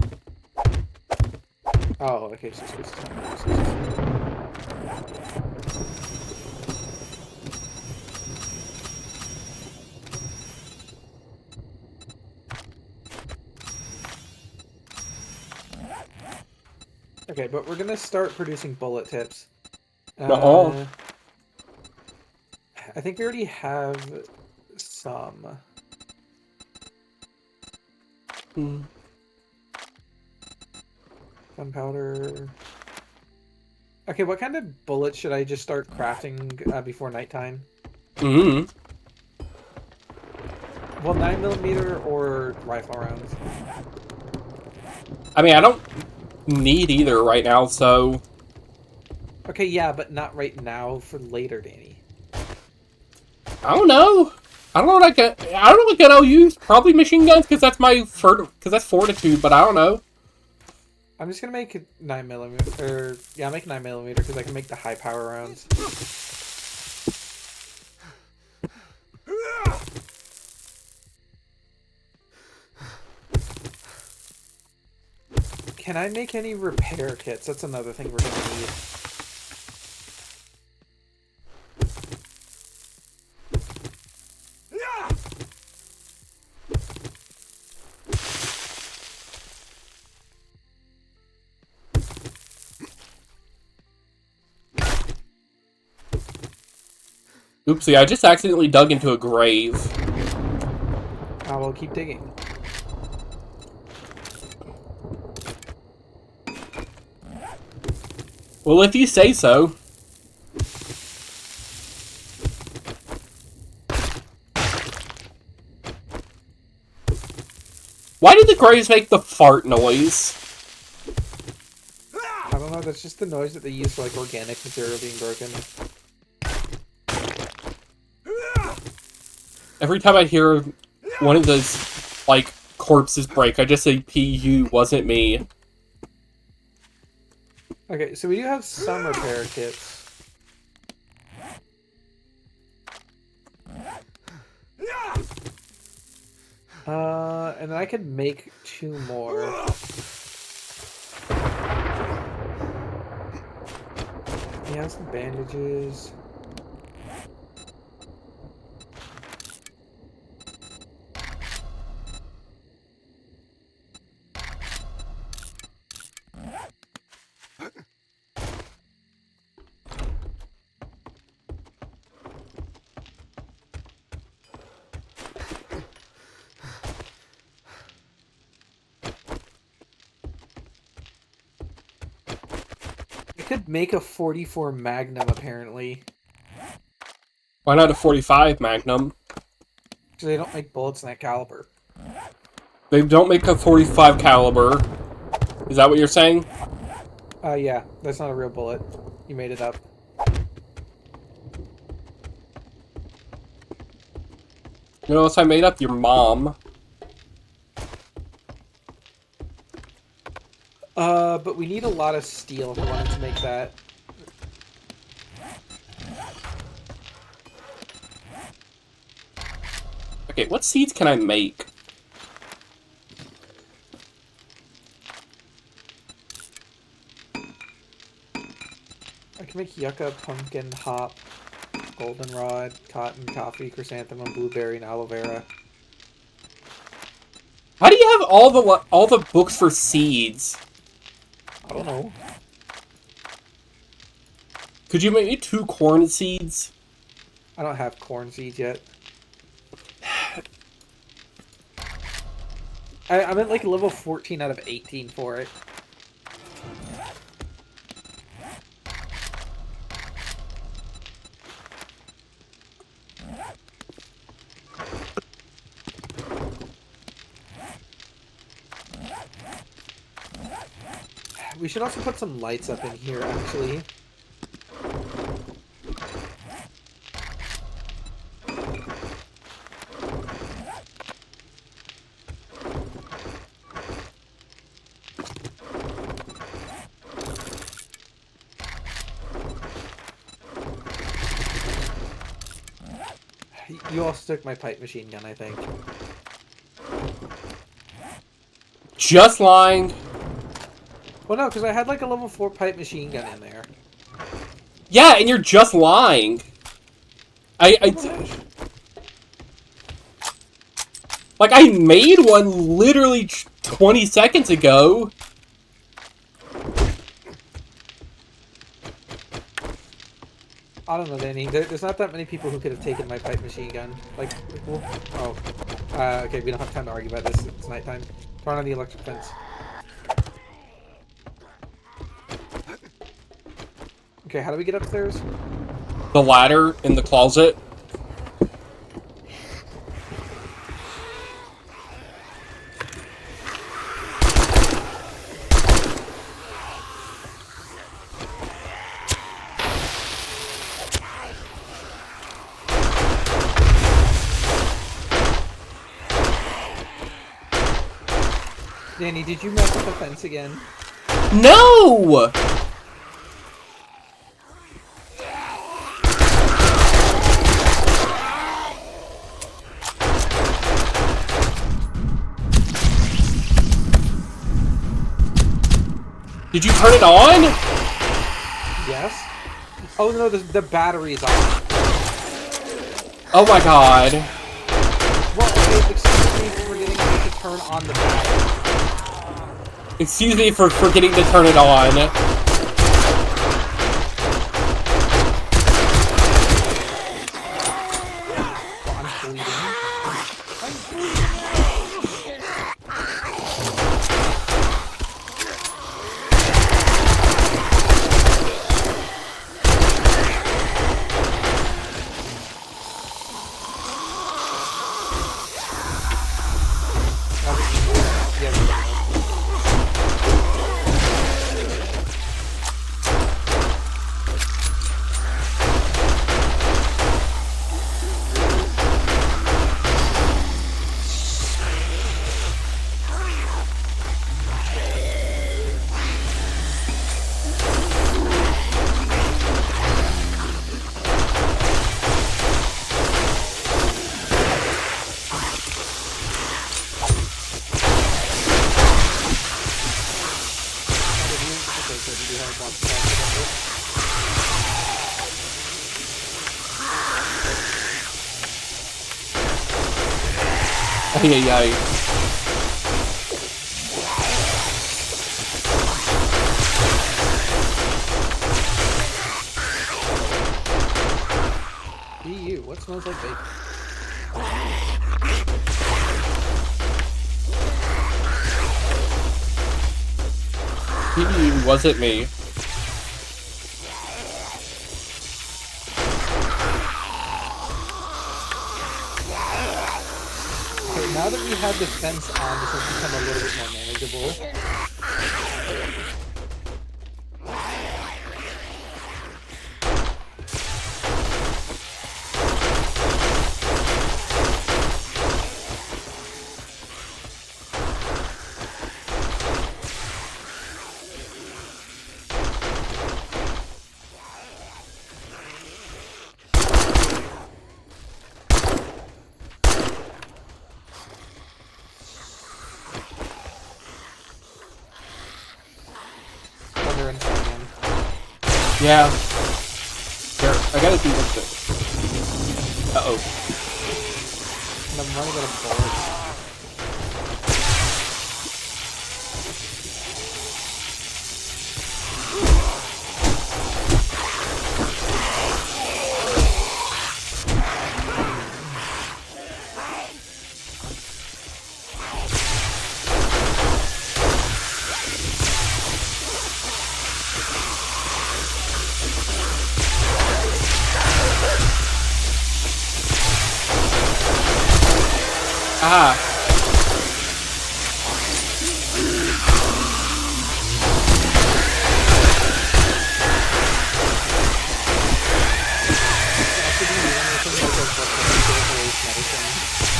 B: Oh, okay, so it's okay, but we're gonna start producing bullet tips.
A: Uh-oh.
B: I think we already have some. Gunpowder. Okay, what kind of bullets should I just start crafting before nighttime?
A: Mm-hmm.
B: Well, 9mm or rifle rounds?
A: I mean, I don't need either right now, so...
B: Okay, yeah, but not right now, for later, Danny.
A: I don't know. I don't know what I don't know what I'll use. Probably machine guns, because that's my that's fortitude, but I don't know.
B: I'm just gonna make 9mm, or yeah, make 9mm because I can make the high power rounds. Can I make any repair kits? That's another thing we're gonna need.
A: Oopsie, I just accidentally dug into a grave.
B: I will keep digging.
A: Well, if you say so. Why did the graves make the fart noise?
B: I don't know, that's just the noise that they use for like organic material being broken.
A: Every time I hear one of those, like, corpses break, I just say, P.U. wasn't me.
B: Okay, so we do have some repair kits. And then I could make 2 more. Yeah, some bandages. I could make a 44 Magnum, apparently.
A: Why not a 45 Magnum?
B: Because they don't make bullets in that caliber.
A: They don't make a 45 caliber. Is that what you're saying?
B: Yeah, that's not a real bullet. You made it up.
A: You know what else I made up? Your mom.
B: But we need a lot of steel if we wanted to make that.
A: Okay, what seeds can I make?
B: I can make yucca, pumpkin, hop, goldenrod, cotton, coffee, chrysanthemum, blueberry, and aloe vera.
A: How do you have all the books for seeds?
B: I don't know.
A: Could you make me 2 corn seeds?
B: I don't have corn seeds yet. I'm at like level 14 out of 18 for it. We should also put some lights up in here, actually. You also took my pipe machine gun, I think.
A: Just lying.
B: Well, no, because I had like a level 4 pipe machine gun in there.
A: Yeah, and you're just lying. Like, I made one literally 20 seconds ago.
B: I don't know, Danny. There's not that many people who could have taken my pipe machine gun. Like, oh. Okay, we don't have time to argue about this. It's nighttime. Turn on the electric fence. Okay, how do we get upstairs?
A: The ladder in the closet.
B: Danny, did you mess with the fence again?
A: No! Did you turn it on?
B: Yes. Oh no, the battery's on.
A: Oh my god.
B: Well, okay, excuse me for forgetting to turn on the battery.
A: Excuse me for forgetting to turn it on.
B: Well, I'm bleeding.
A: Ay, ay, ay.
B: EU, what smells like bacon?
A: He wasn't me.
B: Okay, now that we have the fence on, this has become a little bit more manageable. and try again.
A: Yeah. Here, I gotta do this thing. Uh-oh.
B: And I'm running out of bullets.
A: Ah.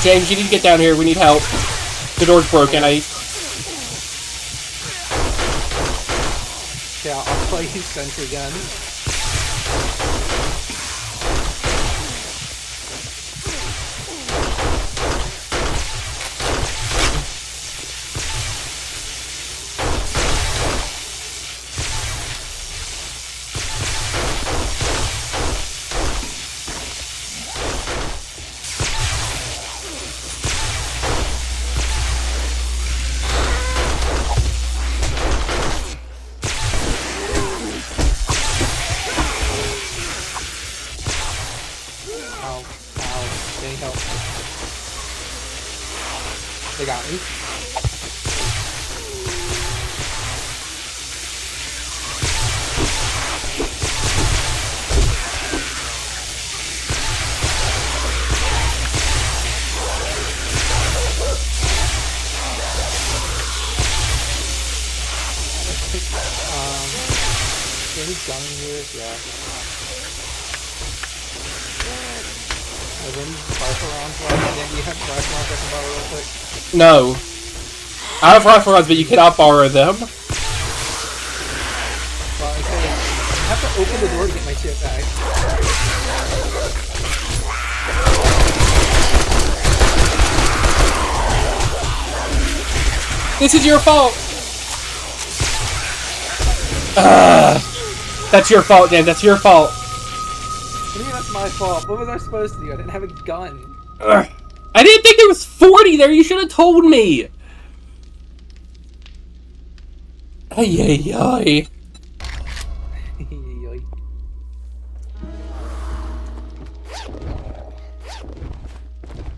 A: James, you need to get down here. We need help. The door's broken.
B: Yeah, I'll play sentry gun. They help. They got me. Any gun here? Yeah. Are there any rifle rounds left? Then you have rifle rounds I can borrow real quick?
A: No. I have rifle rounds, but you cannot borrow them.
B: Well, okay. I have to open the door to get my shit back.
A: This is your fault. That's your fault, Dan. That's your fault.
B: What do you mean that's my fault? What was I supposed to do? I didn't have a gun.
A: I didn't think there was 40 there. You should have told me. Ay, ay, ay.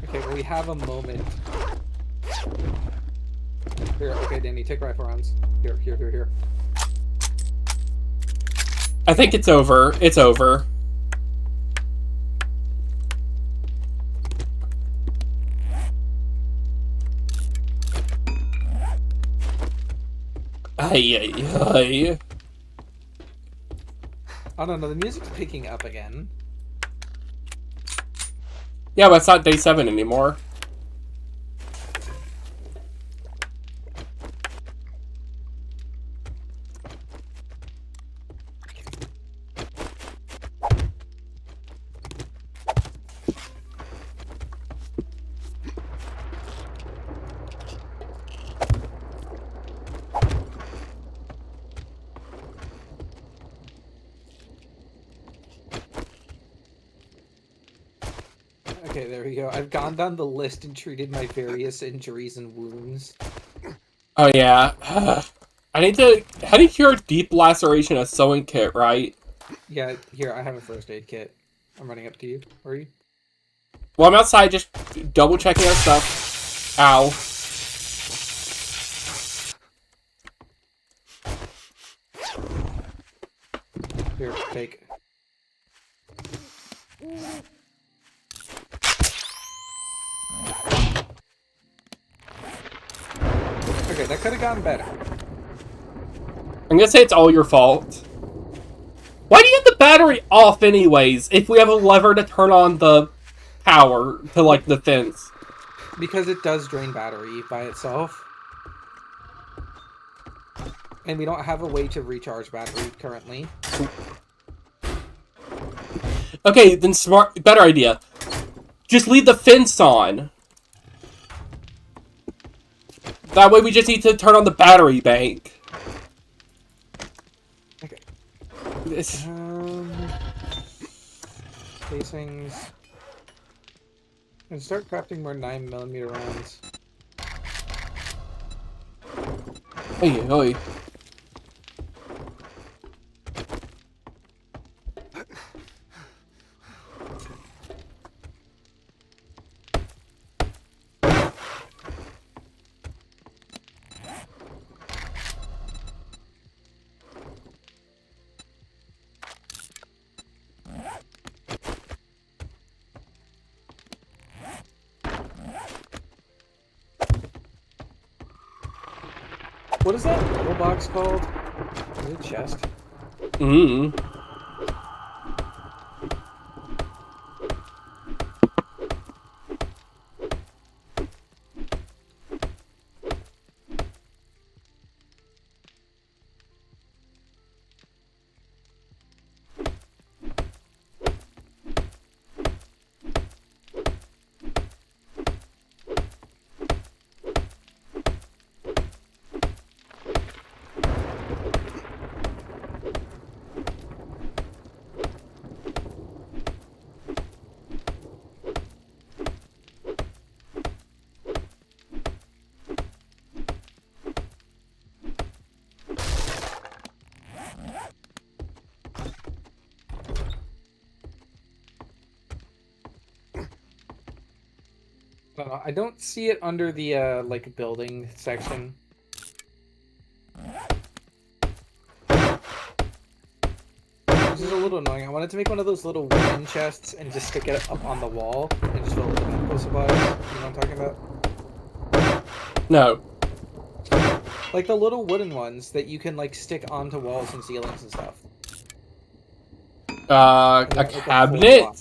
B: Okay, well, we have a moment. Here, okay, Danny, take rifle rounds. Here, here, here, here.
A: I think it's over. It's over. Ay, ay, ay.
B: I don't know, the music's picking up again.
A: Yeah, but it's not day 7 anymore.
B: Okay, there we go. I've gone down the list and treated my various injuries and wounds.
A: Oh, yeah. I need to... How do you cure deep laceration? A sewing kit, right?
B: Yeah, here, I have a first aid kit. I'm running up to you. Where are you?
A: Well, I'm outside just double checking our stuff. Ow.
B: Here, take. Okay, that could have gotten better.
A: I'm gonna say it's all your fault. Why do you have the battery off anyways, if we have a lever to turn on the power to, like, the fence?
B: Because it does drain battery by itself. And we don't have a way to recharge battery currently.
A: Okay, then better idea. Just leave the fence on. That way we just need to turn on the battery bank. This...
B: Casings. And start crafting more 9mm rounds.
A: Hey, hey.
B: What is that little box called? Is it a chest?
A: Mm.
B: I don't see it under the like building section. This is a little annoying. I wanted to make one of those little wooden chests and just stick it up on the wall and just fill it with medical supplies. You know what I'm talking about?
A: No.
B: Like the little wooden ones that you can like stick onto walls and ceilings and stuff.
A: A
B: Like a full
A: cabinet?
B: block.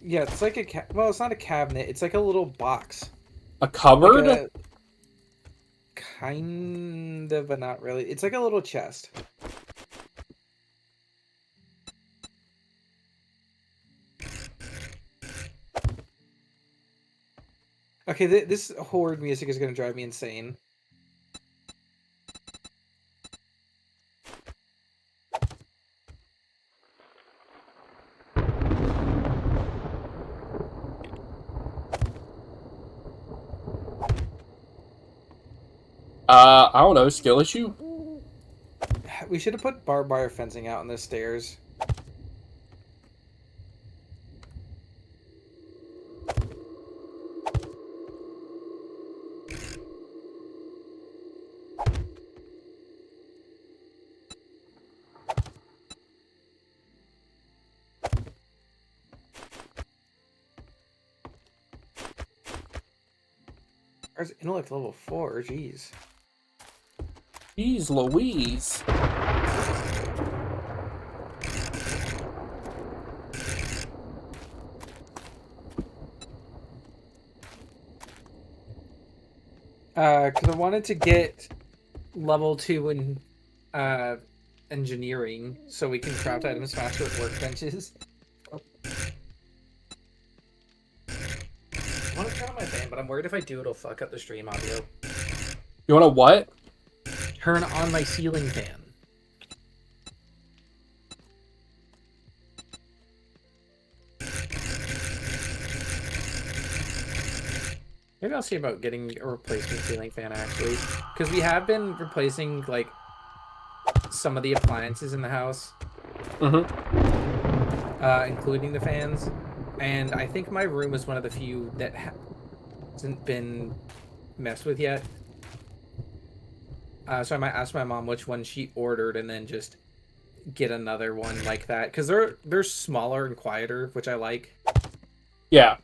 B: Yeah, it's like a well, it's not a cabinet. It's like a little box.
A: A cupboard?
B: Like kind of, but not really. It's like a little chest. Okay, this horde music is gonna drive me insane.
A: I don't know, skill issue?
B: We should have put barbed wire fencing out on the stairs. There's intellect level 4, jeez.
A: Jeez Louise.
B: Because I wanted to get level 2 in engineering so we can craft items faster at workbenches. Oh. I want to turn on my fan, but I'm worried if I do, it'll fuck up the stream audio.
A: You wanna what?
B: Turn on my ceiling fan. Maybe I'll see about getting a replacement ceiling fan, actually. Because we have been replacing, like, some of the appliances in the house.
A: Mm-hmm.
B: Including the fans. And I think my room is one of the few that hasn't been messed with yet. So I might ask my mom which one she ordered and then just get another one like that. Because they're smaller and quieter, which I like.
A: Yeah.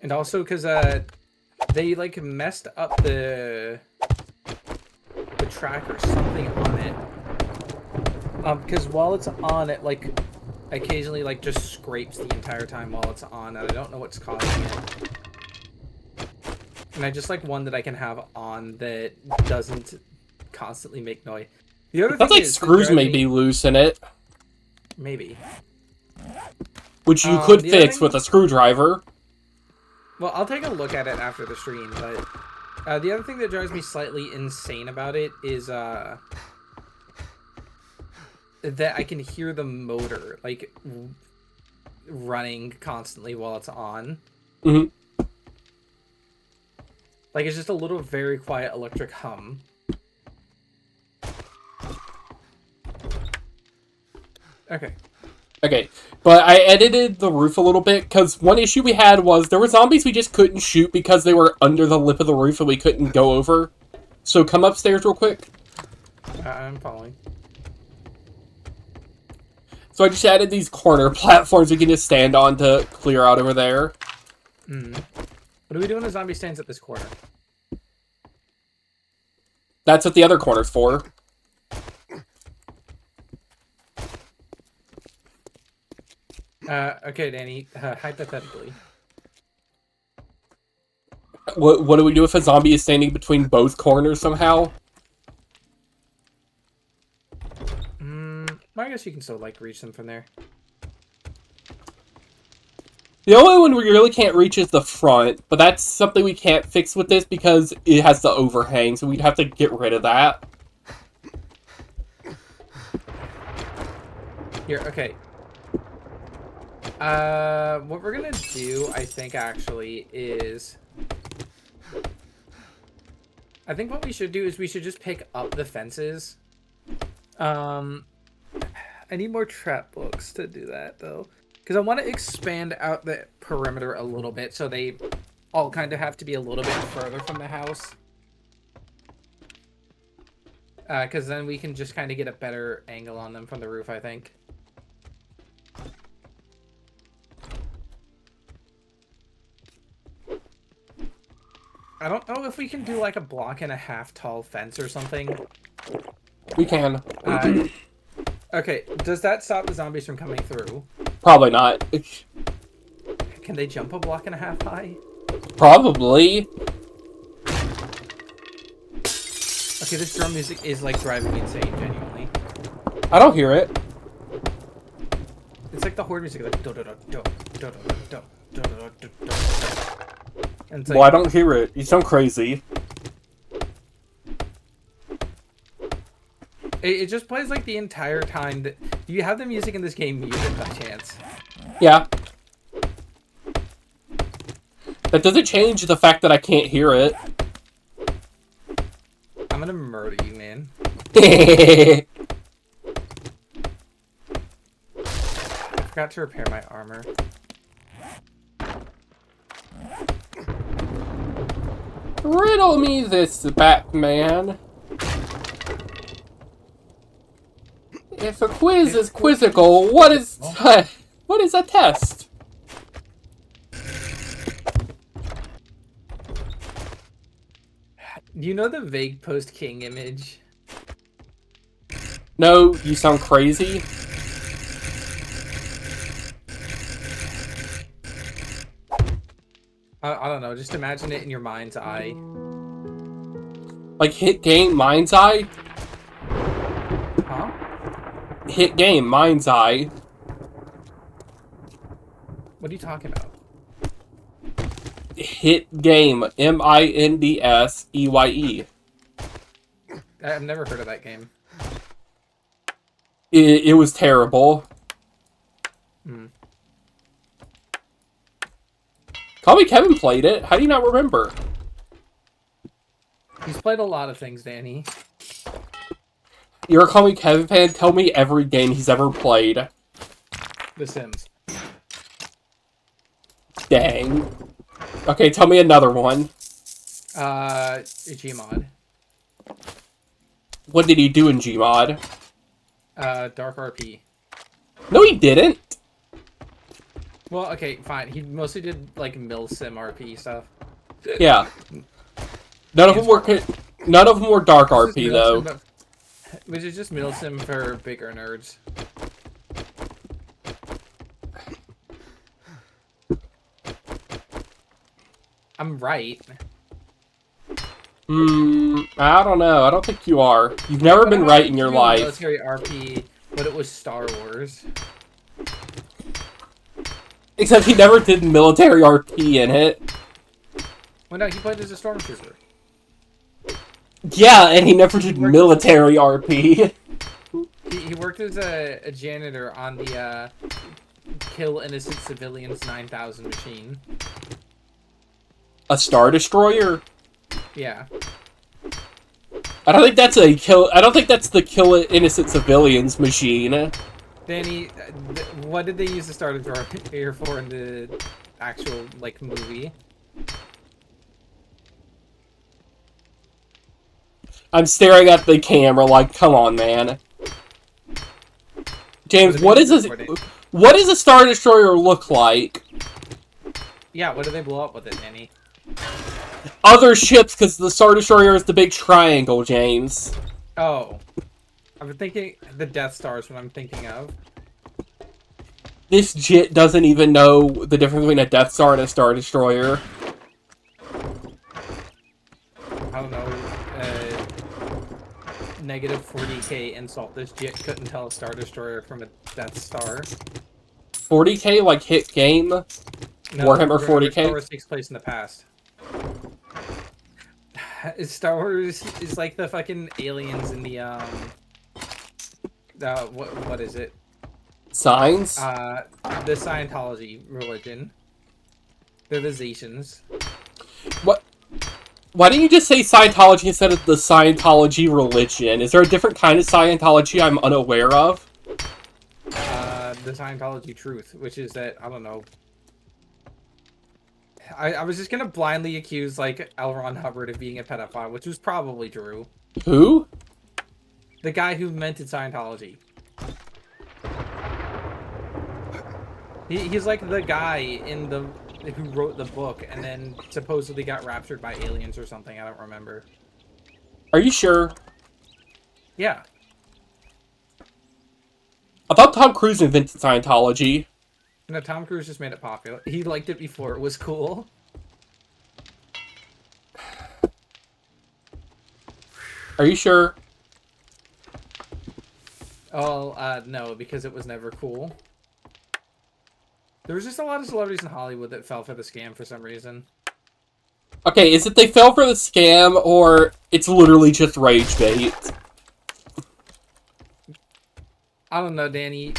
B: And also because they like messed up the track or something on it. Because while it's on, it like occasionally like just scrapes the entire time while it's on, and I don't know what's causing it. And I just like one that I can have on that doesn't constantly make noise. The other
A: Sounds
B: thing
A: like
B: is
A: screws may be loose in it,
B: maybe.
A: which you could
B: the other
A: fix
B: thing-
A: with a screwdriver.
B: Well, I'll take a look at it after the stream, but the other thing that drives me slightly insane about it is that I can hear the motor like running constantly while it's on.
A: Mm-hmm.
B: Like it's just a little very quiet electric hum. Okay.
A: Okay, but I edited the roof a little bit, because one issue we had was there were zombies we just couldn't shoot because they were under the lip of the roof and we couldn't go over. So come upstairs real quick.
B: I'm following.
A: So I just added these corner platforms we can just stand on to clear out over there.
B: Hmm. What do we do when the zombie stands at this corner?
A: That's what the other corner's for.
B: Okay, Danny, hypothetically.
A: What do we do if a zombie is standing between both corners somehow?
B: I guess you can still, like, reach them from there.
A: The only one we really can't reach is the front, but that's something we can't fix with this because it has the overhang, so we'd have to get rid of that.
B: Here, okay. What we're gonna do, I think, actually, is... I think what we should do is we should just pick up the fences. I need more trap books to do that, though. Because I want to expand out the perimeter a little bit, so they all kind of have to be a little bit further from the house. Because then we can just kind of get a better angle on them from the roof, I think. I don't know if we can do like a 1.5 block tall fence or something.
A: We can.
B: Okay, does that stop the zombies from coming through?
A: Probably not.
B: Can they jump a 1.5 block high?
A: Probably.
B: Okay, this drum music is like driving me insane, genuinely.
A: I don't hear it.
B: It's like the horde music, like do do do do do do do do do do. And it's like,
A: Well, I don't hear it. You sound crazy.
B: it just plays like the entire time. Do you have the music in this game muted by chance?
A: Yeah. That doesn't change the fact that I can't hear it.
B: I'm gonna murder you, man.
A: I
B: I forgot to repair my armor.
A: Riddle me this, Batman. If a quiz is quizzical, what is a test?
B: You know the vague post king image?
A: No, you sound crazy.
B: I don't know, just imagine it in your mind's eye.
A: Like hit game, mind's eye.
B: Huh?
A: Hit game, mind's eye.
B: What are you talking about?
A: Hit game, MINDSEYE.
B: I've never heard of that game.
A: It was terrible. Call Me Kevin played it. How do you not remember?
B: He's played a lot of things, Danny.
A: You're a Call Me Kevin fan? Tell me every game he's ever played.
B: The Sims.
A: Dang. Okay, tell me another one.
B: Gmod.
A: What did he do in Gmod?
B: Dark RP.
A: No, he didn't.
B: Well, okay, fine. He mostly did, like, Milsim RP stuff.
A: Yeah. None of them were Dark RP, though.
B: Which is just Milsim for bigger nerds. I'm right.
A: I don't know. I don't think you are. You've never been right in your life.
B: Military RP, but it was Star Wars.
A: Except he never did military RP in it.
B: Well, no, he played as a stormtrooper.
A: Yeah, and he never did military RP.
B: He worked as a janitor on the Kill Innocent Civilians 9000 machine.
A: A Star Destroyer?
B: Yeah.
A: I don't think that's a kill. I don't think that's the kill innocent civilians machine.
B: Danny, what did they use the Star Destroyer for in the actual like movie?
A: I'm staring at the camera like, come on, man. James, what does a Star Destroyer look like?
B: Yeah, what do they blow up with it, Danny?
A: Other ships, because the Star Destroyer is the big triangle, James.
B: Oh. I'm thinking the Death Star is what I'm thinking of.
A: This jit doesn't even know the difference between a Death Star and a Star Destroyer.
B: I don't know. Negative 40k insult. This jit couldn't tell a Star Destroyer from a Death Star.
A: 40k, like hit game?
B: No,
A: Warhammer 40k?
B: Star Wars takes place in the past. Star Wars is like the fucking aliens in the what is it?
A: Signs?
B: The Scientology religion. They're the Zatians.
A: What? Why didn't you just say Scientology instead of the Scientology religion? Is there a different kind of Scientology I'm unaware of?
B: The Scientology truth, which is that, I don't know. I was just gonna blindly accuse, like, L. Ron Hubbard of being a pedophile, which was probably true.
A: Who?
B: The guy who invented Scientology. He's like the guy in the who wrote the book and then supposedly got raptured by aliens or something. I don't remember.
A: Are you sure?
B: Yeah.
A: I thought Tom Cruise invented Scientology.
B: No, Tom Cruise just made it popular. He liked it before it was cool.
A: Are you sure?
B: Oh, no, because it was never cool. There was just a lot of celebrities in Hollywood that fell for the scam for some reason.
A: Okay, is it they fell for the scam, or it's literally just rage bait?
B: I don't know, Danny.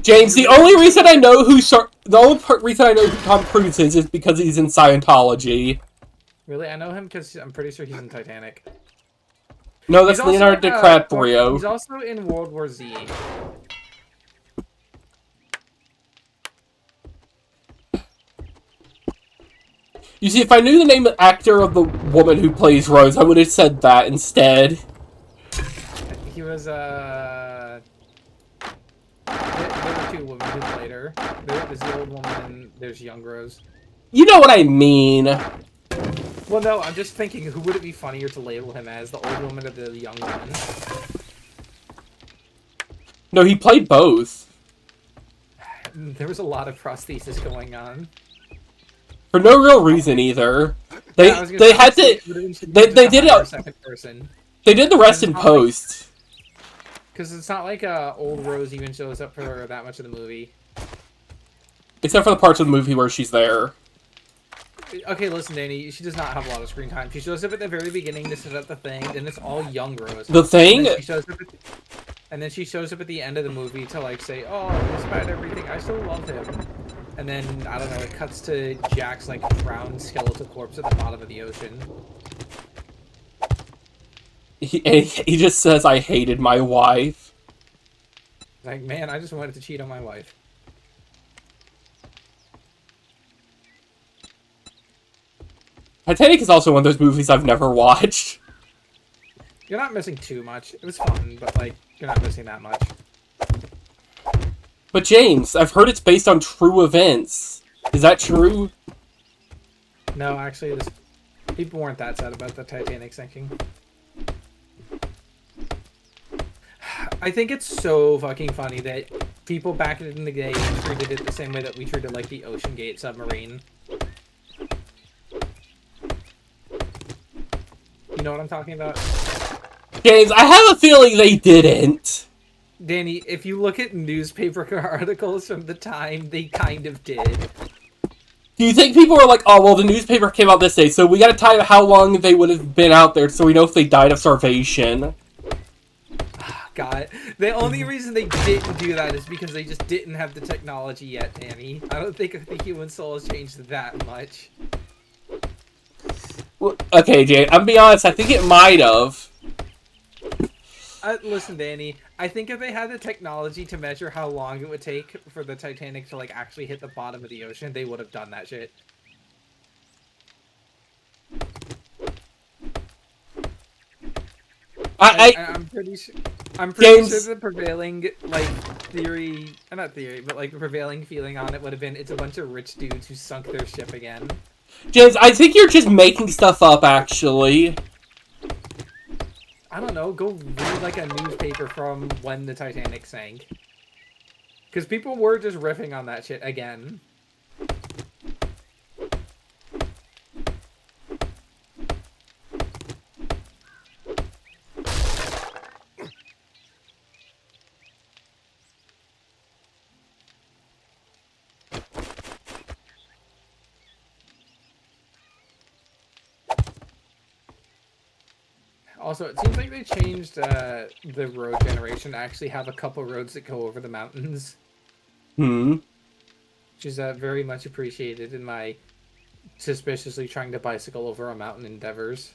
A: James, the only reason I know who reason I know who Tom Cruise is because he's in Scientology.
B: Really, I know him because I'm pretty sure he's in Titanic.
A: No, that's
B: He's also
A: Leonardo
B: in,
A: DiCaprio.
B: He's also in World War Z.
A: You see, if I knew the name of the actor of the woman who plays Rose, I would have said that instead.
B: He was, there were two women who played her. There's the old woman and there's young Rose.
A: You know what I mean.
B: Well, no, I'm just thinking, who would it be funnier to label him as? The old woman or the young woman?
A: No, he played both.
B: There was a lot of prosthesis going on.
A: For no real reason either. They
B: Yeah,
A: had to. They did it.
B: Second person.
A: They did the rest in post.
B: Because it's not like old Rose even shows up for that much of the movie.
A: Except for the parts of the movie where she's there.
B: Okay, listen, Danny, she does not have a lot of screen time. She shows up at the very beginning to set up the thing, then it's all young Rose.
A: The thing?
B: And then she shows up at the end of the movie to, like, say, oh, despite everything, I still love him. And then, I don't know, it cuts to Jack's, like, drowned skeletal corpse at the bottom of the ocean.
A: He just says, I hated my wife.
B: Like, man, I just wanted to cheat on my wife.
A: Titanic is also one of those movies I've never watched.
B: You're not missing too much. It was fun, but, like, you're not missing that much.
A: But James, I've heard it's based on true events. Is that true?
B: No, actually, people weren't that sad about the Titanic sinking. I think it's so fucking funny that people back in the day treated it the same way that we treated, like, the Ocean Gate submarine. You know what I'm talking about?
A: James, I have a feeling they didn't.
B: Danny, if you look at newspaper articles from the time, they kind of did.
A: Do you think people are like, oh, well, the newspaper came out this day, so we gotta time how long they would have been out there so we know if they died of starvation?
B: God, the only reason they didn't do that is because they just didn't have the technology yet, Danny. I don't think the human soul has changed that much.
A: Well, okay, Jay, I'm gonna be honest, I think it might have.
B: Listen, Danny, I think if they had the technology to measure how long it would take for the Titanic to, like, actually hit the bottom of the ocean, they would have done that shit. I'm pretty sure. I'm pretty sure the prevailing theory, not theory, but the prevailing feeling on it would have been it's a bunch of rich dudes who sunk their ship again.
A: James, I think you're just making stuff up, actually.
B: I don't know. Go read a newspaper from when the Titanic sank, because people were just riffing on that shit again. Also, it seems like they changed the road generation to actually have a couple roads that go over the mountains.
A: Which
B: is very much appreciated in my suspiciously trying to bicycle over a mountain endeavors.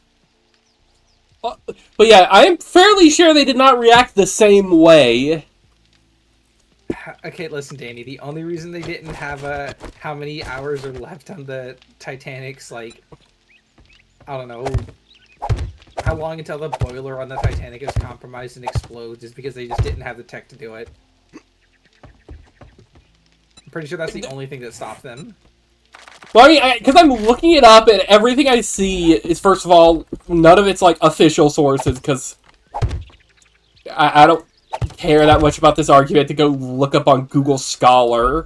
A: But yeah, I am fairly sure they did not react the same way.
B: Okay, listen, Danny. The only reason they didn't have how many hours are left on the Titanic's, I don't know, how long until the boiler on the Titanic is compromised and explodes is because they just didn't have the tech to do it. I'm pretty sure that's the only thing that stopped them.
A: Well, I mean, because I'm looking it up, and everything I see is, first of all, none of it's, official sources, because I don't care that much about this argument to go look up on Google Scholar.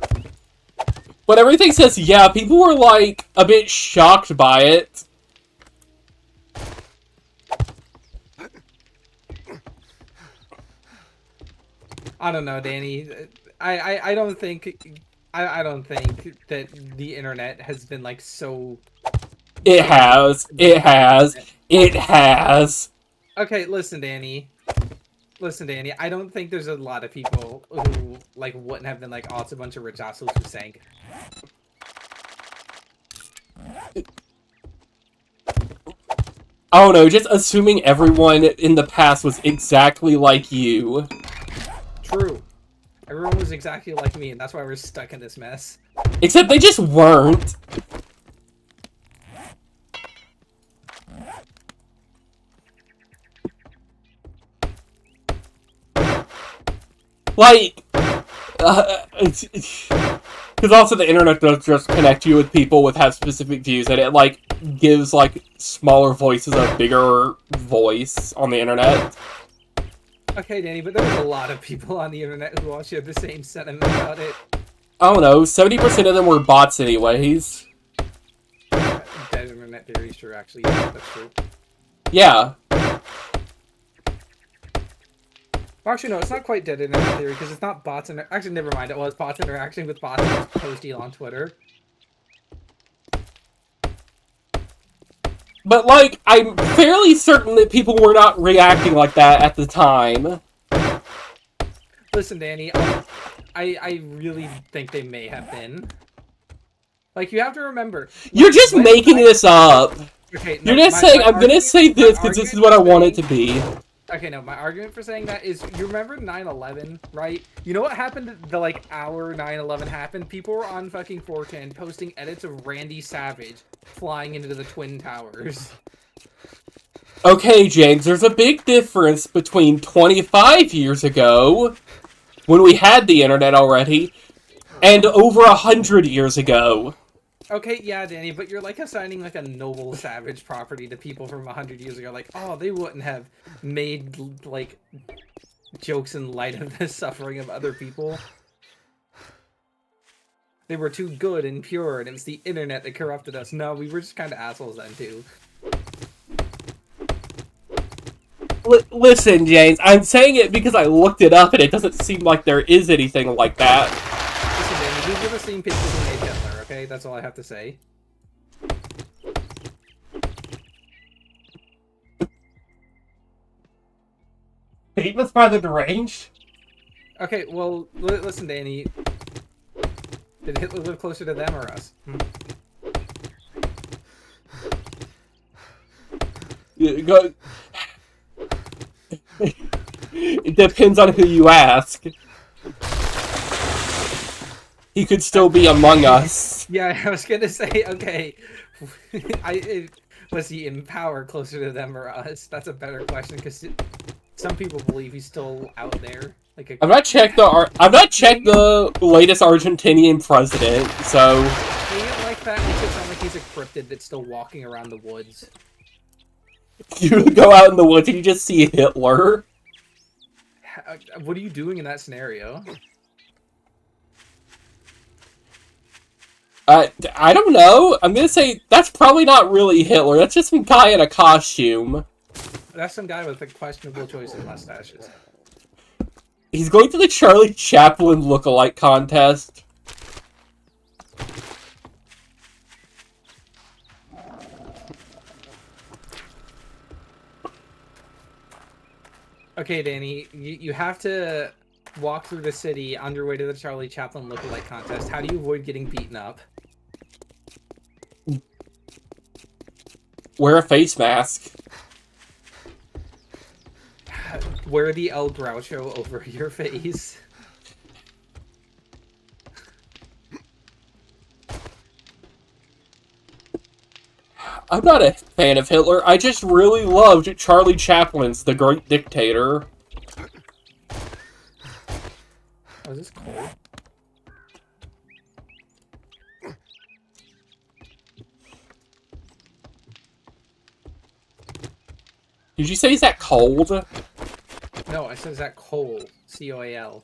A: But everything says, yeah, people were, a bit shocked by it.
B: I don't know, Danny. I don't think I don't think that the internet has been so.
A: It has. It has. It has.
B: Okay, listen, Danny. Listen, Danny. I don't think there's a lot of people who wouldn't have been oh, it's a bunch of rich assholes who sank.
A: I don't know, just assuming everyone in the past was exactly like you.
B: True. Everyone was exactly like me, and that's why we're stuck in this mess.
A: Except they just weren't. Because also the internet does just connect you with people with have specific views, and it, gives, smaller voices a bigger voice on the internet.
B: Okay, Danny, but there's a lot of people on the internet who all share the same sentiment about it.
A: I don't know, 70% of them were bots anyways.
B: Dead internet theory is true, actually. Yeah, that's true.
A: Yeah.
B: Well, actually, no, it's not quite dead internet theory, because it's not bots. Actually, never mind, it was bots interacting with bots that was posted on Twitter.
A: But, I'm fairly certain that people were not reacting like that at the time.
B: Listen, Danny, I really think they may have been. You have to remember...
A: You're just making this up.
B: Okay, no,
A: You're just saying, I'm gonna say this because this is what I want it to be.
B: Okay, no, my argument for saying that is, you remember 9/11, right? You know what happened the, hour 9/11 happened? People were on fucking 4chan posting edits of Randy Savage flying into the Twin Towers.
A: Okay, James, there's a big difference between 25 years ago, when we had the internet already, and over 100 years ago.
B: Okay, yeah, Danny, but you're assigning a noble savage property to people from 100 years ago. Oh, they wouldn't have made jokes in light of the suffering of other people. They were too good and pure, and it was the internet that corrupted us. No, we were just kind of assholes then too.
A: Listen, James, I'm saying it because I looked it up and it doesn't seem like there is anything like that.
B: Listen, Danny, we've never seen pictures of made Hitler, okay? That's all I have to say.
A: Famous by the deranged?
B: Okay, well, listen, Danny. Did Hitler live closer to them or us?
A: Go. It depends on who you ask. He could still be among us.
B: Yeah, I was gonna say, okay, was he in power closer to them or us? That's a better question because some people believe he's still out there. Like
A: I've not checked the latest Argentinian president, so.
B: Saying it like that makes it sound like he's a cryptid that's still walking around the woods.
A: You go out in the woods and you just see Hitler.
B: What are you doing in that scenario?
A: I don't know. I'm gonna say that's probably not really Hitler. That's just some guy in a costume.
B: That's some guy with a questionable choice of mustaches.
A: He's going to the Charlie Chaplin look-alike contest.
B: Okay, Danny, you have to walk through the city on your way to the Charlie Chaplin look-alike contest. How do you avoid getting beaten up?
A: Wear a face mask.
B: Wear the El Groucho over your face.
A: I'm not a fan of Hitler. I just really loved Charlie Chaplin's The Great Dictator.
B: Oh, is this cold?
A: Did you say is that cold?
B: No, I said is that coal? C-O-A-L.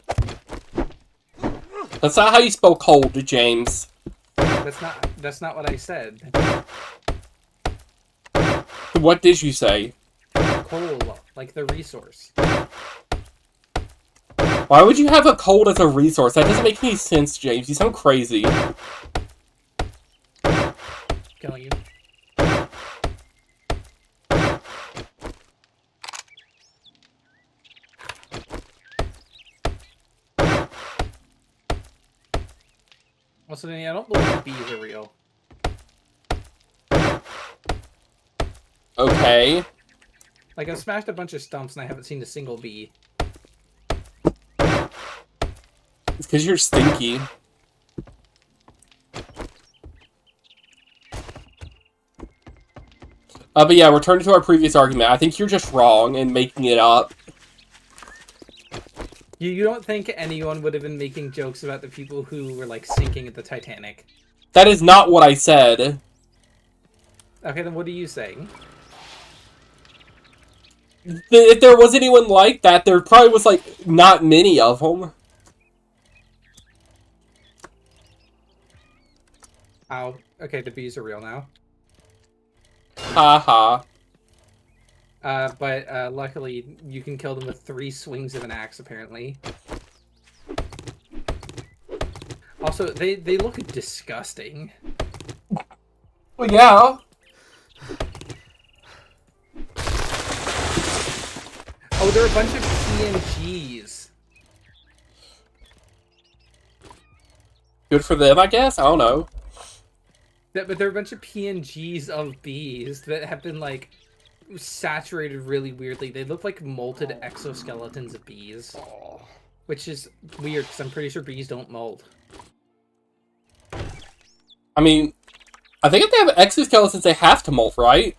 A: That's not how you spell cold, James.
B: That's not what I said.
A: What did you say?
B: Coal, like the resource.
A: Why would you have a cold as a resource? That doesn't make any sense, James. You sound crazy.
B: Killing you. Also, Danny, I don't believe the bees are real.
A: Okay.
B: Like, I've smashed a bunch of stumps and I haven't seen a single bee.
A: It's because you're stinky. But yeah, returning to our previous argument, I think you're just wrong in making it up.
B: You don't think anyone would have been making jokes about the people who were, like, sinking at the Titanic?
A: That is not what I said.
B: Okay, then what are you saying?
A: If there was anyone like that, there probably was, like, not many of them.
B: Oh, okay, the bees are real now.
A: Haha.
B: But luckily, you can kill them with 3 swings of an axe, apparently. Also, they look disgusting.
A: Well, yeah.
B: Oh, they're a bunch of PNGs.
A: Good for them, I guess? I don't know.
B: But they're a bunch of PNGs of bees that have been, like, saturated really weirdly. They look like molted exoskeletons of bees. Which is weird, because I'm pretty sure bees don't molt.
A: I mean, I think if they have exoskeletons, they have to molt, right?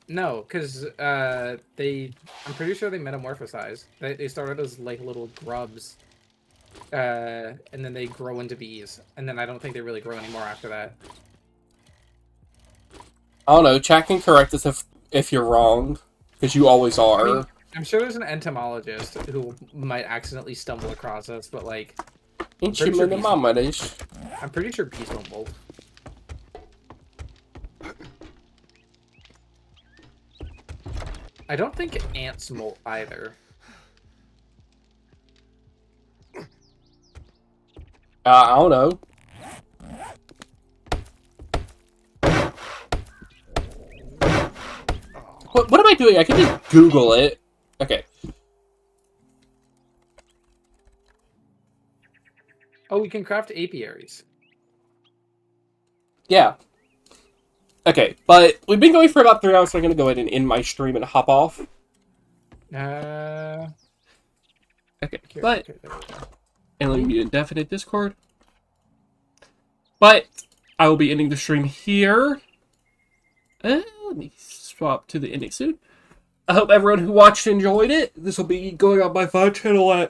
B: No, because I'm pretty sure they metamorphosize. They started as, like, little grubs. And then they grow into bees. And then I don't think they really grow anymore after that.
A: I don't know. Chat can correct us if you're wrong, because you always are.
B: I mean, I'm sure there's an entomologist who might accidentally stumble across us, but, like, I'm pretty sure bees don't molt. I don't think ants molt either.
A: I don't know. What am I doing? I can just Google it. Okay.
B: Oh, we can craft apiaries.
A: Yeah. Okay, but we've been going for about 3 hours, so I'm going to go ahead and end my stream and hop off.
B: Okay,
A: Okay,
B: there
A: but...
B: we go.
A: And let me mute indefinite Discord. But I will be ending the stream here. Let me swap to the ending soon. I hope everyone who watched enjoyed it. This will be going on my VOD channel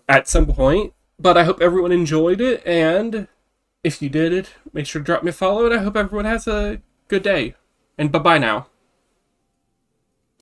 A: at some point. But I hope everyone enjoyed it, and if you did, make sure to drop me a follow, and I hope everyone has a good day. And bye-bye now.